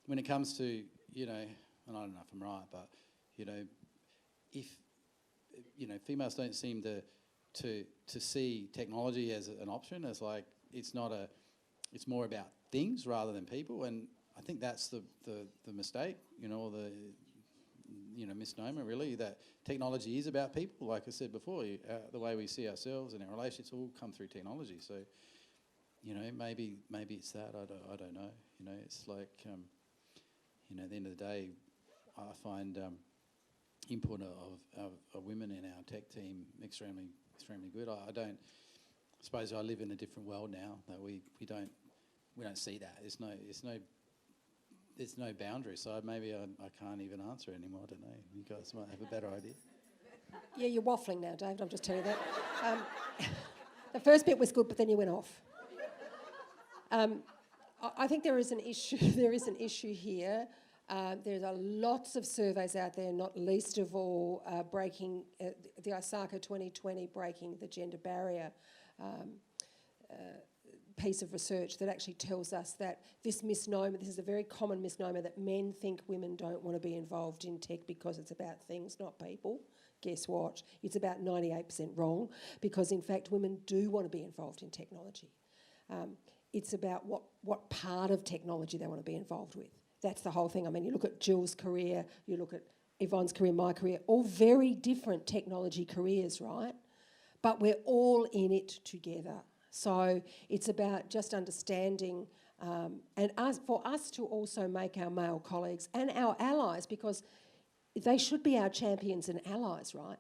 S7: when it comes to, you know, and I don't know if I'm right, but you know, if you know, females don't seem to see technology as an option, as like it's more about things rather than people, and I think that's the mistake, you know, or the misnomer really, that technology is about people. Like I said before, the way we see ourselves and our relationships all come through technology. So, you know, maybe it's that. I don't know. You know, it's like, you know, at the end of the day, I find input of women in our tech team extremely good. I suppose I live in a different world now that we don't see that. There's no boundary, so maybe I can't even answer anymore. I don't know. You guys might have a better idea.
S8: Yeah, you're waffling now, David, I'm just telling you that. The first bit was good, but then you went off. I think there is an issue. There is an issue here. There are lots of surveys out there, not least of all breaking the ISACA 2020 breaking the gender barrier piece of research that actually tells us that this misnomer, this is a very common misnomer, that men think women don't want to be involved in tech because it's about things, not people. Guess what? It's about 98% wrong, because in fact women do want to be involved in technology. It's about what part of technology they want to be involved with. That's the whole thing. I mean, you look at Jill's career, you look at Yvonne's career, my career, all very different technology careers, right? But we're all in it together. So it's about just understanding and for us to also make our male colleagues and our allies, because they should be our champions and allies, right?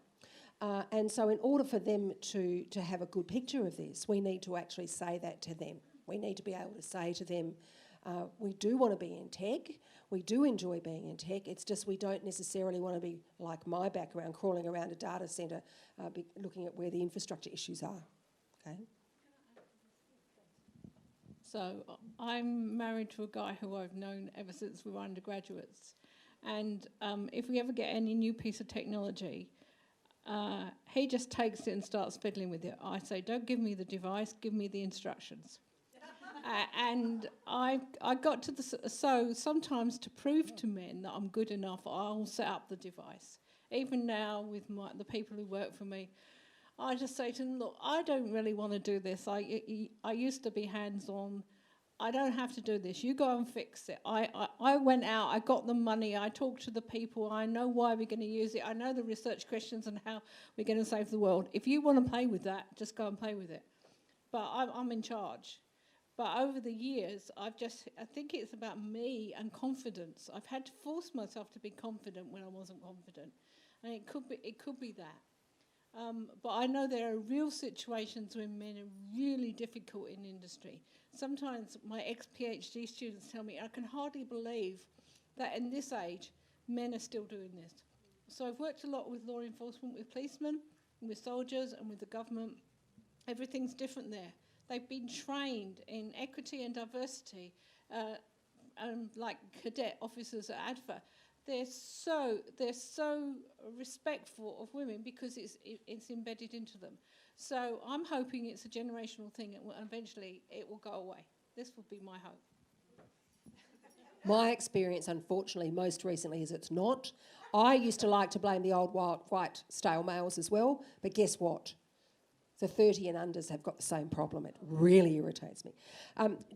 S8: And so in order for them to have a good picture of this, we need to actually say that to them. We need to be able to say to them, we do want to be in tech, we do enjoy being in tech, it's just we don't necessarily want to be, like my background, crawling around a data centre, looking at where the infrastructure issues are, okay?
S5: So I'm married to a guy who I've known ever since we were undergraduates. And if we ever get any new piece of technology, he just takes it and starts fiddling with it. I say, don't give me the device, give me the instructions. And I got to so sometimes to prove to men that I'm good enough, I'll set up the device. Even now with the people who work for me, I just say to them, look, I don't really want to do this. I used to be hands-on. I don't have to do this. You go and fix it. I went out, I got the money, I talked to the people, I know why we're going to use it, I know the research questions and how we're going to save the world. If you want to play with that, just go and play with it. But I'm in charge. But over the years, I think it's about me and confidence. I've had to force myself to be confident when I wasn't confident. And it could be that. But I know there are real situations when men are really difficult in industry. Sometimes my ex-PhD students tell me, I can hardly believe that in this age, men are still doing this. So I've worked a lot with law enforcement, with policemen, with soldiers, and with the government. Everything's different there. They've been trained in equity and diversity, like cadet officers at ADFA. They're so respectful of women because it's embedded into them. So I'm hoping it's a generational thing and eventually it will go away. This would be my hope.
S8: My experience, unfortunately, most recently is it's not. I used to like to blame the old white stale males as well, but guess what? The 30 and unders have got the same problem. It really irritates me.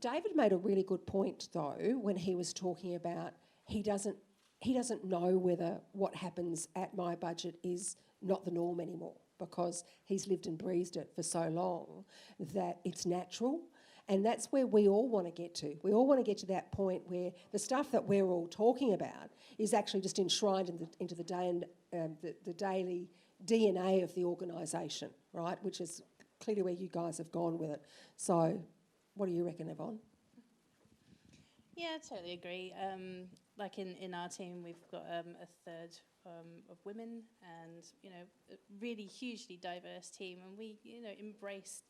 S8: David made a really good point, though, when he was talking about he doesn't know whether what happens at MyBudget is not the norm anymore because he's lived and breathed it for so long that it's natural. And that's where we all want to get to. We all want to get to that point where the stuff that we're all talking about is actually just enshrined into the daily DNA of the organisation, right? Which is clearly where you guys have gone with it. So what do you reckon, Yvonne?
S9: Yeah, I totally agree. Like in our team, we've got a third of women and, a really hugely diverse team. And we, embraced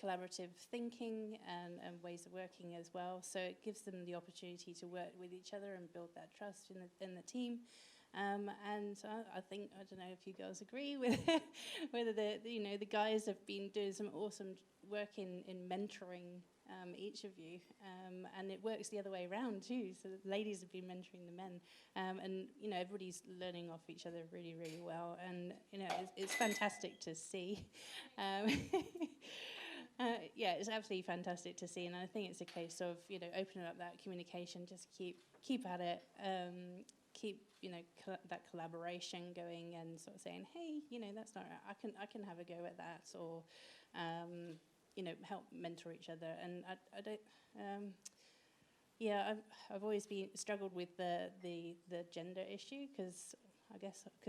S9: collaborative thinking and ways of working as well. So it gives them the opportunity to work with each other and build that trust in the team. And I think, I don't know if you girls agree with whether the guys have been doing some awesome work in mentoring each of you, and it works the other way around too. So the ladies have been mentoring the men, and everybody's learning off each other really, really well, and it's fantastic to see. Yeah, it's absolutely fantastic to see, and I think it's a case of opening up that communication, just keep at it. Keep that collaboration going and sort of saying, hey, that's not right. I can have a go at that, or help mentor each other. And I don't. I've always struggled with the gender issue because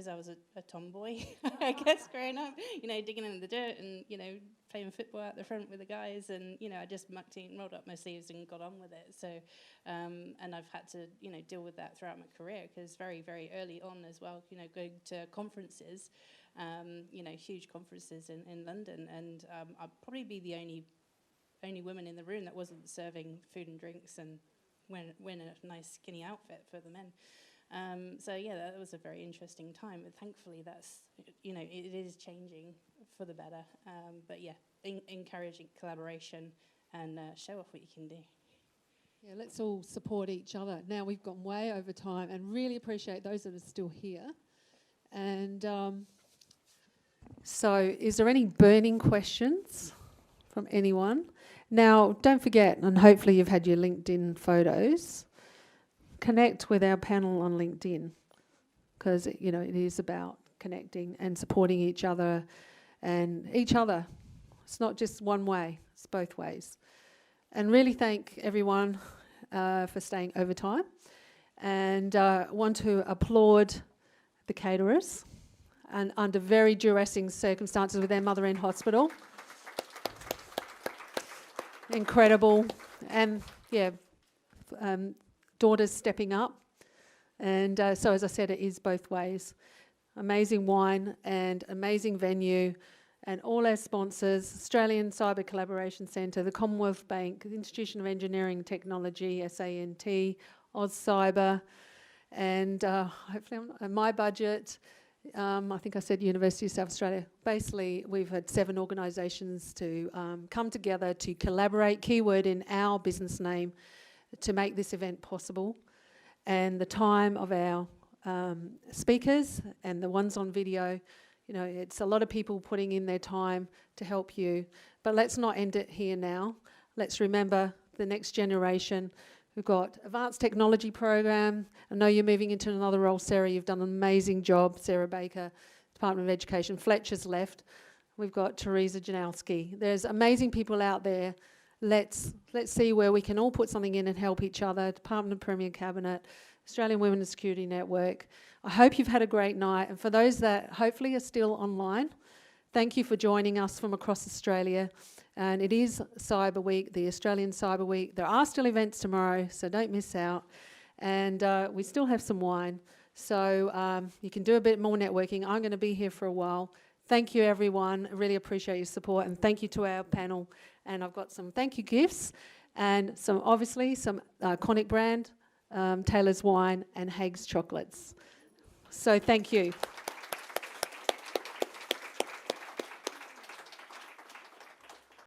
S9: I was a tomboy, I guess, growing up, digging in the dirt and, playing football out the front with the guys, and, I just mucked in, rolled up my sleeves and got on with it. So, and I've had to, deal with that throughout my career, because very, very early on as well, going to conferences, huge conferences in London, and I'd probably be the only woman in the room that wasn't serving food and drinks and wearing a nice skinny outfit for the men. So yeah, that was a very interesting time, but thankfully that's, it is changing for the better. But yeah, encouraging collaboration and show off what you can do.
S1: Yeah, let's all support each other. Now we've gone way over time, and really appreciate those that are still here. And so is there any burning questions from anyone? Now, don't forget, and hopefully you've had your LinkedIn photos, connect with our panel on LinkedIn, because it is about connecting and supporting each other and each other. It's not just one way, it's both ways. And really thank everyone for staying overtime, and want to applaud the caterers, and under very duressing circumstances with their mother in hospital. Incredible. And yeah, daughters stepping up, and so as I said, it is both ways. Amazing wine and amazing venue, and all our sponsors: Australian Cyber Collaboration Centre, the Commonwealth Bank, the Institution of Engineering and Technology, SANT, AustCyber, and hopefully MyBudget. I think I said University of South Australia. Basically, we've had 7 organisations to come together to collaborate, keyword in our business name, to make this event possible. And the time of our speakers and the ones on video, it's a lot of people putting in their time to help you. But let's not end it here now. Let's remember the next generation. We've got Advanced Technology Program. I know you're moving into another role, Sarah. You've done an amazing job. Sarah Baker, Department of Education. Fletcher's left. We've got Teresa Janowski. There's amazing people out there. Let's see where we can all put something in and help each other. Department of Premier Cabinet, Australian Women in Security Network. I hope you've had a great night. And for those that hopefully are still online, thank you for joining us from across Australia. And it is Cyber Week, the Australian Cyber Week. There are still events tomorrow, so don't miss out. And we still have some wine. So you can do a bit more networking. I'm going to be here for a while. Thank you, everyone. I really appreciate your support. And thank you to our panel. And I've got some thank you gifts and obviously some Conic brand, Taylor's wine and Hague's chocolates. So thank you.